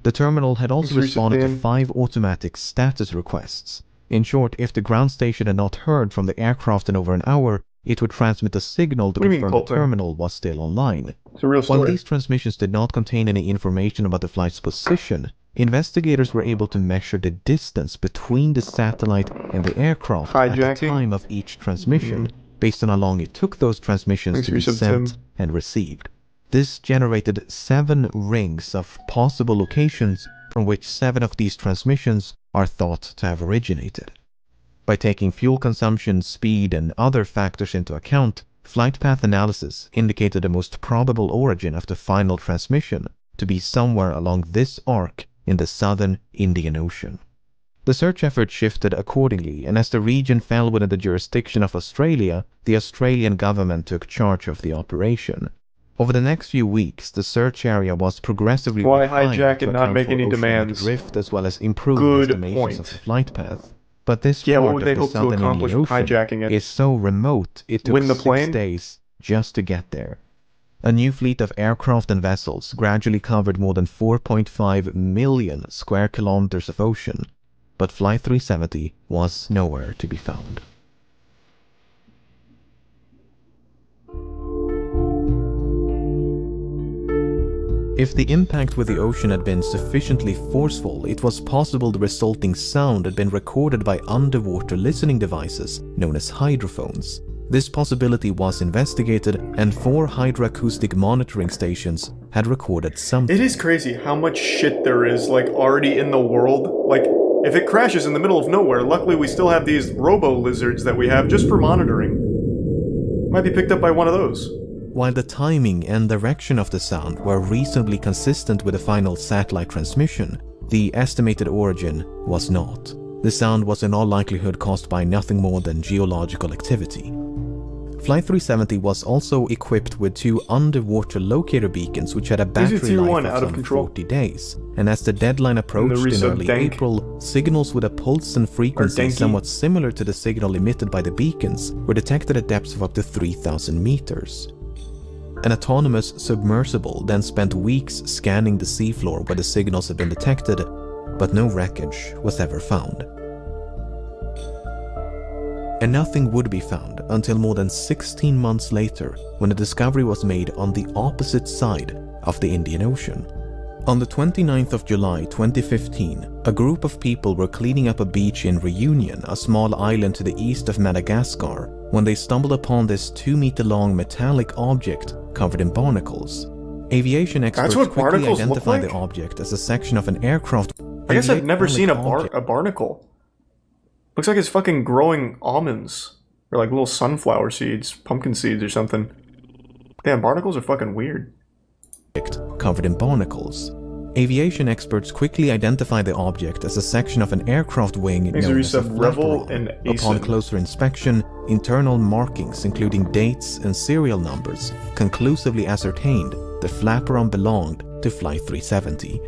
The terminal had also responded to 5 automatic status requests. In short, if the ground station had not heard from the aircraft in over an hour, it would transmit a signal to confirm the terminal was still online. It's a real story. While these transmissions did not contain any information about the flight's position, investigators were able to measure the distance between the satellite and the aircraft at the time of each transmission, based on how long it took those transmissions to be sent and received. This generated 7 rings of possible locations from which 7 of these transmissions are thought to have originated. By taking fuel consumption, speed, and other factors into account, flight path analysis indicated the most probable origin of the final transmission to be somewhere along this arc in the southern Indian Ocean. The search effort shifted accordingly, and as the region fell within the jurisdiction of Australia, the Australian government took charge of the operation. Over the next few weeks, the search area was progressively refined hijack and not make any demands. Drift as well as improved estimations of the flight path. But this part of the southern Indian Ocean is so remote, it took 6 days just to get there. A new fleet of aircraft and vessels gradually covered more than 4.5 million square kilometers of ocean, but Flight 370 was nowhere to be found. If the impact with the ocean had been sufficiently forceful, it was possible the resulting sound had been recorded by underwater listening devices known as hydrophones. This possibility was investigated, and 4 hydroacoustic monitoring stations had recorded something. It is crazy how much shit there is, like, already in the world. Like, if it crashes in the middle of nowhere, luckily we still have these robo-lizards that we have just for monitoring. Might be picked up by one of those. While the timing and direction of the sound were reasonably consistent with the final satellite transmission, the estimated origin was not. The sound was in all likelihood caused by nothing more than geological activity. Flight 370 was also equipped with 2 underwater locator beacons which had a battery life of some 40 days. And as the deadline approached in early April, signals with a pulse and frequency somewhat similar to the signal emitted by the beacons were detected at depths of up to 3,000 meters. An autonomous submersible then spent weeks scanning the seafloor where the signals had been detected, but no wreckage was ever found. And nothing would be found until more than 16 months later, when a discovery was made on the opposite side of the Indian Ocean. On the 29th of July 2015, a group of people were cleaning up a beach in Reunion, a small island to the east of Madagascar, when they stumbled upon this 2-meter-long metallic object covered in barnacles. Aviation experts quickly identified the object as a section of an aircraft. I guess I've never seen a barnacle. Looks like it's fucking growing almonds. Or like little sunflower seeds, pumpkin seeds or something. Damn, barnacles are fucking weird. Covered in barnacles. Aviation experts quickly identified the object as a section of an aircraft wing known as a flaperon. Upon closer inspection, internal markings including dates and serial numbers conclusively ascertained the flaperon belonged to Flight 370.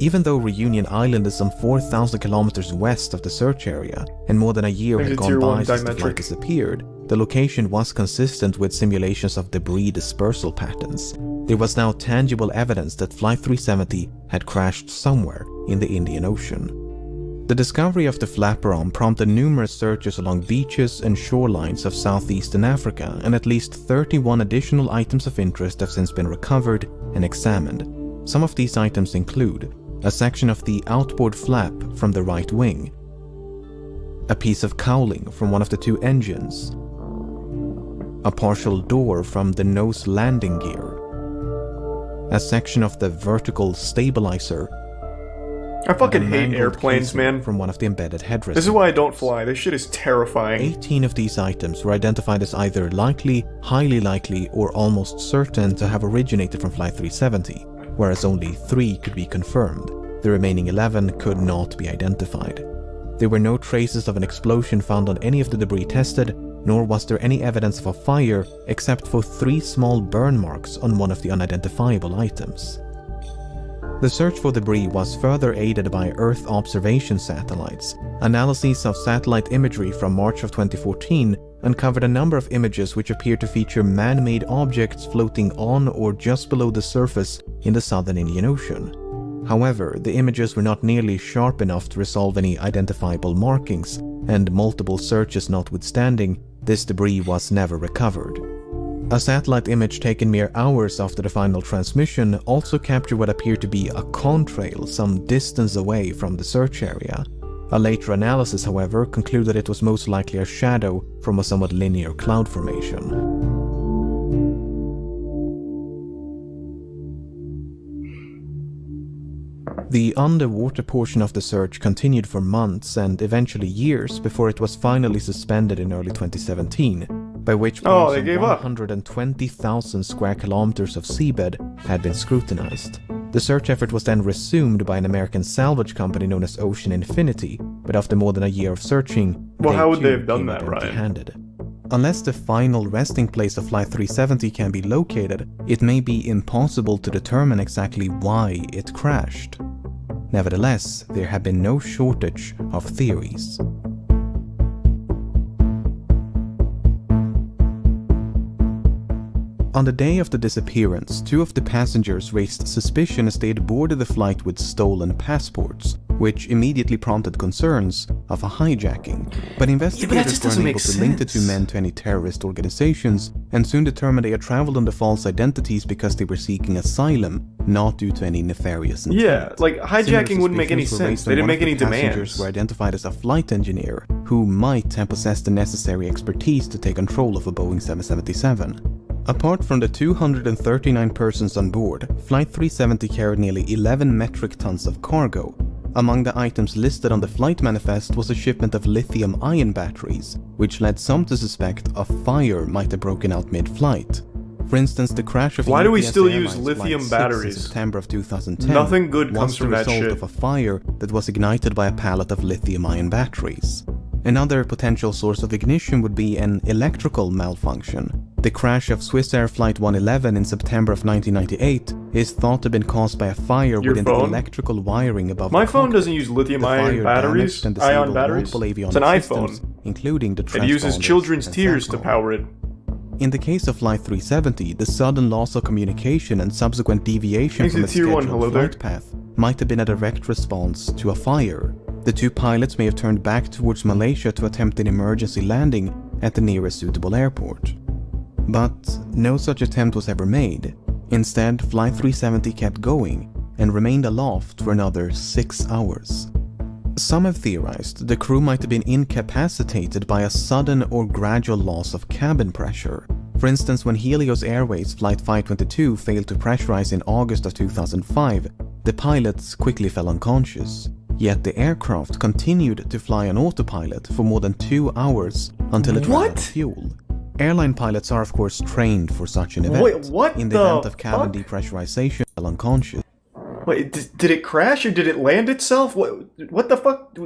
Even though Reunion Island is some 4,000 kilometers west of the search area, and more than a year had gone by since the flight disappeared, the location was consistent with simulations of debris dispersal patterns. There was now tangible evidence that Flight 370 had crashed somewhere in the Indian Ocean. The discovery of the flaperon prompted numerous searches along beaches and shorelines of southeastern Africa, and at least 31 additional items of interest have since been recovered and examined. Some of these items include a section of the outboard flap from the right wing, a piece of cowling from one of the 2 engines, a partial door from the nose landing gear, a section of the vertical stabilizer. I fucking hate airplanes, man. From one of the embedded headrests. This is why I don't fly. This shit is terrifying. 18 of these items were identified as either likely, highly likely, or almost certain to have originated from Flight 370. Whereas only 3 could be confirmed. The remaining 11 could not be identified. There were no traces of an explosion found on any of the debris tested, nor was there any evidence of a fire except for 3 small burn marks on one of the unidentifiable items. The search for debris was further aided by Earth observation satellites. Analyses of satellite imagery from March of 2014 uncovered a number of images which appeared to feature man-made objects floating on or just below the surface in the southern Indian Ocean. However, the images were not nearly sharp enough to resolve any identifiable markings, and multiple searches notwithstanding, this debris was never recovered. A satellite image taken mere hours after the final transmission also captured what appeared to be a contrail some distance away from the search area. A later analysis, however, concluded it was most likely a shadow from a somewhat linear cloud formation. The underwater portion of the search continued for months and eventually years before it was finally suspended in early 2017, by which point some 120,000 square kilometers of seabed had been scrutinized. The search effort was then resumed by an American salvage company known as Ocean Infinity, but after more than a year of searching, how would they have done that, right? Unless the final resting place of Flight 370 can be located, it may be impossible to determine exactly why it crashed. Nevertheless, there have been no shortage of theories. On the day of the disappearance, 2 of the passengers raised suspicion as they had boarded the flight with stolen passports, which immediately prompted concerns of a hijacking. But investigators were unable to link the 2 men to any terrorist organizations, and soon determined they had traveled under false identities because they were seeking asylum, not due to any nefarious intent. Yeah, like hijacking wouldn't make any sense. They didn't make any demands. Passengers were identified as a flight engineer who might have possessed the necessary expertise to take control of a Boeing 777. Apart from the 239 persons on board, Flight 370 carried nearly 11 metric tons of cargo. Among the items listed on the flight manifest was a shipment of lithium-ion batteries, which led some to suspect a fire might have broken out mid-flight. For instance, the crash of Why do we still use lithium batteries? In September of 2010 Nothing good comes from that shit. was the result of a fire that was ignited by a pallet of lithium-ion batteries. Another potential source of ignition would be an electrical malfunction. The crash of Swiss Air Flight 111 in September of 1998 is thought to have been caused by a fire within the electrical wiring above My the phone cockpit. doesn't use lithium-ion batteries, And ion batteries. multiple It's an avionics iPhone. systems, including the It uses transponders children's and tears to SATCOM. power it. In the case of Flight 370, the sudden loss of communication and subsequent deviation Thanks from to its Tier 1, scheduled hello there. flight path might have been a direct response to a fire. The two pilots may have turned back towards Malaysia to attempt an emergency landing at the nearest suitable airport. But no such attempt was ever made. Instead, Flight 370 kept going and remained aloft for another 6 hours. Some have theorized the crew might have been incapacitated by a sudden or gradual loss of cabin pressure. For instance, when Helios Airways Flight 522 failed to pressurize in August of 2005, the pilots quickly fell unconscious. Yet the aircraft continued to fly on autopilot for more than 2 hours until it ran out of fuel. Airline pilots are of course trained for such an event. Wait, what in the the event of cabin depressurization, fell unconscious. Wait, did it crash or did it land itself? What the fuck?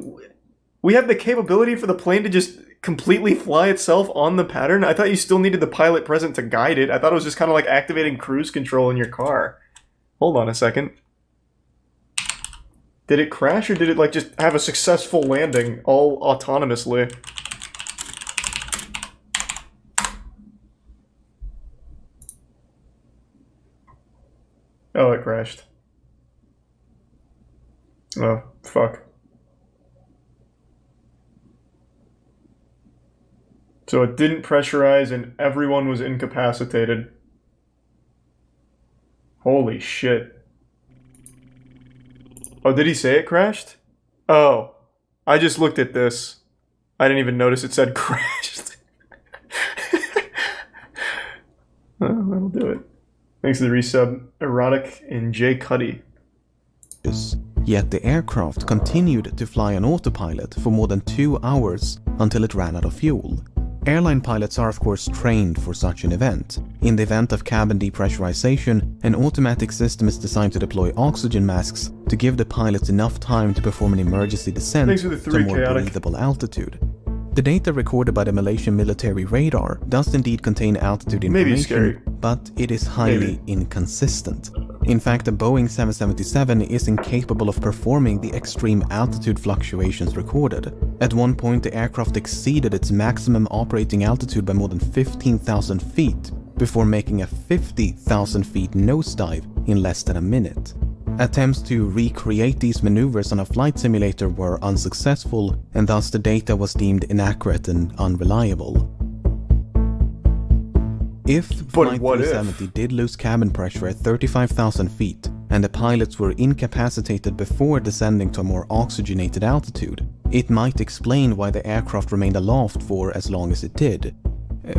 We have the capability for the plane to just completely fly itself on the pattern? I thought you still needed the pilot present to guide it. I thought it was just kind of like activating cruise control in your car. Hold on a second. Did it crash or did it like just have a successful landing all autonomously? Oh, it crashed. Oh, fuck. So it didn't pressurize and everyone was incapacitated. Holy shit. Oh, did he say it crashed? Oh, I just looked at this. I didn't even notice it said crashed. Well, that'll do it. Thanks to the resub, Erotic and J. Cuddy. Yet the aircraft continued to fly on autopilot for more than 2 hours until it ran out of fuel. Airline pilots are of course trained for such an event. In the event of cabin depressurization, an automatic system is designed to deploy oxygen masks to give the pilots enough time to perform an emergency descent to a more breathable altitude. The data recorded by the Malaysian military radar does indeed contain altitude information, but it is highly inconsistent. In fact, the Boeing 777 is incapable of performing the extreme altitude fluctuations recorded. At one point, the aircraft exceeded its maximum operating altitude by more than 15,000 feet, before making a 50,000 feet nosedive in less than a minute. Attempts to recreate these maneuvers on a flight simulator were unsuccessful, and thus the data was deemed inaccurate and unreliable. If Flight 370 did lose cabin pressure at 35,000 feet, and the pilots were incapacitated before descending to a more oxygenated altitude, it might explain why the aircraft remained aloft for as long as it did.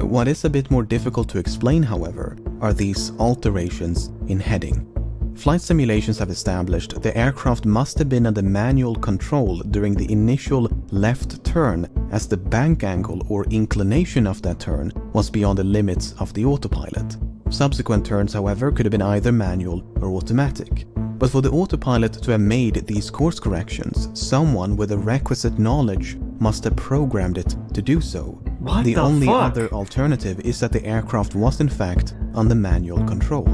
What is a bit more difficult to explain, however, are these alterations in heading. Flight simulations have established the aircraft must have been under manual control during the initial left turn, as the bank angle or inclination of that turn was beyond the limits of the autopilot. Subsequent turns, however, could have been either manual or automatic. But for the autopilot to have made these course corrections, someone with the requisite knowledge must have programmed it to do so. The only other alternative is that the aircraft was in fact under manual control.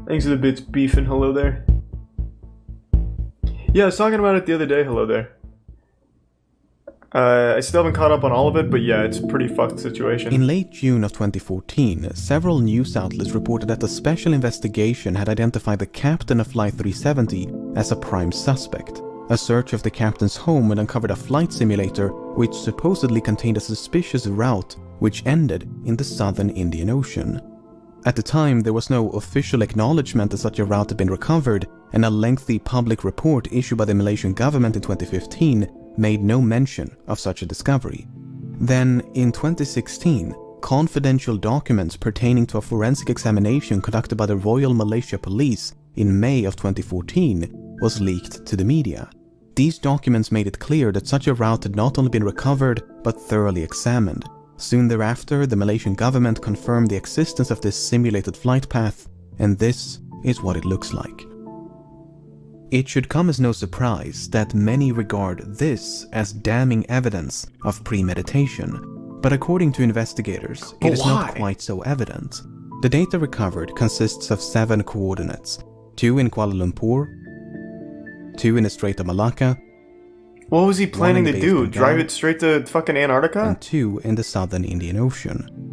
Thanks for the bits, Beef, and hello there. Yeah, I was talking about it the other day, hello there. I still haven't caught up on all of it, but yeah, it's a pretty fucked situation. In late June of 2014, several news outlets reported that a special investigation had identified the captain of Flight 370 as a prime suspect. A search of the captain's home had uncovered a flight simulator which supposedly contained a suspicious route which ended in the southern Indian Ocean. At the time, there was no official acknowledgement that such a route had been recovered, and a lengthy public report issued by the Malaysian government in 2015 made no mention of such a discovery. Then, in 2016, confidential documents pertaining to a forensic examination conducted by the Royal Malaysia Police in May of 2014 was leaked to the media. These documents made it clear that such a route had not only been recovered, but thoroughly examined. Soon thereafter, the Malaysian government confirmed the existence of this simulated flight path, and this is what it looks like. It should come as no surprise that many regard this as damning evidence of premeditation, but according to investigators, it is not quite so evident. The data recovered consists of 7 coordinates, 2 in Kuala Lumpur, 2 in the Strait of Malacca. What was he planning to do? Drive it straight to fucking Antarctica? And 2 in the southern Indian Ocean.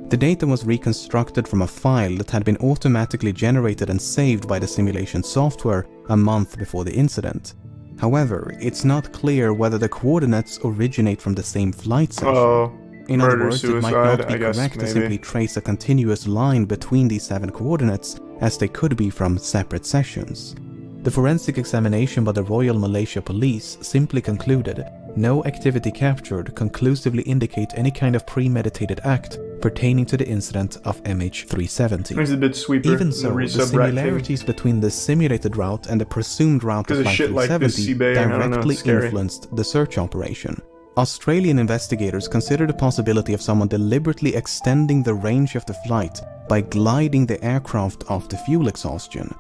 The data was reconstructed from a file that had been automatically generated and saved by the simulation software a month before the incident. However, it's not clear whether the coordinates originate from the same flight session. In other words, it might not be correct to simply trace a continuous line between these 7 coordinates, as they could be from separate sessions. The forensic examination by the Royal Malaysia Police simply concluded no activity captured conclusively indicate any kind of premeditated act pertaining to the incident of MH370. He's a bit sweeper. Even so, the similarities between the simulated route and the presumed route of Flight 370 directly influenced the search operation. Australian investigators considered the possibility of someone deliberately extending the range of the flight by gliding the aircraft off the fuel exhaustion.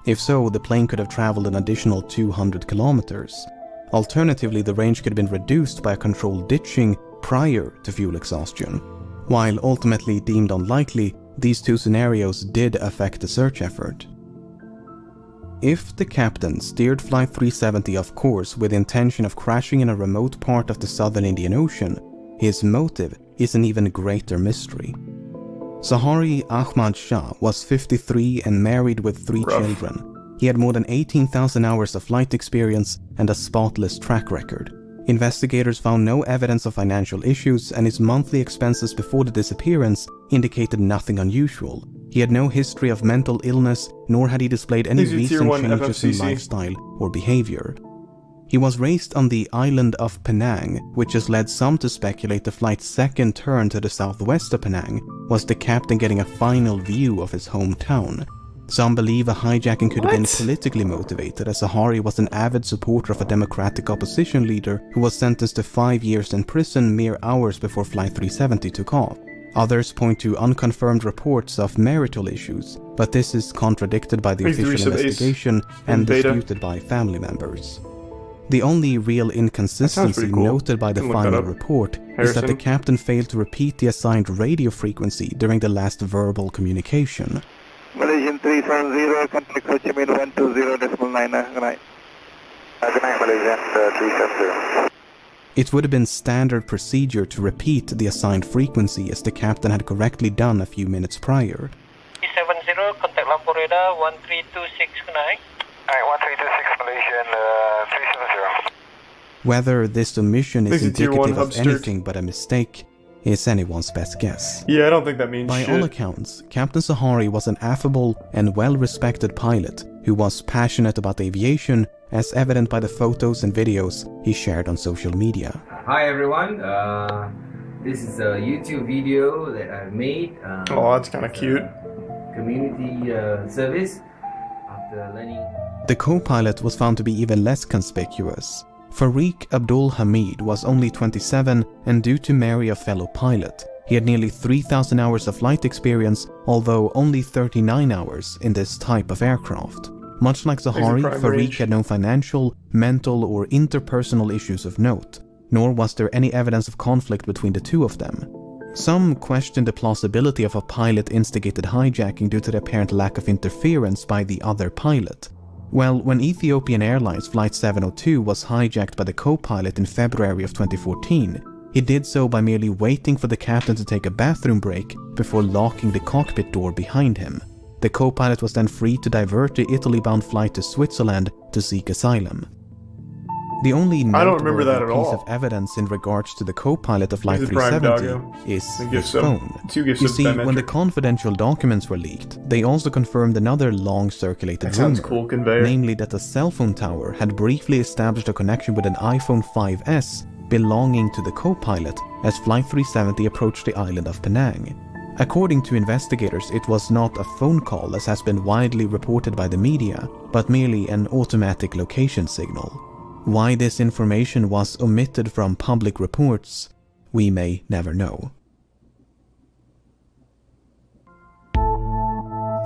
If so, the plane could have traveled an additional 200 kilometers. Alternatively, the range could have been reduced by a controlled ditching prior to fuel exhaustion. While ultimately deemed unlikely, these 2 scenarios did affect the search effort. If the captain steered Flight 370 off course with the intention of crashing in a remote part of the southern Indian Ocean, his motive is an even greater mystery. Zahari Ahmad Shah was 53 and married with 3 children. He had more than 18,000 hours of flight experience and a spotless track record. Investigators found no evidence of financial issues, and his monthly expenses before the disappearance indicated nothing unusual. He had no history of mental illness, nor had he displayed any recent changes in lifestyle or behavior. He was raised on the island of Penang, which has led some to speculate the flight's second turn to the southwest of Penang was the captain getting a final view of his hometown. Some believe a hijacking could have been politically motivated, as Zahari was an avid supporter of a democratic opposition leader who was sentenced to 5 years in prison mere hours before Flight 370 took off. Others point to unconfirmed reports of marital issues, but this is contradicted by the official investigation and disputed by family members. The only real inconsistency noted by the final report is that the captain failed to repeat the assigned radio frequency during the last verbal communication. Malaysian 370, contact Ho Chi Minh 120.9. Good night. Good night, Malaysian 370. It would have been standard procedure to repeat the assigned frequency, as the captain had correctly done a few minutes prior. 370, contact Lampur radar 1326. Good night. Alright, 1326 Malaysian 370. Whether this omission is indicative of anything but a mistake is anyone's best guess. Yeah, I don't think that means shit. By all accounts, Captain Zahari was an affable and well-respected pilot who was passionate about aviation, as evident by the photos and videos he shared on social media. Hi everyone, this is a YouTube video that I made. Oh, that's kind of cute. Community service after learning. The co-pilot was found to be even less conspicuous. Farik Abdul Hamid was only 27, and due to marry a fellow pilot, he had nearly 3,000 hours of flight experience, although only 39 hours in this type of aircraft. Much like Zahari, Farik had no financial, mental, or interpersonal issues of note, nor was there any evidence of conflict between the two of them. Some questioned the plausibility of a pilot-instigated hijacking due to the apparent lack of interference by the other pilot. Well, when Ethiopian Airlines Flight 702 was hijacked by the co-pilot in February of 2014, he did so by merely waiting for the captain to take a bathroom break before locking the cockpit door behind him. The co-pilot was then free to divert the Italy-bound flight to Switzerland to seek asylum. The only noteworthy piece of evidence in regards to the co-pilot of Flight 370 is his phone. You see, when the confidential documents were leaked, they also confirmed another long-circulated rumor, namely that a cell phone tower had briefly established a connection with an iPhone 5S belonging to the co-pilot as Flight 370 approached the island of Penang. According to investigators, it was not a phone call, as has been widely reported by the media, but merely an automatic location signal. Why this information was omitted from public reports, we may never know.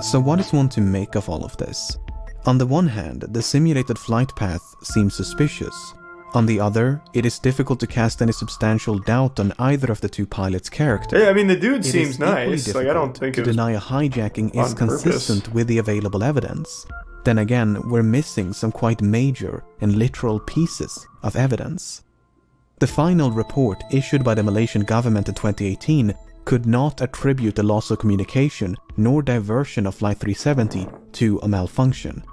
So what is one to make of all of this? On the one hand, the simulated flight path seems suspicious. On the other, it is difficult to cast any substantial doubt on either of the two pilots' characters. Yeah, I mean, the dude seems nice. Like, I don't think to deny a hijacking is consistent with the available evidence. Then again, we're missing some quite major and literal pieces of evidence. The final report issued by the Malaysian government in 2018 could not attribute the loss of communication nor diversion of Flight 370 to a malfunction.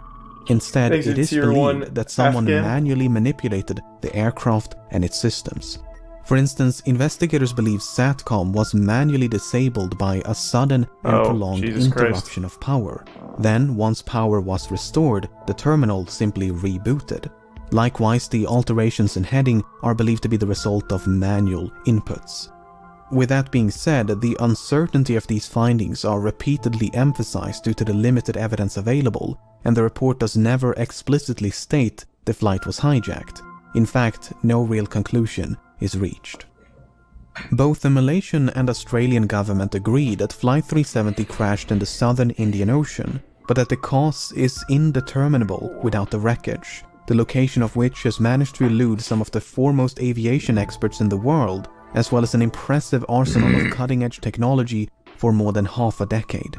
Instead, it is believed that someone manually manipulated the aircraft and its systems. For instance, investigators believe SATCOM was manually disabled by a sudden and prolonged interruption of power. Then, once power was restored, the terminal simply rebooted. Likewise, the alterations in heading are believed to be the result of manual inputs. With that being said, the uncertainty of these findings are repeatedly emphasized due to the limited evidence available, and the report does never explicitly state the flight was hijacked. In fact, no real conclusion is reached. Both the Malaysian and Australian government agree that Flight 370 crashed in the southern Indian Ocean, but that the cause is indeterminable without the wreckage, the location of which has managed to elude some of the foremost aviation experts in the world, as well as an impressive arsenal of cutting-edge technology for more than half a decade.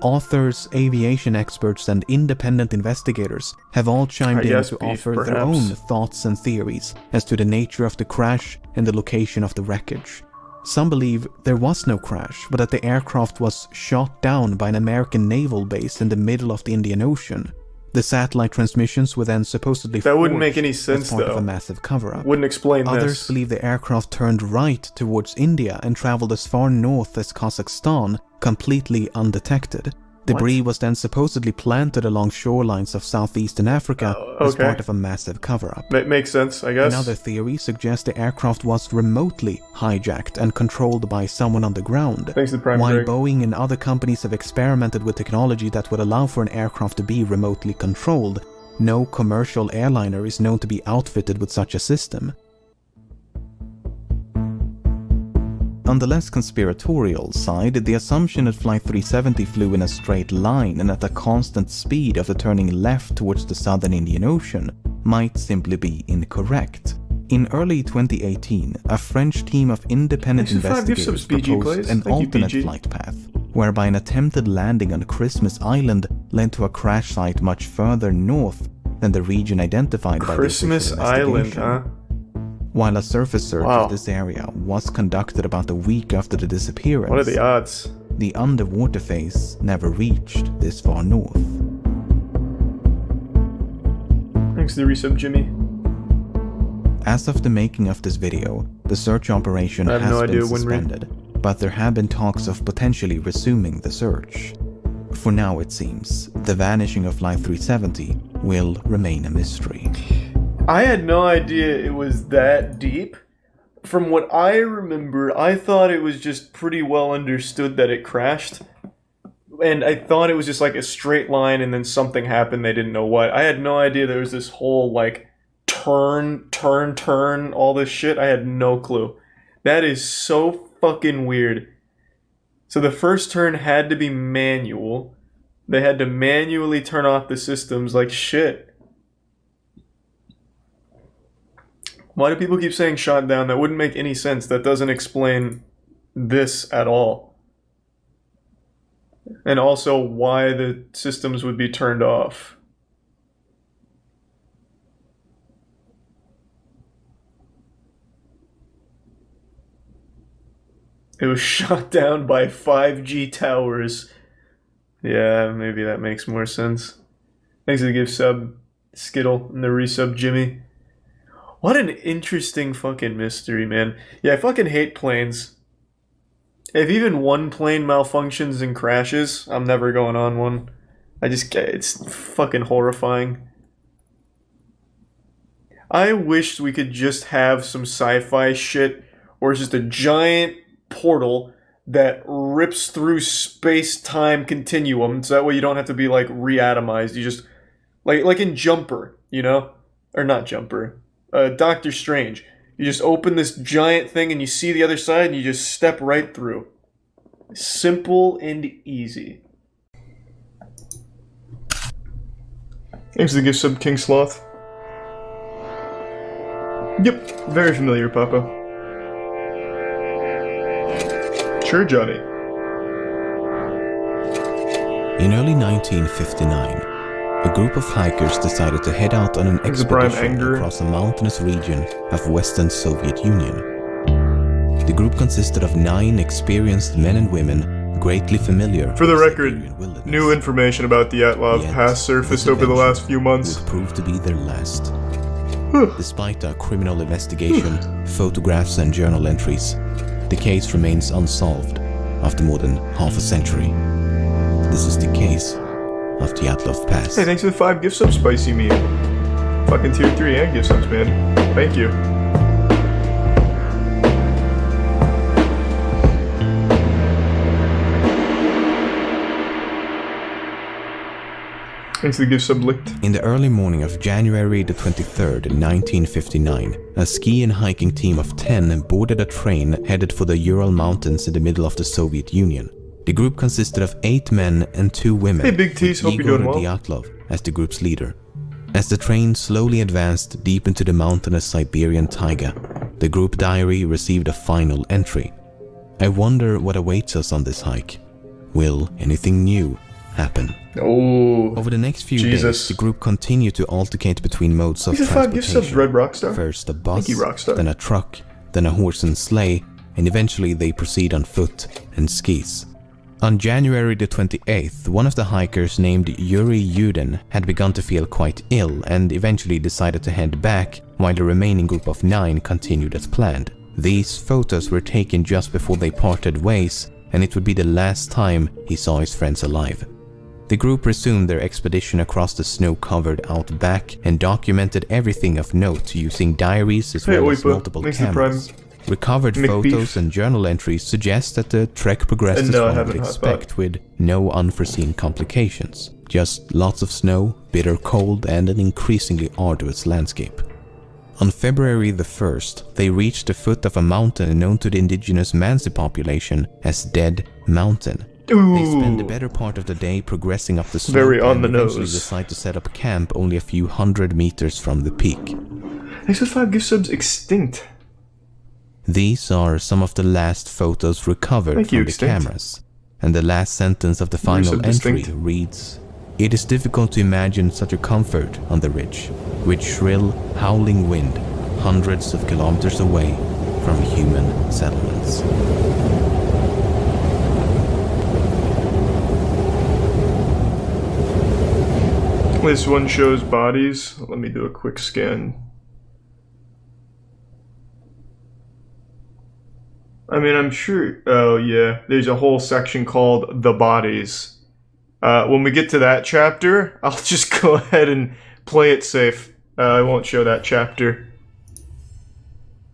Authors, aviation experts, and independent investigators have all chimed in to offer their own thoughts and theories as to the nature of the crash and the location of the wreckage. Some believe there was no crash, but that the aircraft was shot down by an American naval base in the middle of the Indian Ocean. The satellite transmissions were then supposedly that wouldn't make any sense, as part though. of a massive cover-up. Wouldn't explain Others this. believe the aircraft turned right towards India and traveled as far north as Kazakhstan, completely undetected. Debris was then supposedly planted along shorelines of southeastern Africa as part of a massive cover-up. That makes sense, I guess. Another theory suggests the aircraft was remotely hijacked and controlled by someone on the ground. Thanks to Prime While Break. Boeing and other companies have experimented with technology that would allow for an aircraft to be remotely controlled, no commercial airliner is known to be outfitted with such a system. On the less conspiratorial side, the assumption that Flight 370 flew in a straight line and at a constant speed after turning left towards the southern Indian Ocean might simply be incorrect. In early 2018, a French team of independent investigators proposed an alternate flight path, whereby an attempted landing on Christmas Island led to a crash site much further north than the region identified by the Christmas Island, huh? While a surface search of this area was conducted about a week after the disappearance, what are the odds? The underwater phase never reached this far north. Thanks to the resub, Jimmy. As of the making of this video, the search operation has been suspended, but there have been talks of potentially resuming the search. For now, it seems, the vanishing of Flight 370 will remain a mystery. I had no idea it was that deep. From what I remember, I thought it was just pretty well understood that it crashed. And I thought it was just like a straight line and then something happened, they didn't know what. I had no idea there was this whole like turn, all this shit. I had no clue. That is so fucking weird. So the first turn had to be manual. They had to manually turn off the systems like shit. Why do people keep saying shot down? That wouldn't make any sense. That doesn't explain this at all. And also why the systems would be turned off. It was shot down by 5G towers. Yeah, maybe that makes more sense. Thanks for the gift sub, Skittle, and the resub, Jimmy. What an interesting fucking mystery, man. Yeah, I fucking hate planes. If even one plane malfunctions and crashes, I'm never going on one. It's fucking horrifying. I wish we could just have some sci-fi shit, or it's just a giant portal that rips through space-time continuum, so that way you don't have to be, like, reatomized. You just, like in Jumper, you know? Or not Jumper. Doctor Strange. You just open this giant thing and you see the other side and you just step right through. Simple and easy. Thanks for the gift sub, King Sloth. Yep, very familiar, Papa. Sure, Johnny. In early 1959, a group of hikers decided to head out on an expedition across a mountainous region of Western Soviet Union. The group consisted of 9 experienced men and women, greatly familiar. For the record, new information about Dyatlov has surfaced over the last few months. Would prove to be their last. Despite a criminal investigation, photographs and journal entries, the case remains unsolved after more than half a century. This is the case of Dyatlov Pass. Hey, thanks for the 5 gift subs, Spicy Meat. Fucking tier 3 and gift subs, man. Thank you. Thanks for the gift sub, Licked. In the early morning of January the 23rd, 1959, a ski and hiking team of 10 boarded a train headed for the Ural Mountains in the middle of the Soviet Union. The group consisted of 8 men and 2 women, hey, Big T's, hope you're doing well. Dyatlov as the group's leader. As the train slowly advanced deep into the mountainous Siberian taiga, the group diary received a final entry. I wonder what awaits us on this hike. Will anything new happen? Oh, over the next few days, the group continued to alternate between modes of transportation. Red Rockstar. First a bus, then a truck, then a horse and sleigh, and eventually they proceed on foot and skis. On January the 28th, one of the hikers named Yuri Yudin had begun to feel quite ill and eventually decided to head back, while the remaining group of 9 continued as planned. These photos were taken just before they parted ways, and it would be the last time he saw his friends alive. The group resumed their expedition across the snow-covered outback and documented everything of note using diaries as well as multiple cameras. Recovered photos and journal entries suggest that the trek progressed as one would expect, with no unforeseen complications. Just lots of snow, bitter cold, and an increasingly arduous landscape. On February the 1st, they reached the foot of a mountain known to the indigenous Mansi population as Dead Mountain. They spend the better part of the day progressing up the slope and eventually decide to set up camp only a few hundred meters from the peak. Thanks for 5 gift subs, Extinct. These are some of the last photos recovered from the cameras, and the last sentence of the final entry reads, "It is difficult to imagine such a comfort on the ridge, with shrill, howling wind hundreds of kilometers away from human settlements." This one shows bodies. Let me do a quick scan. I mean, I'm sure... Oh, yeah. There's a whole section called The Bodies. When we get to that chapter, I'll just go ahead and play it safe. I won't show that chapter.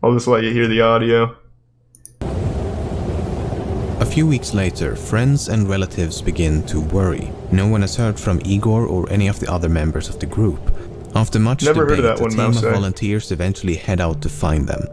I'll just let you hear the audio. A few weeks later, friends and relatives begin to worry. No one has heard from Igor or any of the other members of the group. After much debate, a team of volunteers eventually head out to find them.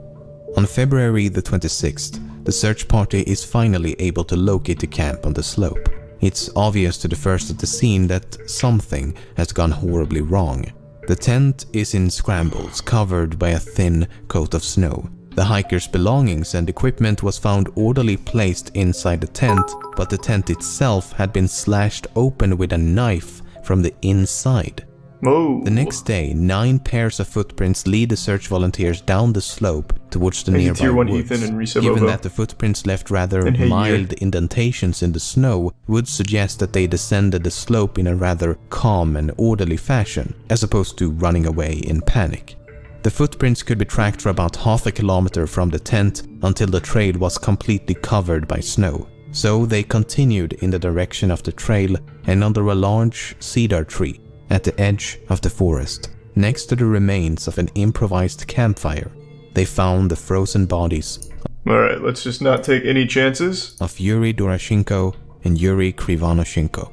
On February the 26th, the search party is finally able to locate the camp on the slope. It's obvious to the first at the scene that something has gone horribly wrong. The tent is in scrambles, covered by a thin coat of snow. The hikers' belongings and equipment was found orderly placed inside the tent, but the tent itself had been slashed open with a knife from the inside. Whoa. The next day, 9 pairs of footprints lead the search volunteers down the slope towards the nearby woods. Given that the footprints left rather mild indentations in the snow, would suggest that they descended the slope in a rather calm and orderly fashion, as opposed to running away in panic. The footprints could be tracked for about half a kilometer from the tent until the trail was completely covered by snow. So they continued in the direction of the trail and under a large cedar tree at the edge of the forest, next to the remains of an improvised campfire. They found the frozen bodies. Alright, let's just not take any chances. Of Yuri Doroshenko and Yuri Krivonoshenko.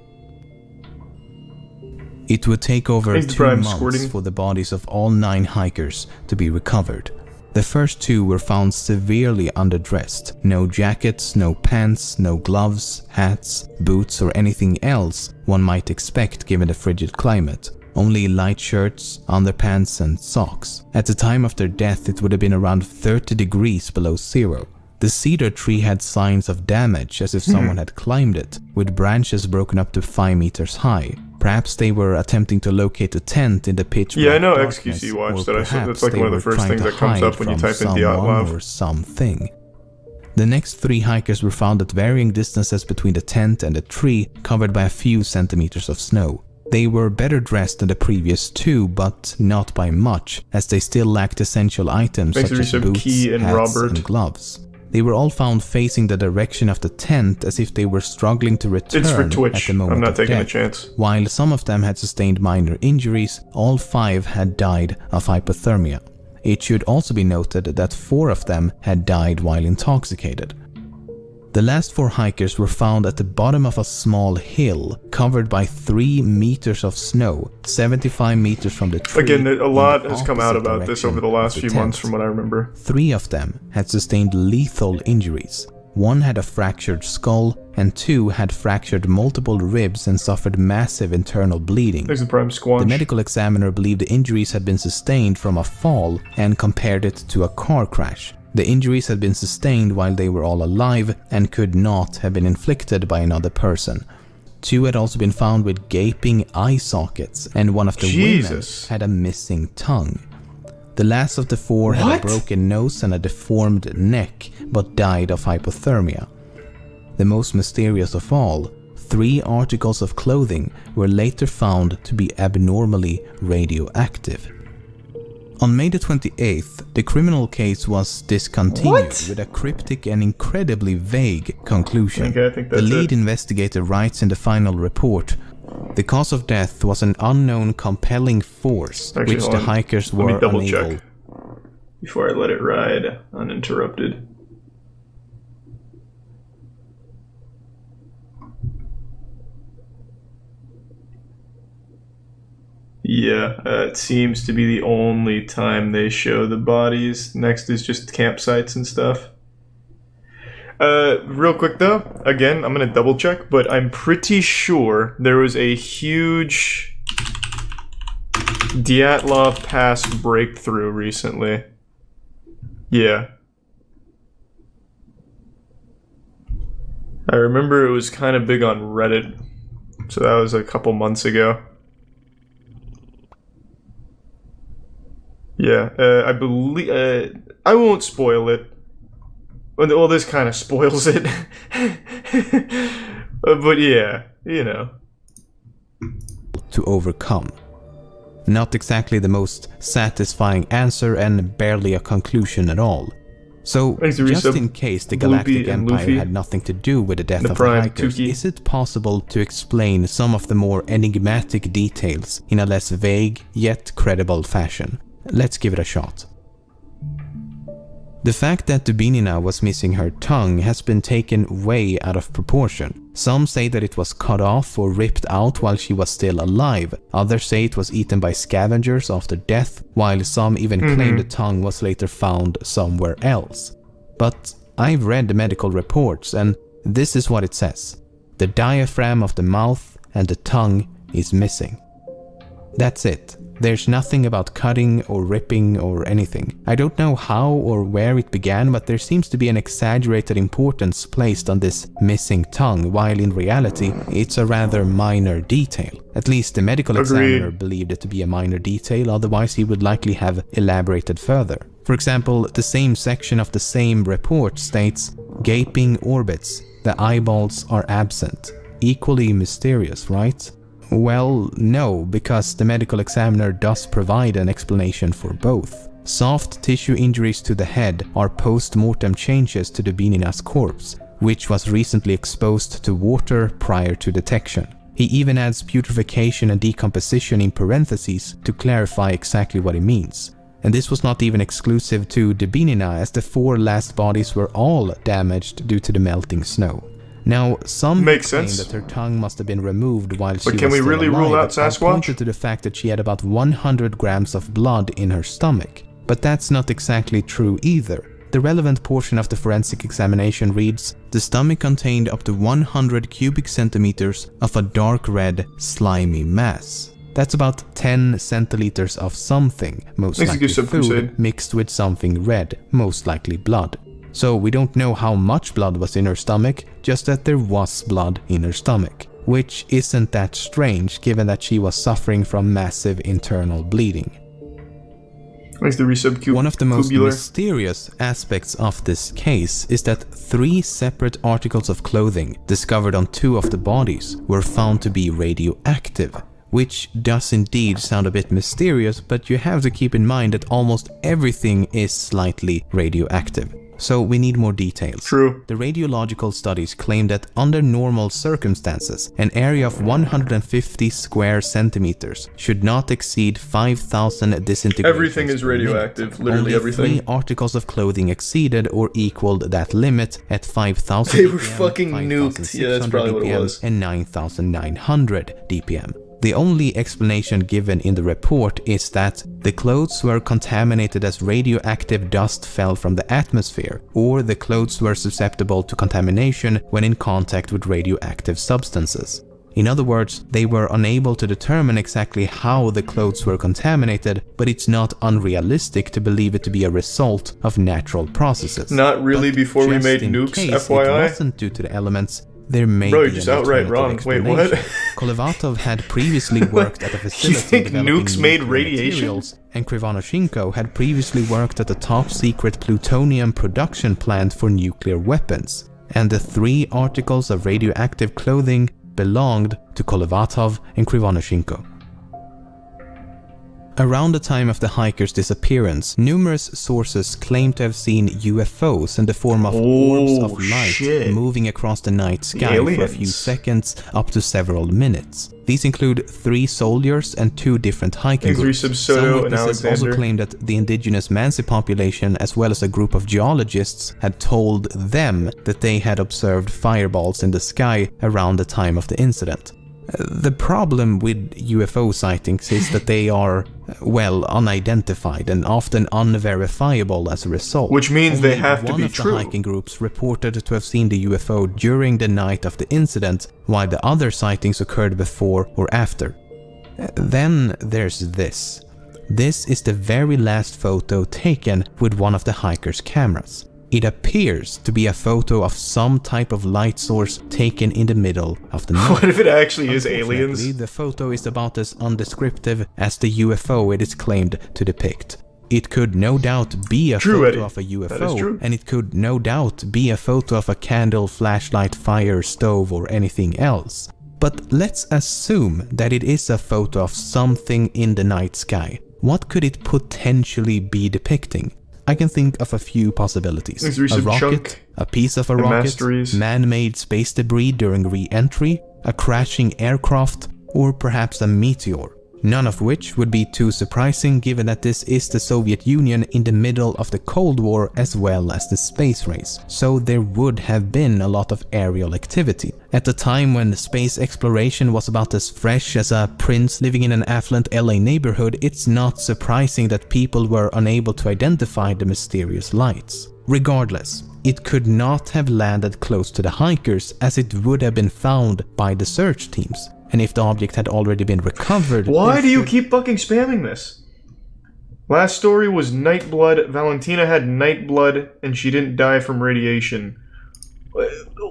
It would take over 2 months for the bodies of all 9 hikers to be recovered. The first 2 were found severely underdressed. No jackets, no pants, no gloves, hats, boots or anything else one might expect given the frigid climate. only light shirts, underpants and socks. At the time of their death, it would have been around 30 degrees below zero. The cedar tree had signs of damage, as if someone had climbed it, with branches broken up to 5 meters high. Perhaps they were attempting to locate a tent in the pitch black I know darkness, XQC Watch or that I saw. That's perhaps like they one of the were first trying things to that comes hide up when you from type in someone Dyatlov. or something. The next 3 hikers were found at varying distances between the tent and the tree, covered by a few centimeters of snow. They were better dressed than the previous 2, but not by much, as they still lacked essential items such as boots, hats, and gloves. They were all found facing the direction of the tent, as if they were struggling to return It's for Twitch. at the moment I'm not of taking death. a chance. While some of them had sustained minor injuries, all 5 had died of hypothermia. It should also be noted that 4 of them had died while intoxicated. The last 4 hikers were found at the bottom of a small hill, covered by 3 meters of snow, 75 meters from the tree. Again, a lot has come out about this over the last few months from what I remember. 3 of them had sustained lethal injuries. 1 had a fractured skull, and 2 had fractured multiple ribs and suffered massive internal bleeding. There's the prime squanch. The medical examiner believed the injuries had been sustained from a fall and compared it to a car crash. The injuries had been sustained while they were all alive and could not have been inflicted by another person. 2 had also been found with gaping eye sockets, and one of the women had a missing tongue. The last of the 4 had a broken nose and a deformed neck, but died of hypothermia. The most mysterious of all, 3 articles of clothing were later found to be abnormally radioactive. On May the 28th, the criminal case was discontinued with a cryptic and incredibly vague conclusion. Okay, I think that's the lead investigator writes in the final report, "The cause of death was an unknown compelling force, Actually, which the hikers were Let me double unable..." check before I let it ride uninterrupted. Yeah, it seems to be the only time they show the bodies. Next is just campsites and stuff. Real quick though, again, I'm gonna double check, but I'm pretty sure there was a huge Dyatlov Pass breakthrough recently. Yeah. I remember it was kind of big on Reddit, so that was a couple months ago. Yeah, I believe, I won't spoil it. Well, this kind of spoils it. But yeah, you know. To overcome. Not exactly the most satisfying answer and barely a conclusion at all. So, just in case the Galactic Empire had nothing to do with the death of the hikers, is it possible to explain some of the more enigmatic details in a less vague yet credible fashion? Let's give it a shot. The fact that Dubinina was missing her tongue has been taken way out of proportion. Some say that it was cut off or ripped out while she was still alive. Others say it was eaten by scavengers after death, while some even claim the tongue was later found somewhere else. But I've read the medical reports, and this is what it says. The diaphragm of the mouth and the tongue is missing. That's it. There's nothing about cutting or ripping or anything. I don't know how or where it began, but there seems to be an exaggerated importance placed on this missing tongue, while in reality, it's a rather minor detail. At least the medical examiner believed it to be a minor detail, otherwise he would likely have elaborated further. For example, the same section of the same report states, "Gaping orbits, the eyeballs are absent." Equally mysterious, right? Well, no, because the medical examiner does provide an explanation for both. Soft tissue injuries to the head are post-mortem changes to Dubinina's corpse, which was recently exposed to water prior to detection. He even adds putrefaction and decomposition in parentheses to clarify exactly what it means. And this was not even exclusive to Dubinina, as the 4 last bodies were all damaged due to the melting snow. Now, some claim that her tongue must have been removed while she was still alive. But can we really rule out Sasquatch? Pointed to the fact that she had about 100 grams of blood in her stomach. But that's not exactly true either. The relevant portion of the forensic examination reads, "The stomach contained up to 100 cubic centimeters of a dark red, slimy mass." That's about 10 centiliters of something, most likely food, mixed with something red, most likely blood. So we don't know how much blood was in her stomach, just that there was blood in her stomach. Which isn't that strange, given that she was suffering from massive internal bleeding. One of the most mysterious aspects of this case is that 3 separate articles of clothing discovered on 2 of the bodies were found to be radioactive, which does indeed sound a bit mysterious, but you have to keep in mind that almost everything is slightly radioactive. So we need more details. True. The radiological studies claim that under normal circumstances, an area of 150 square centimeters should not exceed 5,000 disintegrations. Everything is radioactive, literally everything. Only 3 articles of clothing exceeded or equaled that limit at 5,000 They were fucking nuked. Yeah, that's probably what it was. And 9,900 dpm. The only explanation given in the report is that the clothes were contaminated as radioactive dust fell from the atmosphere, or the clothes were susceptible to contamination when in contact with radioactive substances. In other words, they were unable to determine exactly how the clothes were contaminated, but it's not unrealistic to believe it to be a result of natural processes. Not really before we made nukes, FYI. It wasn't due to the elements. There may Bro, be you're just outright wrong. Wait, what? Kolevatov had previously worked at a facility You think developing nukes made nuclear radiation? materials, and Krivonoshenko had previously worked at a top-secret plutonium production plant for nuclear weapons, and the 3 articles of radioactive clothing belonged to Kolevatov and Krivonoshenko. Around the time of the hikers' disappearance, numerous sources claim to have seen UFOs in the form of orbs of light moving across the night sky for a few seconds up to several minutes. These include 3 soldiers and 2 different hiking groups. Some witnesses also claim that the indigenous Mansi population, as well as a group of geologists, had told them that they had observed fireballs in the sky around the time of the incident. The problem with UFO sightings is that they are, well, unidentified and often unverifiable as a result. Which means they have to be true. One of the hiking groups reported to have seen the UFO during the night of the incident, while the other sightings occurred before or after. Then there's this. This is the very last photo taken with one of the hikers' cameras. It appears to be a photo of some type of light source taken in the middle of the night. What if it actually is aliens? The photo is about as undescriptive as the UFO it is claimed to depict. It could no doubt be a photo of a UFO, and it could no doubt be a photo of a candle, flashlight, fire, stove, or anything else. But let's assume that it is a photo of something in the night sky. What could it potentially be depicting? I can think of a few possibilities. A rocket, a piece of a rocket, man-made space debris during re-entry, a crashing aircraft, or perhaps a meteor. None of which would be too surprising given that this is the Soviet Union in the middle of the Cold War as well as the space race, so there would have been a lot of aerial activity. At the time when space exploration was about as fresh as a prince living in an affluent LA neighborhood, it's not surprising that people were unable to identify the mysterious lights. Regardless, it could not have landed close to the hikers as it would have been found by the search teams. And if the object had already been recovered... Why do you keep fucking spamming this? Last story was Nightblood. Valentina had Nightblood and she didn't die from radiation.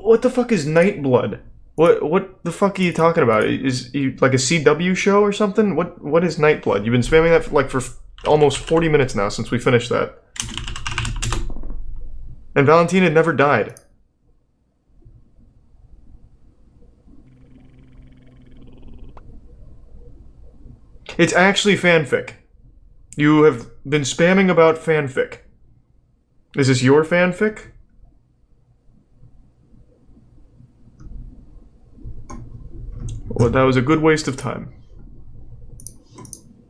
What the fuck is Nightblood? What the fuck are you talking about? Is it like a CW show or something? What is Nightblood? You've been spamming that for almost 40 minutes now since we finished that. And Valentina never died. It's actually fanfic. You have been spamming about fanfic. Is this your fanfic? Well, that was a good waste of time.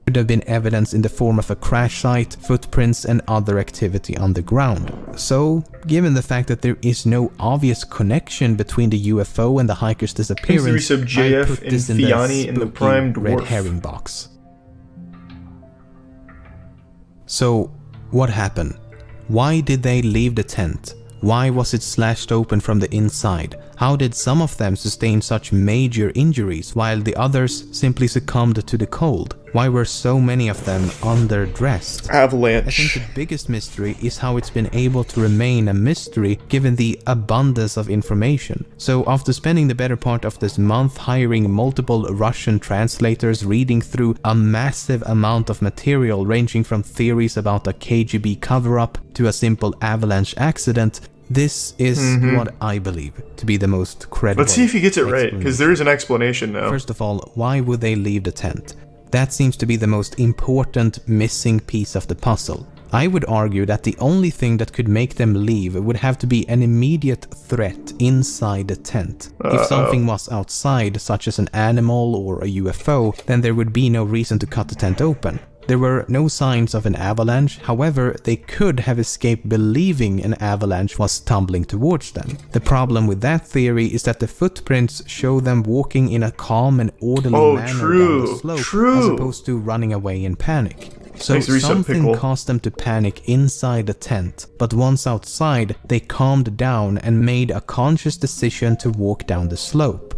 Could have been evidence in the form of a crash site, footprints, and other activity on the ground. So, given the fact that there is no obvious connection between the UFO and the hiker's disappearance, I put this in the spooky red herring box. So, what happened? Why did they leave the tent? Why was it slashed open from the inside? How did some of them sustain such major injuries while the others simply succumbed to the cold? Why were so many of them underdressed? Avalanche. I think the biggest mystery is how it's been able to remain a mystery given the abundance of information. So after spending the better part of this month hiring multiple Russian translators reading through a massive amount of material ranging from theories about a KGB cover-up to a simple avalanche accident, this is what I believe to be the most credible. Let's see if he gets it right, because there is an explanation now. First of all, why would they leave the tent? That seems to be the most important missing piece of the puzzle. I would argue that the only thing that could make them leave would have to be an immediate threat inside the tent. If something was outside, such as an animal or a UFO, then there would be no reason to cut the tent open. There were no signs of an avalanche, however, they could have escaped believing an avalanche was tumbling towards them. The problem with that theory is that the footprints show them walking in a calm and orderly manner down the slope, as opposed to running away in panic. So something caused them to panic inside the tent, but once outside, they calmed down and made a conscious decision to walk down the slope.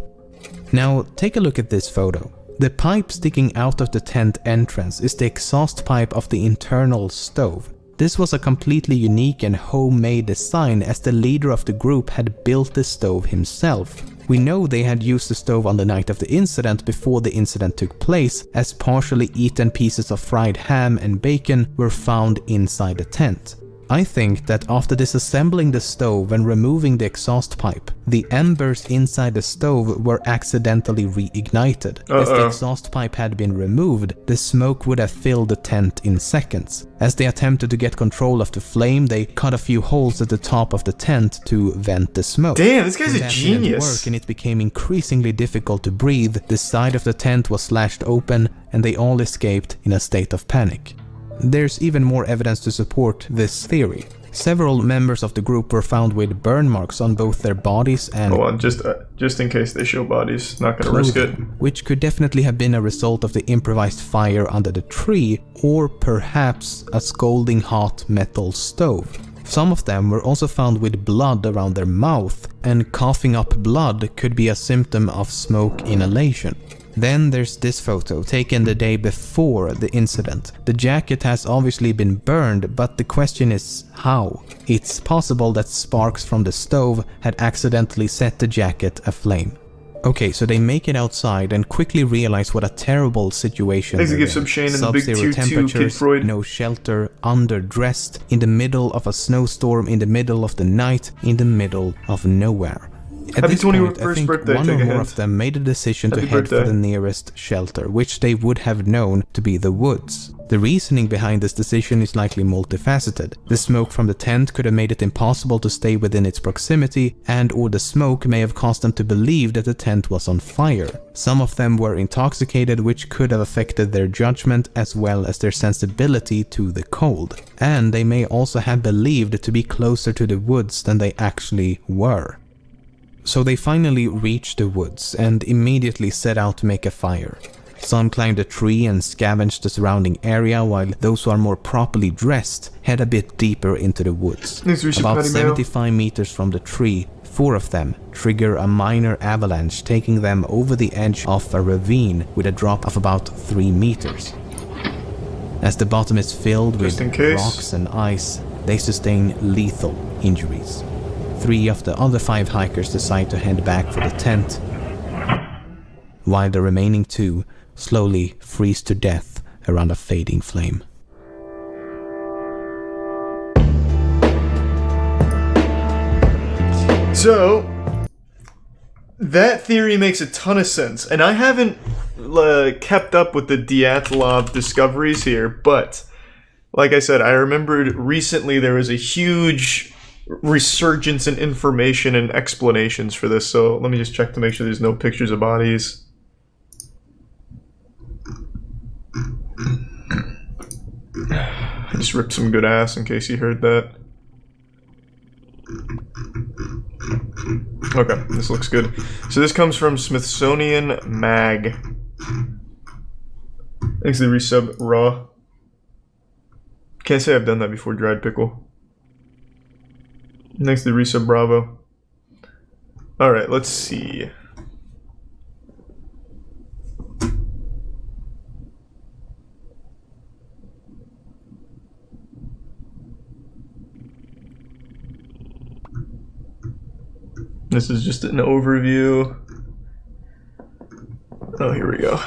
Now, take a look at this photo. The pipe sticking out of the tent entrance is the exhaust pipe of the internal stove. This was a completely unique and homemade design, as the leader of the group had built the stove himself. We know they had used the stove on the night of the incident before the incident took place, as partially eaten pieces of fried ham and bacon were found inside the tent. I think that after disassembling the stove and removing the exhaust pipe, the embers inside the stove were accidentally reignited. As the exhaust pipe had been removed, the smoke would have filled the tent in seconds. As they attempted to get control of the flame, they cut a few holes at the top of the tent to vent the smoke. Damn, this guy's a genius! Work, and it became increasingly difficult to breathe. The side of the tent was slashed open, and they all escaped in a state of panic. There's even more evidence to support this theory. Several members of the group were found with burn marks on both their bodies and... Hold on, just in case they show bodies, not gonna risk it. Which could definitely have been a result of the improvised fire under the tree, or perhaps a scalding hot metal stove. Some of them were also found with blood around their mouth, and coughing up blood could be a symptom of smoke inhalation. Then there's this photo, taken the day before the incident. The jacket has obviously been burned, but the question is how? It's possible that sparks from the stove had accidentally set the jacket aflame. Okay, so they make it outside and quickly realize what a terrible situation they're in. Sub-zero temperatures, no shelter, underdressed, in the middle of a snowstorm, in the middle of the night, in the middle of nowhere. At this point, I think one or more of them made a decision to head for the nearest shelter, which they would have known to be the woods. The reasoning behind this decision is likely multifaceted. The smoke from the tent could have made it impossible to stay within its proximity, and/or the smoke may have caused them to believe that the tent was on fire. Some of them were intoxicated, which could have affected their judgment as well as their sensibility to the cold. And they may also have believed to be closer to the woods than they actually were. So they finally reached the woods and immediately set out to make a fire. Some climbed a tree and scavenged the surrounding area, while those who are more properly dressed head a bit deeper into the woods. About 75 meters from the tree, 4 of them trigger a minor avalanche, taking them over the edge of a ravine with a drop of about 3 meters. As the bottom is filled with rocks and ice, they sustain lethal injuries. 3 of the other 5 hikers decide to head back for the tent, while the remaining 2 slowly freeze to death around a fading flame. So, that theory makes a ton of sense, and I haven't kept up with the Dyatlov discoveries here, but like I said, I remembered recently there was a huge resurgence in information and explanations for this, so let me just check to make sure there's no pictures of bodies. I just ripped some good ass in case you heard that. Okay, this looks good. So this comes from Smithsonian Mag. Thanks to the resub raw. Can't say I've done that before, dried pickle. Next to the resub bravo. Alright, let's see. This is just an overview. Oh, here we go.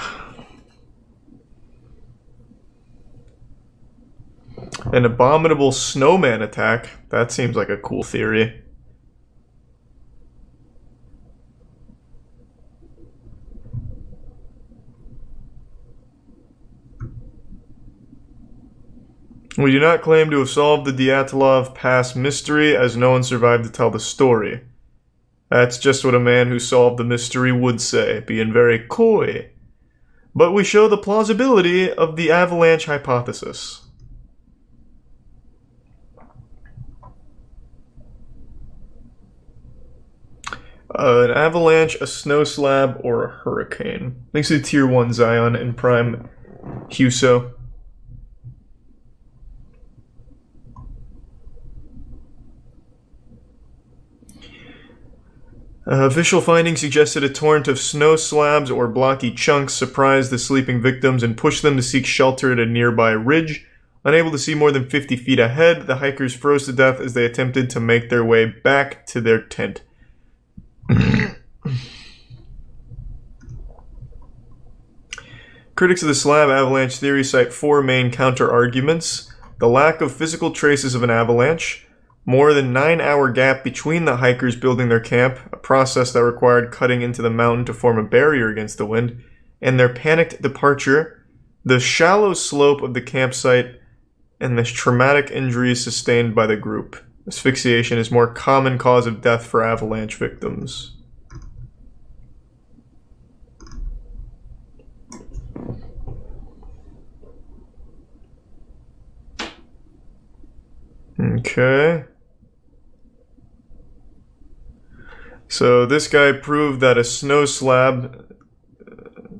An abominable snowman attack. That seems like a cool theory. We do not claim to have solved the Dyatlov Pass mystery, as no one survived to tell the story. That's just what a man who solved the mystery would say, being very coy. But we show the plausibility of the avalanche hypothesis. An avalanche, a snow slab, or a hurricane. Thanks to Tier 1 Zion and Prime Huso. Official findings suggested a torrent of snow slabs or blocky chunks surprised the sleeping victims and pushed them to seek shelter at a nearby ridge. Unable to see more than 50 feet ahead, the hikers froze to death as they attempted to make their way back to their tent. Critics of the slab avalanche theory cite 4 main counter-arguments: the lack of physical traces of an avalanche, more than 9-hour gap between the hikers building their camp, a process that required cutting into the mountain to form a barrier against the wind, and their panicked departure, the shallow slope of the campsite, and the traumatic injuries sustained by the group. Asphyxiation is more common cause of death for avalanche victims. Okay. So this guy proved that a snow slab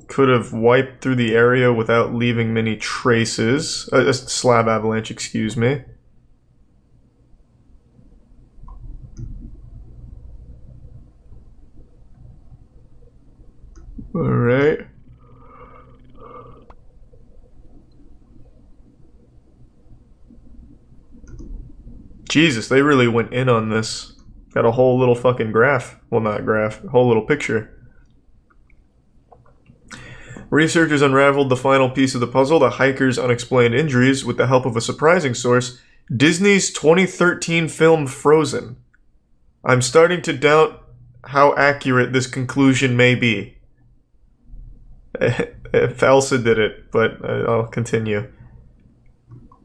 could have wiped through the area without leaving many traces. A slab avalanche, excuse me. Alright. Jesus, they really went in on this. Got a whole little fucking graph. Well, not graph, a whole little picture. Researchers unraveled the final piece of the puzzle, the hikers' unexplained injuries, with the help of a surprising source, Disney's 2013 film Frozen. I'm starting to doubt how accurate this conclusion may be. If Elsa did it, but I'll continue.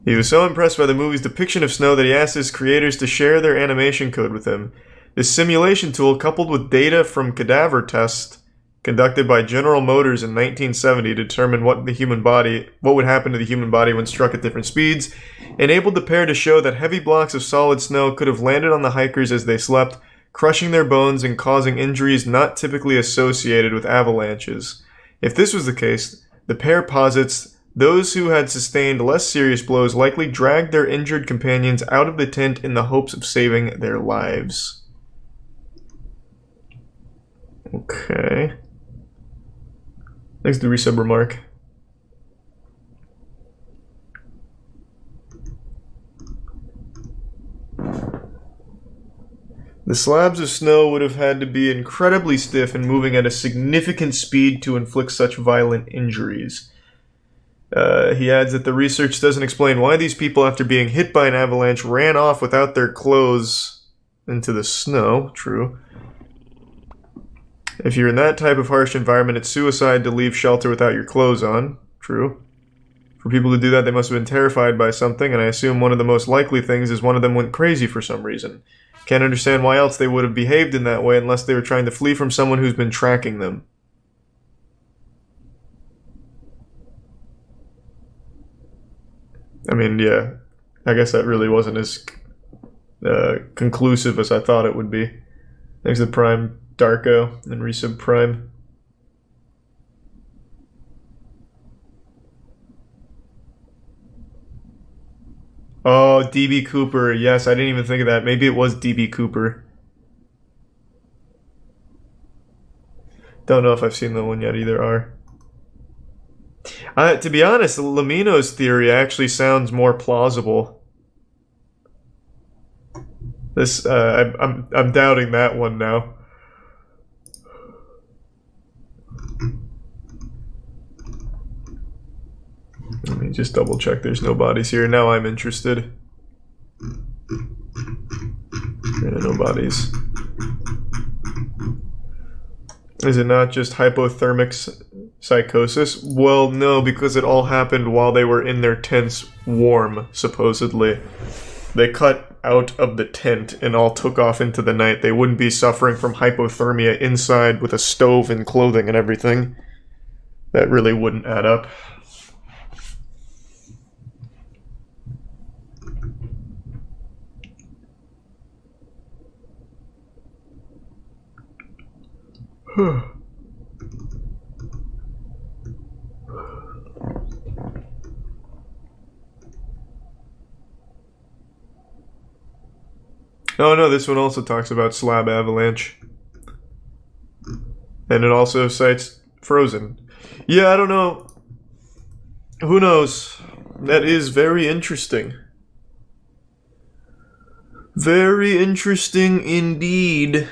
He was so impressed by the movie's depiction of snow that he asked his creators to share their animation code with him. This simulation tool, coupled with data from cadaver tests conducted by General Motors in 1970 to determine what would happen to the human body when struck at different speeds, enabled the pair to show that heavy blocks of solid snow could have landed on the hikers as they slept, crushing their bones and causing injuries not typically associated with avalanches. If this was the case, the pair posits those who had sustained less serious blows likely dragged their injured companions out of the tent in the hopes of saving their lives. Okay. Thanks to the resub remark. The slabs of snow would have had to be incredibly stiff and moving at a significant speed to inflict such violent injuries. He adds that the research doesn't explain why these people, after being hit by an avalanche, ran off without their clothes into the snow. True. If you're in that type of harsh environment, it's suicide to leave shelter without your clothes on. True. For people to do that, they must have been terrified by something, and I assume one of the most likely things is one of them went crazy for some reason. Can't understand why else they would have behaved in that way unless they were trying to flee from someone who's been tracking them. I mean, yeah, I guess that really wasn't as conclusive as I thought it would be. Thanks to Prime Darko and Resub Prime. Oh, DB Cooper. Yes, I didn't even think of that. Maybe it was DB Cooper. Don't know if I've seen that one yet either, R. To be honest, LEMMiNO's theory actually sounds more plausible. This, I'm doubting that one now. Let me just double check there's no bodies here. Now I'm interested. Yeah, no bodies. Is it not just hypothermic psychosis? Well, no, because it all happened while they were in their tents warm, supposedly. They cut out of the tent and all took off into the night. They wouldn't be suffering from hypothermia inside with a stove and clothing and everything. That really wouldn't add up. Oh no, this one also talks about slab avalanche. And it also cites Frozen. Yeah, I don't know. Who knows? That is very interesting. Very interesting indeed.